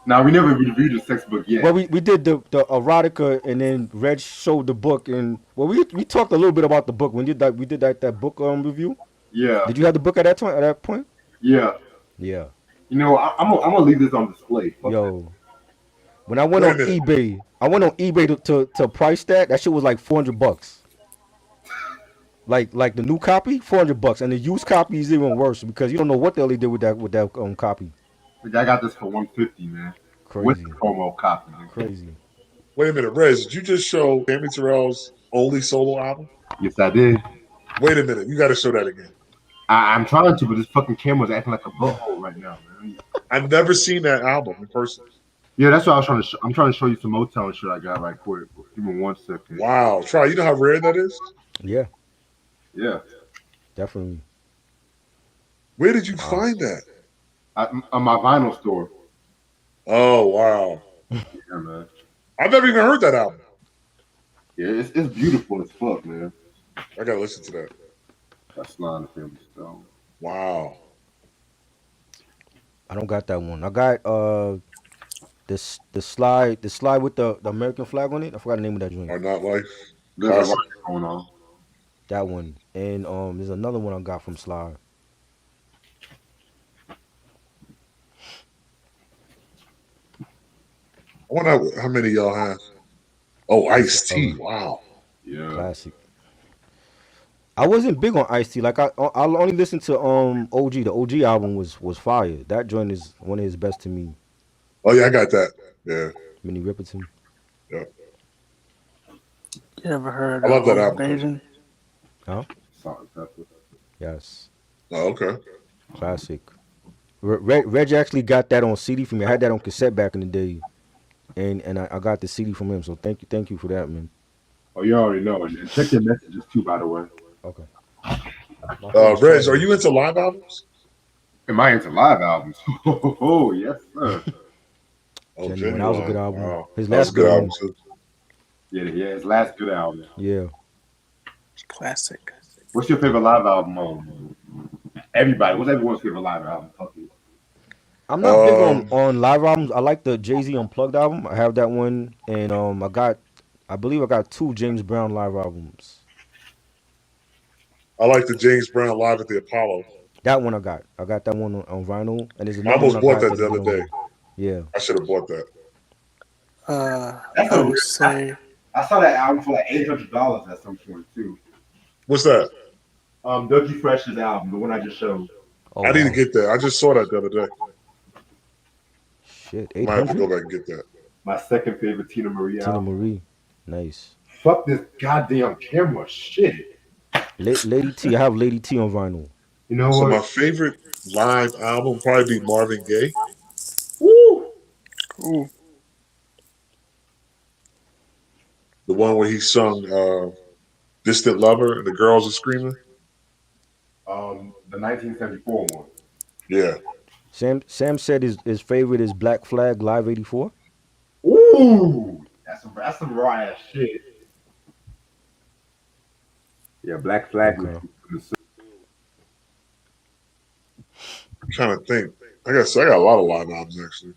Now we never reviewed the sex book yet. Well, we did the erotica, and then Reg showed the book, and well, we talked a little bit about the book when we did that book review. Yeah, Did you have the book at that time? At that point? yeah. Yeah. You know, I'm gonna leave this on display. Fuck that. Yo, when I went Wait on a minute. eBay to price that. That shit was like $400. Like the new copy, $400, and the used copy is even worse because you don't know what the hell they did with that copy. Like, I got this for 150, man. With Crazy, the promo copy. Man. crazy. Wait a minute, Reg. Did you just show Tammy Terrell's only solo album? Yes, I did. Wait a minute. You got to show that again. I'm trying to, but this fucking camera's acting like a butthole right now, man. I've never seen that album in person. Yeah, that's what I was trying to. I'm trying to show you some Motown shit I got right quick. Give me 1 second. Wow. Try. You know how rare that is? Yeah, Yeah, definitely. Where did you Wow. find that? on my vinyl store. Oh, wow. Yeah, man. I've never even heard that album. Yeah, it's beautiful as fuck, man. I got to listen to that. That's Slime Family Stone. Wow. I don't got that one. I got the slide with the American flag on it. I forgot the name of that joint. Are Not Life. There's a Classic. lot going on. That one. And there's another one I got from Slide. I wonder how many y'all have. Oh, Ice-T. Wow. Yeah. Classic. I wasn't big on Ice-T. Like I only listened to OG. The OG album was fire. That joint is one of his best to me. Oh, yeah, I got that. Yeah. Minnie Riperton. Yeah. You ever heard I love that Home album. Invasion? Huh? Salt and pepper. Yes. Oh, okay. Classic. Reg actually got that on CD from me. I had that on cassette back in the day, and I got the CD from him. So thank you for that, man. Oh, you already know. And check your messages too, by the way. Okay. My phone's Reg, are charging. you into live albums? Am I into live albums? Oh, yes, sir. Oh, Genuine. That was a good Genuine. album. Wow. His That was last a good good album, one. too. Yeah, his last good album. Yeah. Classic. What's your favorite live album? Everybody, what's everyone's favorite live album? Fuck you. I'm not big Um, on live albums. I like the Jay-Z Unplugged album. I have that one, and I believe I got 2 James Brown live albums. I like the James Brown Live at the Apollo. That one I got. I got that one on vinyl, and there's I another one almost I bought got that the other day. Yeah. I should have bought that. That's I a would real. say I saw that album for like $800 at some point too. What's that? Dougie Fresh's album, the one I just showed. Oh, I need to wow. get that. I just saw that the other day. Shit. Might have to 800. go back and get that. My second favorite Tina Marie Tina album. Marie. Nice. Fuck this goddamn camera, shit. Lady T. I have Lady T on vinyl. You know So what? my favorite live album probably be Marvin Gaye. Woo! ooh, The one where he sung Distant Lover and the girls are screaming. The 1974 one. Yeah. Sam said his favorite is Black Flag Live 84. Ooh, that's some raw ass shit. Yeah, Black Flag. Okay. I'm trying to think. I got a lot of live albums actually.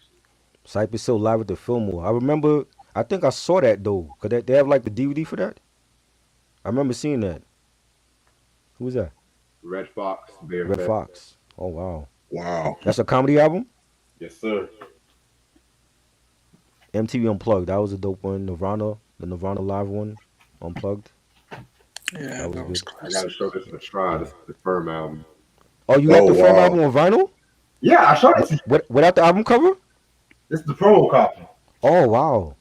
Cypress Hill Live at the Fillmore. I think I saw that though. Cause they have like the DVD for that. I remember seeing that. Who was that? Red Fox, Bear Red Fest. Fox. Oh wow. Wow. That's a comedy album? Yes, sir. MTV Unplugged. That was a dope one. The Nirvana live one. Unplugged. yeah, that was I classic. gotta show this to Try. This is the Firm album. Oh, you got Oh, the Firm wow. album on vinyl? Yeah, I showed it to you. Without the album cover? This is the promo copy. Oh wow.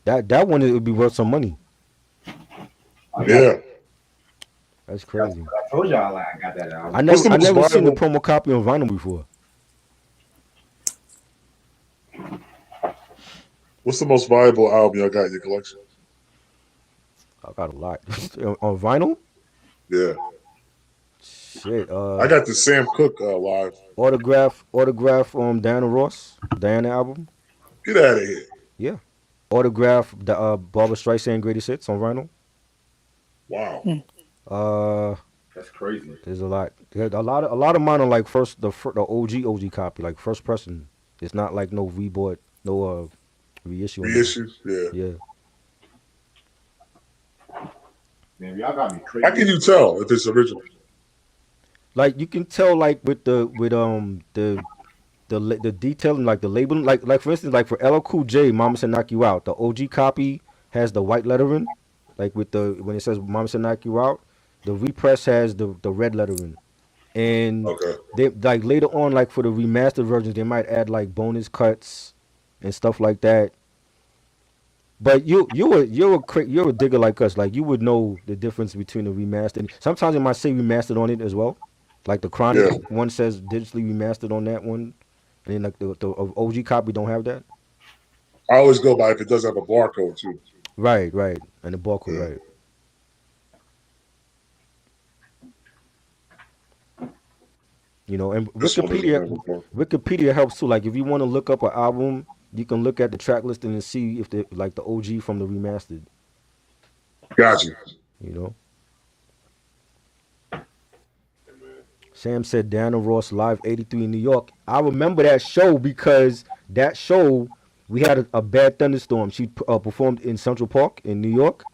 That one would be worth some money. Yeah. That's crazy. I told y'all I got that album. I What's the most never seen the viable- promo copy on vinyl before. What's the most valuable album y'all got in your collection? I got a lot. On vinyl? Yeah. Shit. I got the Sam Cooke live. Autograph Diana Ross. Diana album. Get out of here. Yeah. Autograph the Barbra Streisand Greatest Hits on vinyl. Wow. That's crazy. There's a lot. A lot of mine are like the OG copy, like first pressing. It's not like no rebought, no reissue. Reissue? Yeah. Yeah. Man, y'all got me crazy. How can you tell if it's original? Like you can tell like with the detailing, like the labeling, like for instance, like for LL Cool J, Mama Said Knock You Out, the OG copy has the white lettering, like with when it says Mama Said Knock You Out, the repress has the red lettering, and Okay. they like later on, like for the remastered versions, they might add like bonus cuts and stuff like that. But you're a digger like us, like you would know the difference between the remastered. Sometimes it might say remastered on it as well. Like the Chronic one says digitally remastered on that one, and then like the OG copy don't have that. I always go by if it does have a barcode too. Right, and the barcode, Yeah. right. You know, and This one doesn't have a barcode. Wikipedia helps too. Like if you want to look up an album, you can look at the track listing and see if they like the OG from the remastered. Got you. You know. Sam said Diana Ross Live 83 in New York. I remember that show because that show, we had a bad thunderstorm. She performed in Central Park in New York.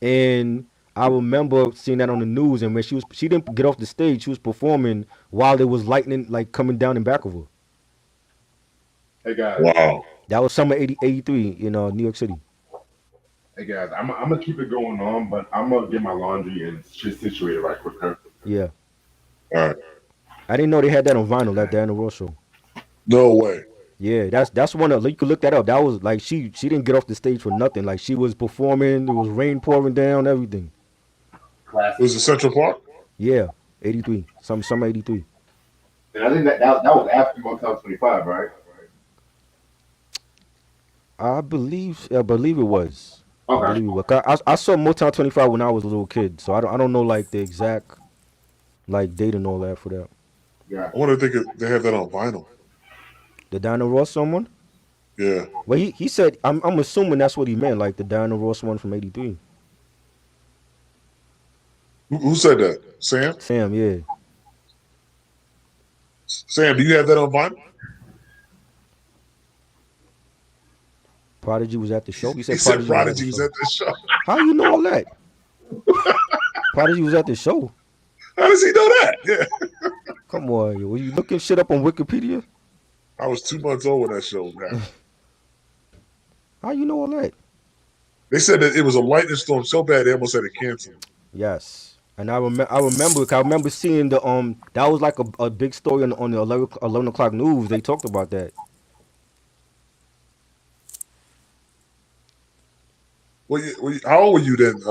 And I remember seeing that on the news. And when she didn't get off the stage. She was performing while there was lightning like coming down in back of her. Hey guys. Wow. That was summer 83 in New York City. Hey guys, I'm gonna keep it going on, but I'm gonna get my laundry and shit situated right quick. Huh? Yeah. All right. I didn't know they had that on vinyl, that Diana Ross show. No way. Yeah, that's one of you could look that up. That was like she didn't get off the stage for nothing. Like she was performing, it was rain pouring down, everything. It was in Central Park. Yeah, 83, some 83. And I think that was after Motown 25, right? I believe it was. I Okay. believe it was. 'Cause I saw Motown 25 when I was a little kid, so I don't know like the exact like date and all that for that. Yeah. I wonder if they have that on vinyl. The Diana Ross someone? Yeah. Well, he said I'm assuming that's what he meant, like the Diana Ross one from '83. Who said that? Sam? Sam, yeah. Sam, do you have that on vinyl? Prodigy was at the show. He He said said Prodigy was at the Prodigy was show. at the show. How you know all that? Prodigy was at the show. How does he know that? Yeah. Come on, yo. Were you looking shit up on Wikipedia? I was 2 months old when that show happened. How you know all that? They said that it was a lightning storm so bad they almost had to cancel it. Yes. And I remember seeing the that was like a big story on the 11 o'clock news. They talked about that. How old were you then,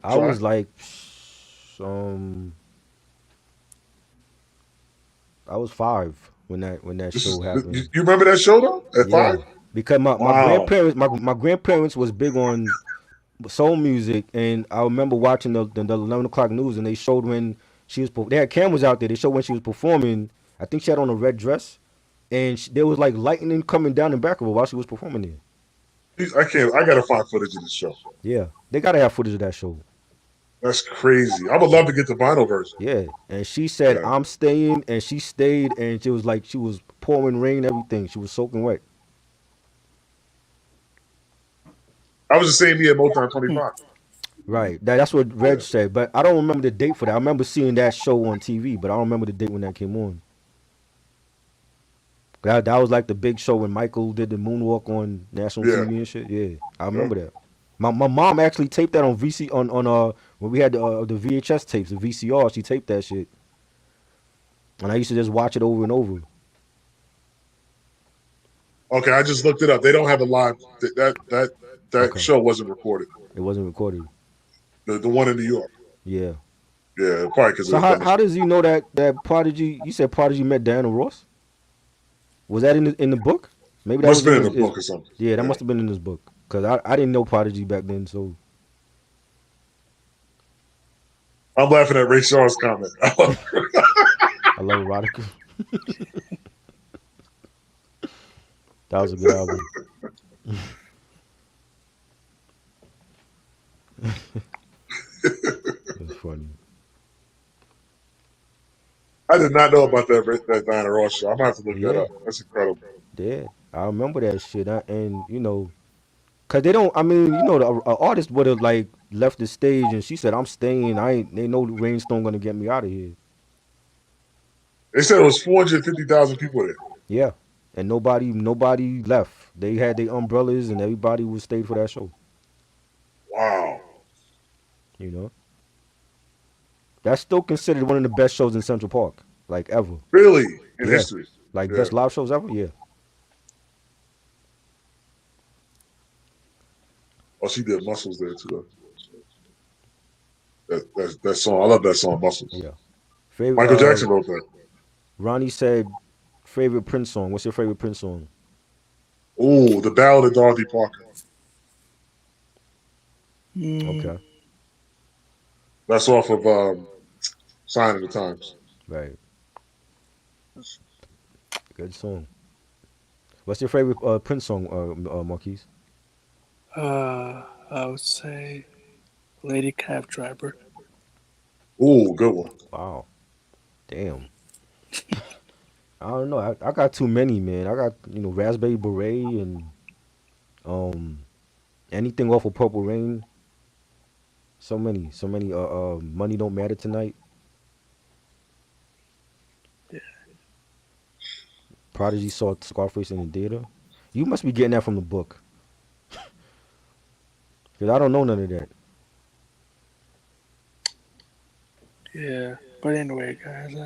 I Try? was like um I was 5 when that show happened. You remember that show though? At Yeah. 5? Because my Wow. grandparents my grandparents was big on soul music, and I remember watching the 11 o'clock news, and they showed when they had cameras out there. They showed when she was performing. I think she had on a red dress, and there was like lightning coming down the back of her while she was performing there. I can't. I gotta find footage of the show. Yeah, they gotta have footage of that show. That's crazy. I would love to get the vinyl version. Yeah, and she said Yeah. I'm staying, and she stayed, and she was like she was pouring rain, everything. She was soaking wet. I was the same year at Motown 25. Right, that's what Reg Yeah. said, but I don't remember the date for that. I remember seeing that show on TV, but I don't remember the date when that came on. That was like the big show when Michael did the moonwalk on national Yeah. TV and shit. Yeah, I Yeah. remember that. My mom actually taped that on VC on when we had the VHS tapes, the VCR. She taped that shit, and I used to just watch it over and over. Okay, I just looked it up. They don't have a live. That Okay, show wasn't recorded. it wasn't recorded. The one in New York. Yeah. Yeah, probably because of So the how punishment. does you know that Prodigy? You said Prodigy met Diana Ross. Was that in the book? Maybe that Must was have in been in his, a his book or something. yeah, that Yeah. must have been in his book because I didn't know Prodigy back then. So I'm laughing at Ray Charles' comment. I love erotica. That was a good album. That's funny. I did not know about that Diana Ross show. I'm gonna have to look that Yeah, up. That's incredible. yeah. I remember that shit. And cause they don't. I mean, the artist would have like left the stage, and she said, "I'm staying. I ain't. They know the rainstorm gonna get me out of here." They said it was 450,000 people there. Yeah, and nobody left. They had their umbrellas, and everybody was stayed for that show. Wow. You know, that's still considered one of the best shows in Central Park, like ever. Really? In Yeah, history? like Yeah. best live shows ever. Yeah. Oh, she did Muscles there too. That song. I love that song, Muscles. Yeah. Favorite. Michael Jackson wrote that. Ronnie said favorite Prince song. What's your favorite Prince song? Oh, the Ballad of Dorothy Parker. Okay. That's off of Sign of the Times. Right. Good song. What's your favorite Prince song, Marquise? I would say Lady Cab Driver. Oh, good one. Wow. Damn. I don't know. I got too many, man. I got Raspberry Beret and um anything off of Purple Rain. So many, so many. Money Don't Matter Tonight. Yeah. Prodigy saw Scarface in the theater. You must be getting that from the book, cause I don't know none of that. Yeah. But anyway, guys,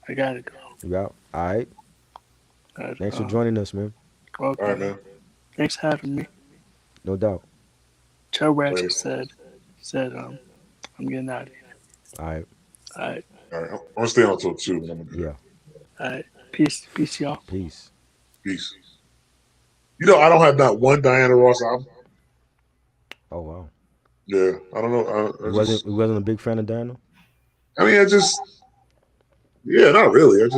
I gotta go. Yeah. All right. Thanks for joining us, man. All right, Okay. man. Thanks for having me. No doubt. Joe Ratchet Later. said I'm getting out of here. All right. All right. All right. I'm gonna stay on till 2, but I'm gonna do Yeah. that. All right. Peace, y'all. Peace. Peace. You know, I don't have not one Diana Ross album. Oh wow. Yeah, I don't know. You wasn't a big fan of Diana? I mean, yeah, not really.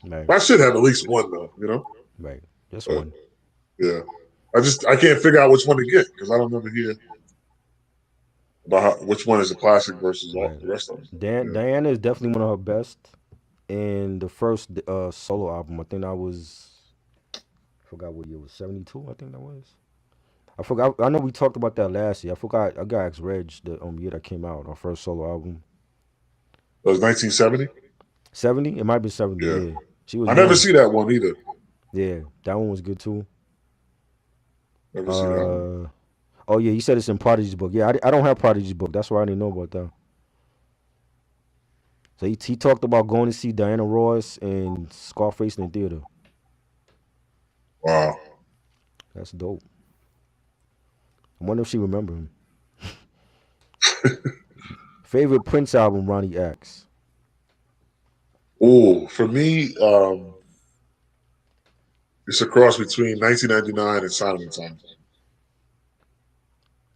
Right. I should have at least one though, you know. Right. Just But one. yeah, I can't figure out which one to get because I don't never hear about which one is a classic versus all Right. the rest of them. Yeah. Diana is definitely one of her best. And the first solo album, I think that was I forgot what year it was, 72, I think that was. I forgot. I know we talked about that last year. I forgot. I got asked Reg the year that came out, our first solo album. It was 1970. 70? It might be 70. Yeah, Yeah, she was I never young. see that one either. Yeah, that one was good too. Never see that one. Uh, oh yeah, you said it's in Prodigy's book. Yeah, I don't have Prodigy's book. That's why I didn't know about that. So he talked about going to see Diana Ross and Scarface in the theater. Wow. That's dope. I wonder if she remember him. Favorite Prince album, Ronnie asks. Oh, for me, it's a cross between 1999 and Silent Time.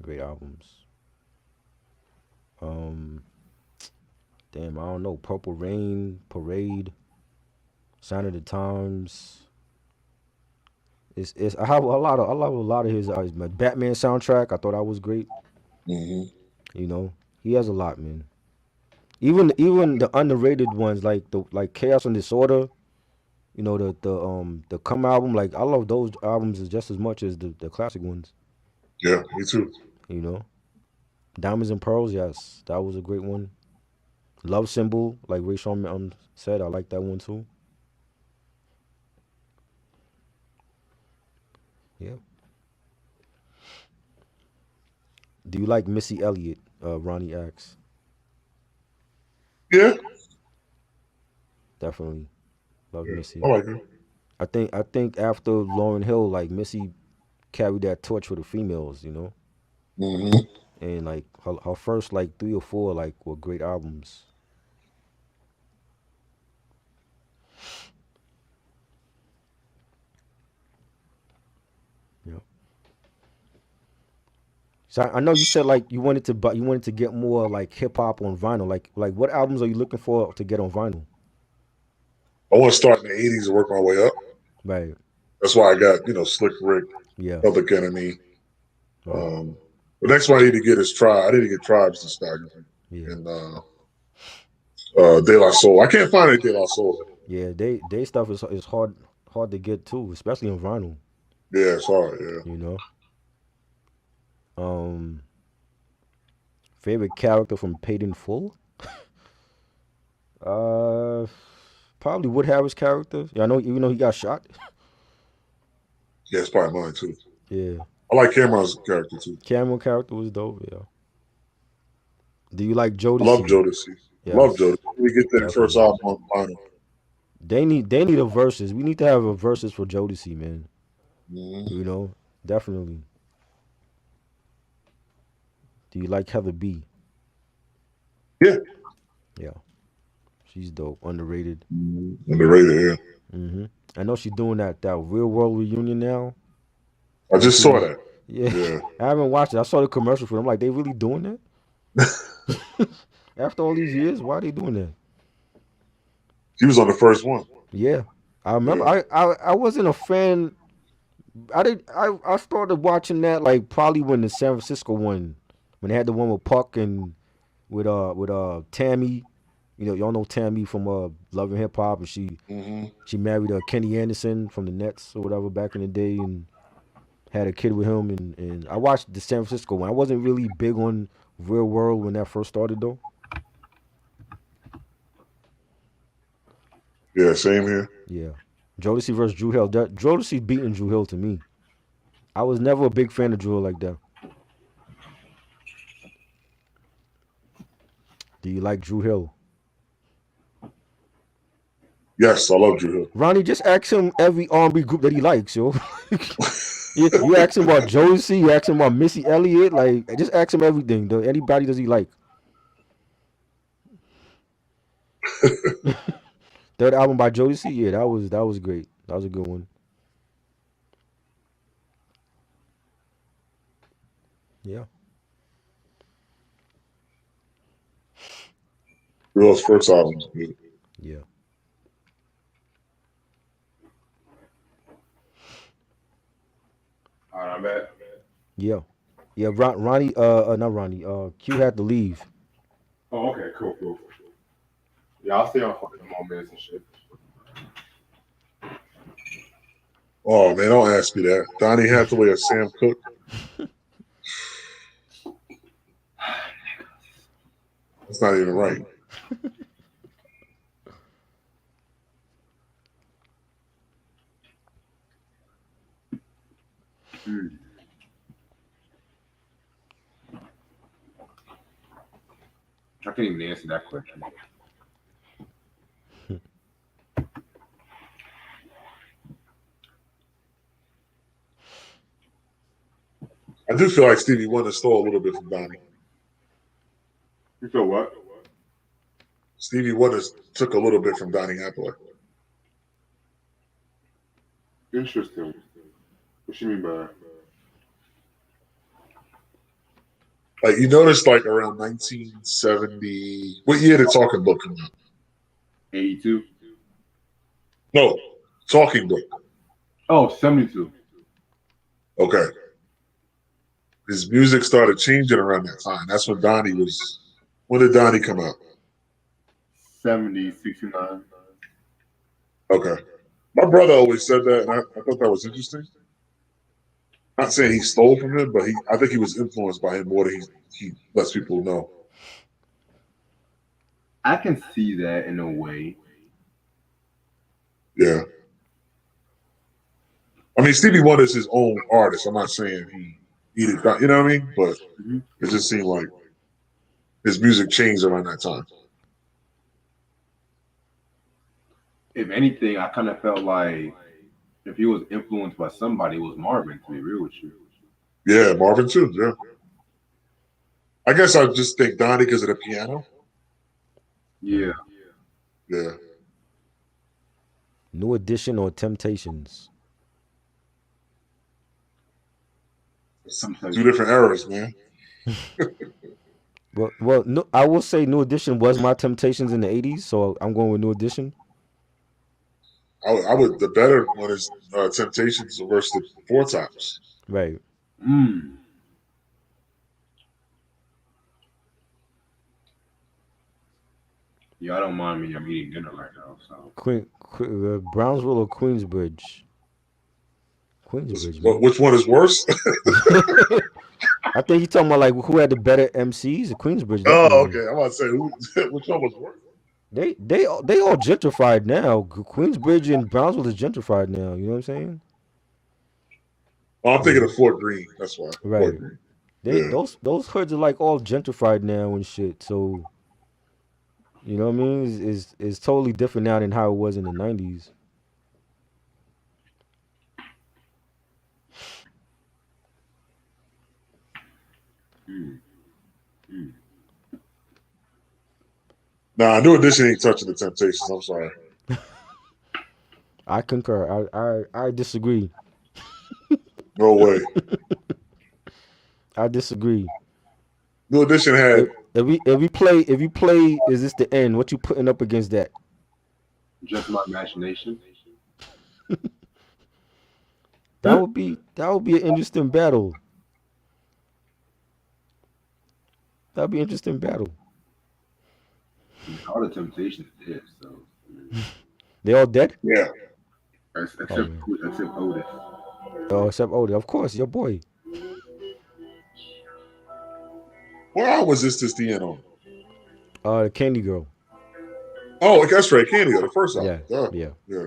Great albums. Um, Damn, I don't know. Purple Rain, Parade, Sign of the Times. It's I love a lot of his my Batman soundtrack. I thought that was great. Hmm. You know, he has a lot, man. Even the underrated ones like Chaos and Disorder. You know the Come album. Like I love those albums just as much as the classic ones. Yeah, me too. You know, Diamonds and Pearls. Yes, that was a great one. Love Symbol, like Ray Sean said, I like that one too. Yeah. Do you like Missy Elliott? Ronnie asks. Yeah, Definitely love yeah, Missy. I like it. I think after Lauryn Hill, like Missy carried that torch for the females, you know. Hmm. And like her first like 3 or 4 like were great albums. Yeah. So I know you said like you wanted to get more like hip hop on vinyl. Like what albums are you looking for to get on vinyl? I want to start in the '80s and work my way up. Right. That's why I got Slick Rick, Yeah. Public Enemy. Right. Um, the next one I need to get is Tribe. I need to get Tribes to Stagger Yeah. and De La Soul. I can't find any De La Soul. Yeah. They stuff is hard to get too, especially on vinyl. Yeah, it's hard. Yeah. You know. Um. Favorite character from Paid in Full? Uh, Probably Wood Harris character. Yeah, I know. Even though he got shot. Yeah, it's probably mine too. Yeah, I like Cameron's character too. Cameron character was dope. Yeah. Do you like I love Jodeci? Jodeci. I love Yes, Jodeci. We get their first definitely. album on vinyl. They need a verses. We need to have a verses for Jodeci, man. Hmm. You know, definitely. Do you like Heather B? Yeah. Yeah, she's dope. Underrated. Underrated. Yeah. Hmm. I know she's doing that real world reunion now. I just saw Hopefully, that. yeah. Yeah. I haven't watched it. I saw the commercial for it. I'm like, they really doing that? After all these years, why are they doing that? He was on the first one. Yeah, I remember. Yeah. I wasn't a fan. I started watching that like probably when the San Francisco one, when they had the one with Puck and with Tammy. You know, y'all know Tammy from Love and Hip Hop, and Hmm. she married Kenny Anderson from the Nets or whatever back in the day, and had a kid with him. And I watched the San Francisco one. I wasn't really big on Real World when that first started though. Yeah. Same here. Yeah, Jodeci versus Drew Hill. Jodeci beating Drew Hill to me. I was never a big fan of Drew Hill like that. Do you like Drew Hill? Yes, I love Drew Hill. Ronnie, just ask him every R&B group that he likes, yo. you ask him about Josie, you ask him about Missy Elliott, like just ask him everything. Anybody does he like? Third album by Josie, yeah, that was great. That was a good one. Yeah, Drew Hill's first album is good. yeah, All right, I'm back. yeah, yeah. Ronnie, not Ronnie. Q had to leave. Oh, okay, cool. Yeah, I'll stay on for a couple more minutes and shit. Oh man, don't ask me that. Donnie Hathaway or Sam Cooke? That's not even right. Hmm. I can't even answer that question. I do feel like Stevie Wonder stole a little bit from Donnie. You feel what? Stevie Wonder took a little bit from Donnie Hathaway. Interesting. What you mean by that? Like you notice, like around 1970, what year did Talking Book come out? 82? No, Talking Book. Oh, 72. Okay. His music started changing around that time. That's when Donnie was. When did Donnie come out? 70, 69. Okay. My brother always said that, and I thought that was interesting. Not saying he stole from him, but I think he was influenced by him more than he lets people know. I can see that in a way. Yeah. I mean, Stevie Wonder is his own artist. I'm not saying he did not, you know what I mean? But it just seemed like his music changed around that time. If anything, I kind of felt like if he was influenced by somebody, it was Marvin, to be real with you. Yeah, Marvin too. Yeah. I guess I just think Donnie because of the piano. Yeah. Yeah. New Edition or Temptations? Sometimes. Two different eras, man. Well, no, I will say New Edition was my Temptations in the '80s, so I'm going with New Edition. I would. The better one is Temptations versus the Four Tops. Right. Mm. Yeah, I don't mind me. I'm eating dinner right now, so. Brownsville or Queensbridge? Queensbridge, man. Which one is worse? I think he's talking about like who had the better MCs. The Queensbridge Oh, definitely. okay. I'm about to say which one was worse? They all gentrified now. Queensbridge and Brownsville is gentrified now. You know what I'm saying? Oh, I'm thinking Yeah. of Fort Greene. That's why. Right. Fort Greene. They Yeah. those hoods are like all gentrified now and shit. So you know what I mean? It's totally different now than how it was in the '90s. Mm. Mm. Nah, New Edition ain't touching the Temptations. I'm sorry. I concur. I disagree. No way. I disagree. New Edition had. If we play, is this the end? What you putting up against that? Just my imagination. That would be an interesting battle. That'd be an interesting battle. All the Temptations did, so. They all dead? Yeah. Oh Except, man. except Otis. Oh, except Odie. Of course, your boy. What album was this the end on? The Candy Girl. Oh, that's right. Candy, the first album. Yeah, Duh. yeah. Yeah.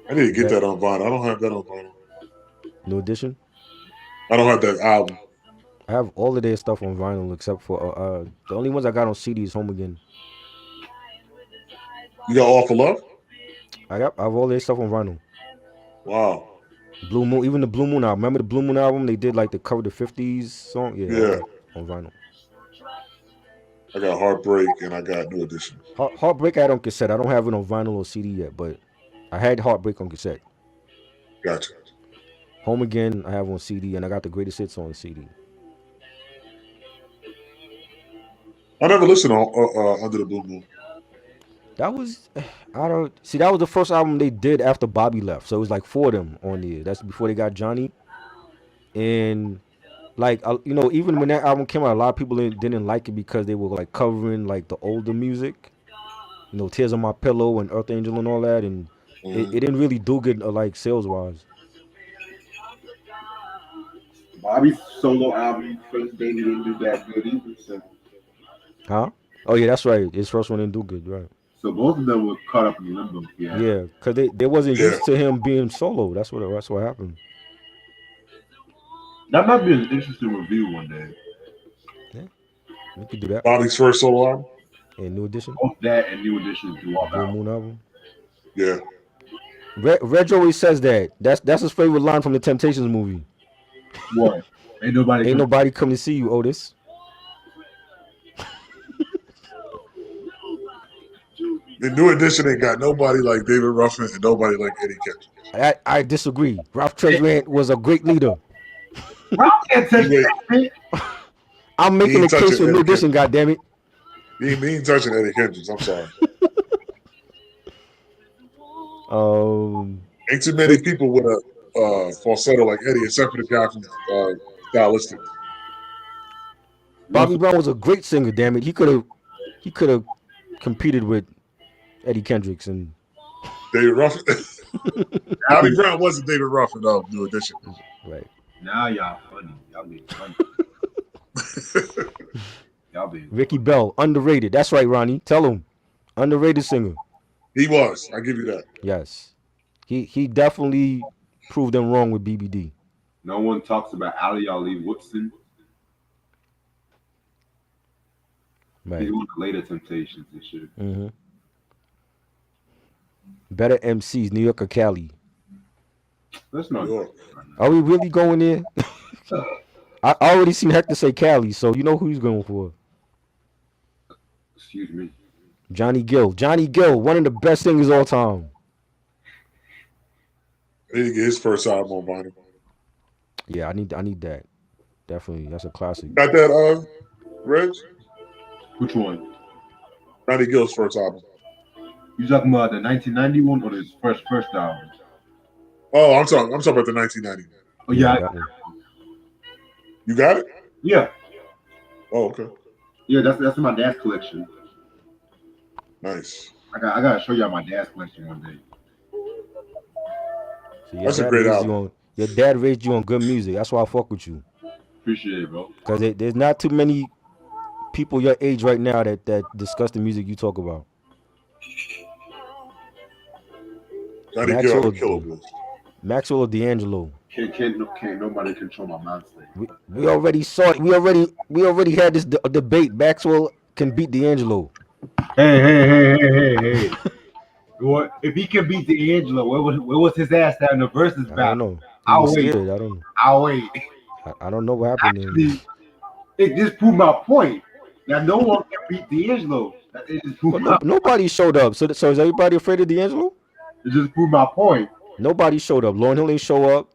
I need to get That that on vinyl. I don't have that on vinyl. New Edition. I don't have that album. I have all of their stuff on vinyl except for the only ones I got on CD is Home Again. You got All for Love? I have all their stuff on vinyl. Wow. Blue Moon, even the Blue Moon album. Remember the Blue Moon album? They did like the cover the '50s song. Yeah, I have Yeah. that on vinyl. I got Heartbreak and I got New Edition. Heartbreak I had on cassette. I don't have it on vinyl or CD yet, but I had Heartbreak on cassette. Gotcha. Home Again I have on CD, and I got the greatest hits on CD. I never listened to Under the Blue Moon. That was I don't see. That was the first album they did after Bobby left, so it was like 4 of them on there. That's before they got Johnny, and like even when that album came out, a lot of people didn't like it because they were like covering like the older music, Tears on My Pillow and Earth Angel and all that, and it didn't really do good like sales wise. Bobby's solo album, First Baby, didn't do that good either. Huh? Oh yeah, that's right. His first one didn't do good, right? So both of them were caught up in limbo. Yeah. Yeah, because they wasn't Yeah. used to him being solo. That's what happened. That might be an interesting review one day. Yeah, we could do that. Bobby's first solo album? And New Edition. Both that and New Edition do all Blue Moon album. Yeah. Reg always says that. That's his favorite line from the Temptations movie. What? Ain't nobody come to see you, Otis. The New Edition ain't got nobody like David Ruffin and nobody like Eddie Kendricks. I disagree. Ralph Tresvant was a great leader. Ralph can't take that. I'm making a case for New Edition, goddammit. He ain't touching Eddie Kendricks. I'm sorry. Ain't too many people with a falsetto like Eddie, except for the guy from Stylistic. Bobby Brown was a great singer. Damn it, he could have competed with Eddie Kendricks and David Ruffin. Bobby Brown wasn't David Ruffin of New Edition. Right. Now y'all funny. Y'all being funny. Y'all being Ricky Bell, underrated. That's right, Ronnie. Tell him. Underrated singer. He was. I give you that. Yes. He definitely proved them wrong with BBD. No one talks about Ali Woodson. Right. He's one of the later Temptations and shit. Mm-hmm. Better MCs, New York or Cali? That's not good. Are we really going there? I already seen Hector say Cali, so you know who he's going for. Excuse me. Johnny Gill. Johnny Gill, one of the best singers all time. He didn't get his first album on vinyl. Yeah, I need that. Definitely. That's a classic. Got that, Reg? Which one? Johnny Gill's first album. You talking about the 1991 or his first album? Oh, I'm talking about the 1990. Oh yeah, you got it? Yeah. Oh, okay. Yeah, that's in my dad's collection. Nice. I gotta show y'all my dad's collection one day. So that's a great album. Your dad raised you on good music. That's why I fuck with you. Appreciate it, bro. Because there's not too many people your age right now that discuss the music you talk about. Johnny Gill killed Maxwell or D'Angelo? Can't nobody control my mind state. We already saw it. We already had this debate. Maxwell can beat D'Angelo. Hey. What if he can beat D'Angelo? Where was his ass at in the versus battle? I don't know. I'll wait. Scared. I don't know. I'll wait. I don't know what happened. Actually, it just proved my point. Now no one can beat D'Angelo. It just proved nobody showed up. So is everybody afraid of D'Angelo? It just proved my point. Nobody showed up. Lauryn Hill ain't show up.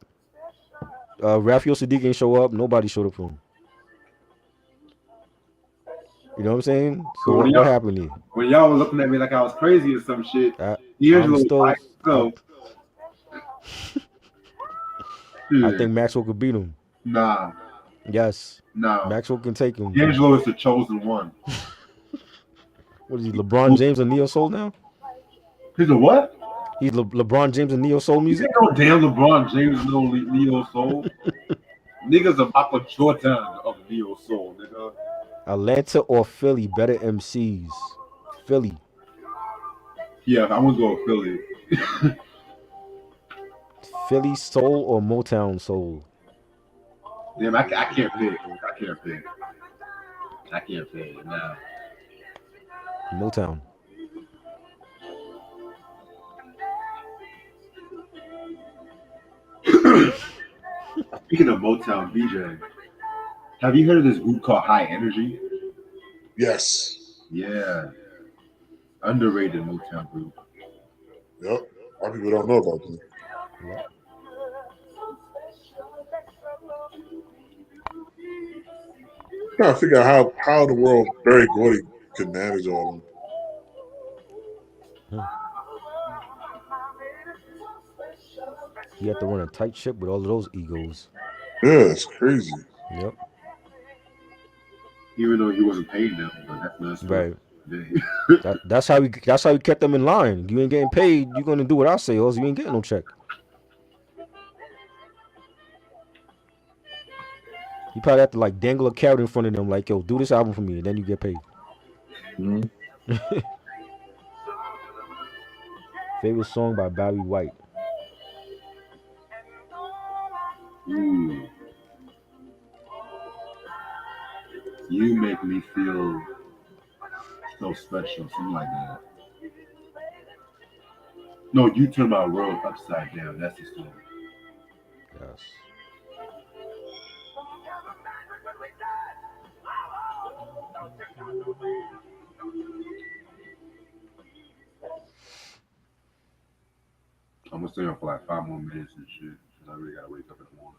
Raphael Sadiq ain't show up. Nobody showed up for him. You know what I'm saying? So what happened here? When y'all were looking at me like I was crazy or some shit, D'Angelo was like, so. I think Maxwell could beat him. Nah. Yes. Nah. Maxwell can take him. D'Angelo is the chosen one. What is he, LeBron James and Neo Soul now? He's a what? He's LeBron James and Neo Soul music? You ain't no damn LeBron James no Neo Soul. Niggas are Michael Jordan of Neo Soul, nigga. Atlanta or Philly, better MCs? Philly. Yeah, I'm gonna go with Philly. Philly soul or Motown soul? Damn, I can't pick. I can't pick. I can't pick. Nah. Motown. Speaking of Motown DJ, have you heard of this group called High Energy? Yes. Yeah, underrated Motown group. Yep. A lot of people don't know about them. Yep. Trying to figure out how in the world Barry Gordy could manage all of them. He had to run a tight ship with all of those egos. Yeah, it's crazy. Yep. Even though he wasn't paying them, but that's not Right. story. That's how we kept them in line. You ain't getting paid, you gonna do what I say, or else you ain't getting no check. He probably had to like dangle a carrot in front of them, like, yo, do this album for me, and then you get paid. Mm-hmm. Favorite song by Barry White. Ooh. You make me feel so special, something like that. No, you turn my world upside down. That's the story. Yes. I'm gonna stay on for like 5 more minutes and shit, because I really gotta wake up in the morning.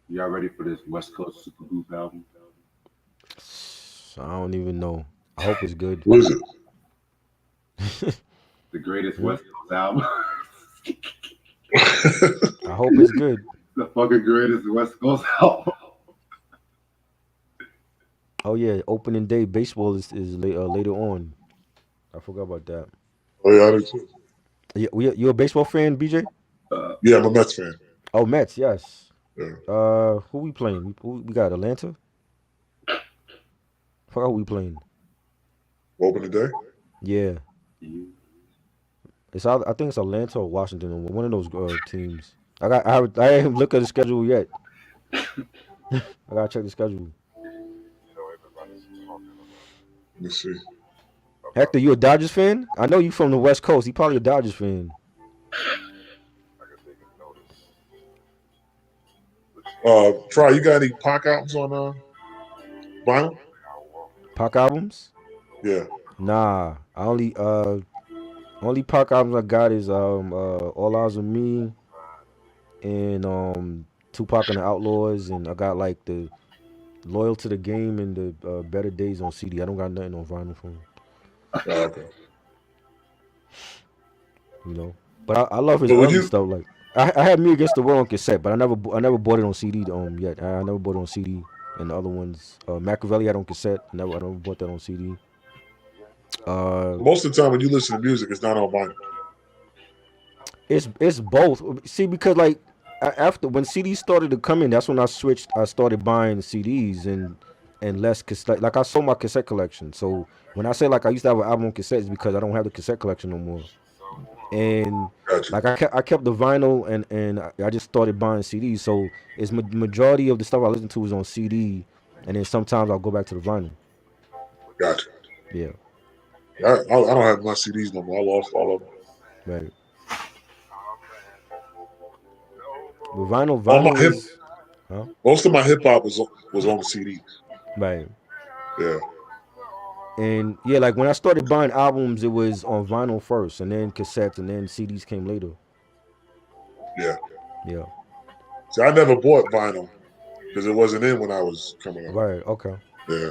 Y'all ready for this West Coast Supergroup album? I don't even know. I hope it's good. What is it? The greatest West Coast album. I hope it's good. The fucking greatest West Coast album. Oh yeah, opening day baseball is later on. I forgot about that. Oh yeah, I do too. You a baseball fan, BJ? Yeah, I'm a Mets fan. Oh, Mets, yes. Yeah. Who we playing? We got Atlanta. Forgot who we playing. Opening day. Yeah. It's I think it's Atlanta or Washington, one of those teams. I haven't looked at the schedule yet. I gotta check the schedule. Let me see. Hector, you a Dodgers fan? I know you from the West Coast. You probably a Dodgers fan. Try. You got any Pac albums on vinyl? Pac albums? Yeah. Nah. I only Pac albums I got is All Eyes on Me and Tupac and the Outlaws, and I got like the Loyal to the Game and the Better Days on CD. I don't got nothing on vinyl from him. Oh, okay. You know, but I love his So early stuff. Like I had Me Against the World on cassette, but I never bought it on CD yet. I never bought it on CD. And the other ones, Machiavelli had on cassette. I never bought that on CD. Most of the time when you listen to music, it's not on vinyl. It's both. See, because like after when CDs started to come in, that's when I switched. I started buying CDs and less cassette. Like I sold my cassette collection. So when I say like I used to have an album on cassette, it's because I don't have the cassette collection no more. And Gotcha. like I kept the vinyl and I just started buying CDs. So it's majority of the stuff I listen to is on CD, and then sometimes I'll go back to the vinyl. Gotcha. Yeah. I don't have my CDs no more. I lost all of them. Right. But vinyl is, huh? Most of my hip hop was on the CDs. Right. Yeah. And yeah, like when I started buying albums, it was on vinyl first, and then cassettes, and then CDs came later. Yeah. Yeah. See, I never bought vinyl because it wasn't in when I was coming up. Right. Okay. Yeah.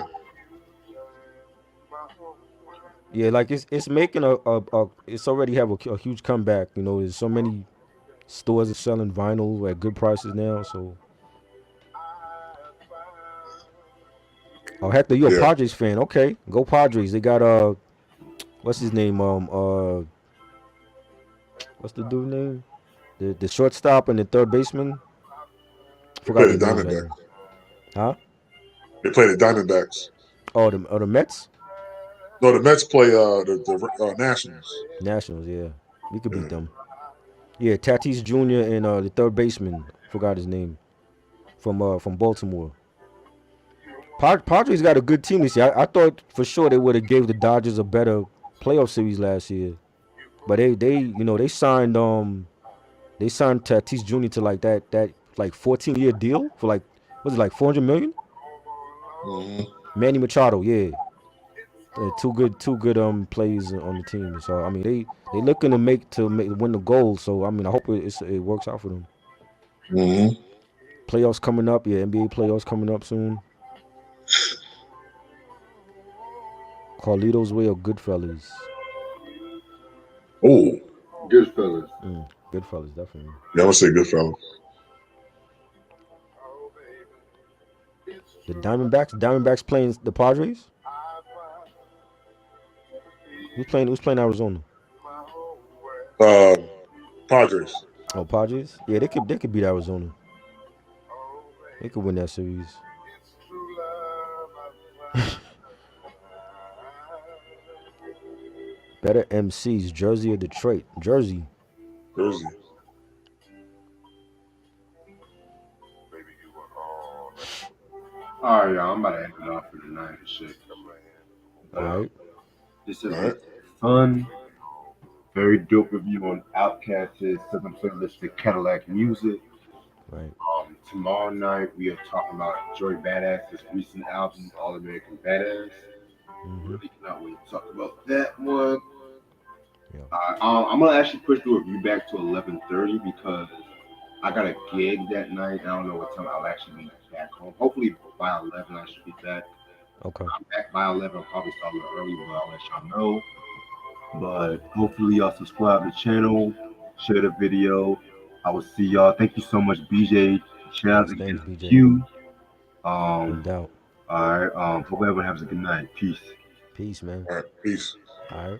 Yeah, like it's making it's already have a huge comeback. You know, there's so many stores are selling vinyl at good prices now. So, oh Hector, you a Padres fan? Okay, go Padres. They got what's his name? What's the dude name? The shortstop and the third baseman. They Forgot play their the names right Diamondbacks. now. Huh? They play the Diamondbacks. Oh, the Mets. No, the Mets play the Nationals. Nationals. Yeah, we could beat Yeah. them. Yeah, Tatis Jr. and the third baseman. Forgot his name from Baltimore. Padres got a good team this year. I thought for sure they would have gave the Dodgers a better playoff series last year, but they signed Tatis Jr. to like that like 14-year deal for like was it like 400 million? Mm-hmm. Manny Machado, yeah. Two good plays on the team. So I mean they looking to make win the goal. So I mean I hope it works out for them. Mm-hmm. Playoffs coming up, yeah. NBA playoffs coming up soon. Carlito's Way or Goodfellas? Oh, Goodfellas. Goodfellas definitely. yeah, I'm gonna say Goodfellas. The Diamondbacks playing the Padres. Who's playing Arizona? Uh, Padres. Oh, Padres. Yeah, they could beat Arizona. They could win that series. Better MCs, Jersey or Detroit? Jersey. Jersey. All right, y'all. I'm about to end it off for tonight and shit. All right. This has All been right. fun. Very dope review on OutKast's Southern Playalistic Cadillac Music. Right. Tomorrow night we are talking about Joey Badass's recent album, All American Badass. Mm-hmm. Really cannot wait to talk about that one. Yeah. I'm gonna actually push the review back to 11:30 because I got a gig that night. I don't know what time I'll actually be back home. Hopefully by 11 I should be back. Okay. I'm back by 11. I'll probably start a little early, but I'll let y'all know. But hopefully y'all subscribe to the channel, share the video. I will see y'all. Thank you so much, BJ. Shout out Yes. again Thanks, to BJ. Q. No Um, doubt. all right. Hope everyone has a good night. Peace. Peace, man. All right. Peace. All right.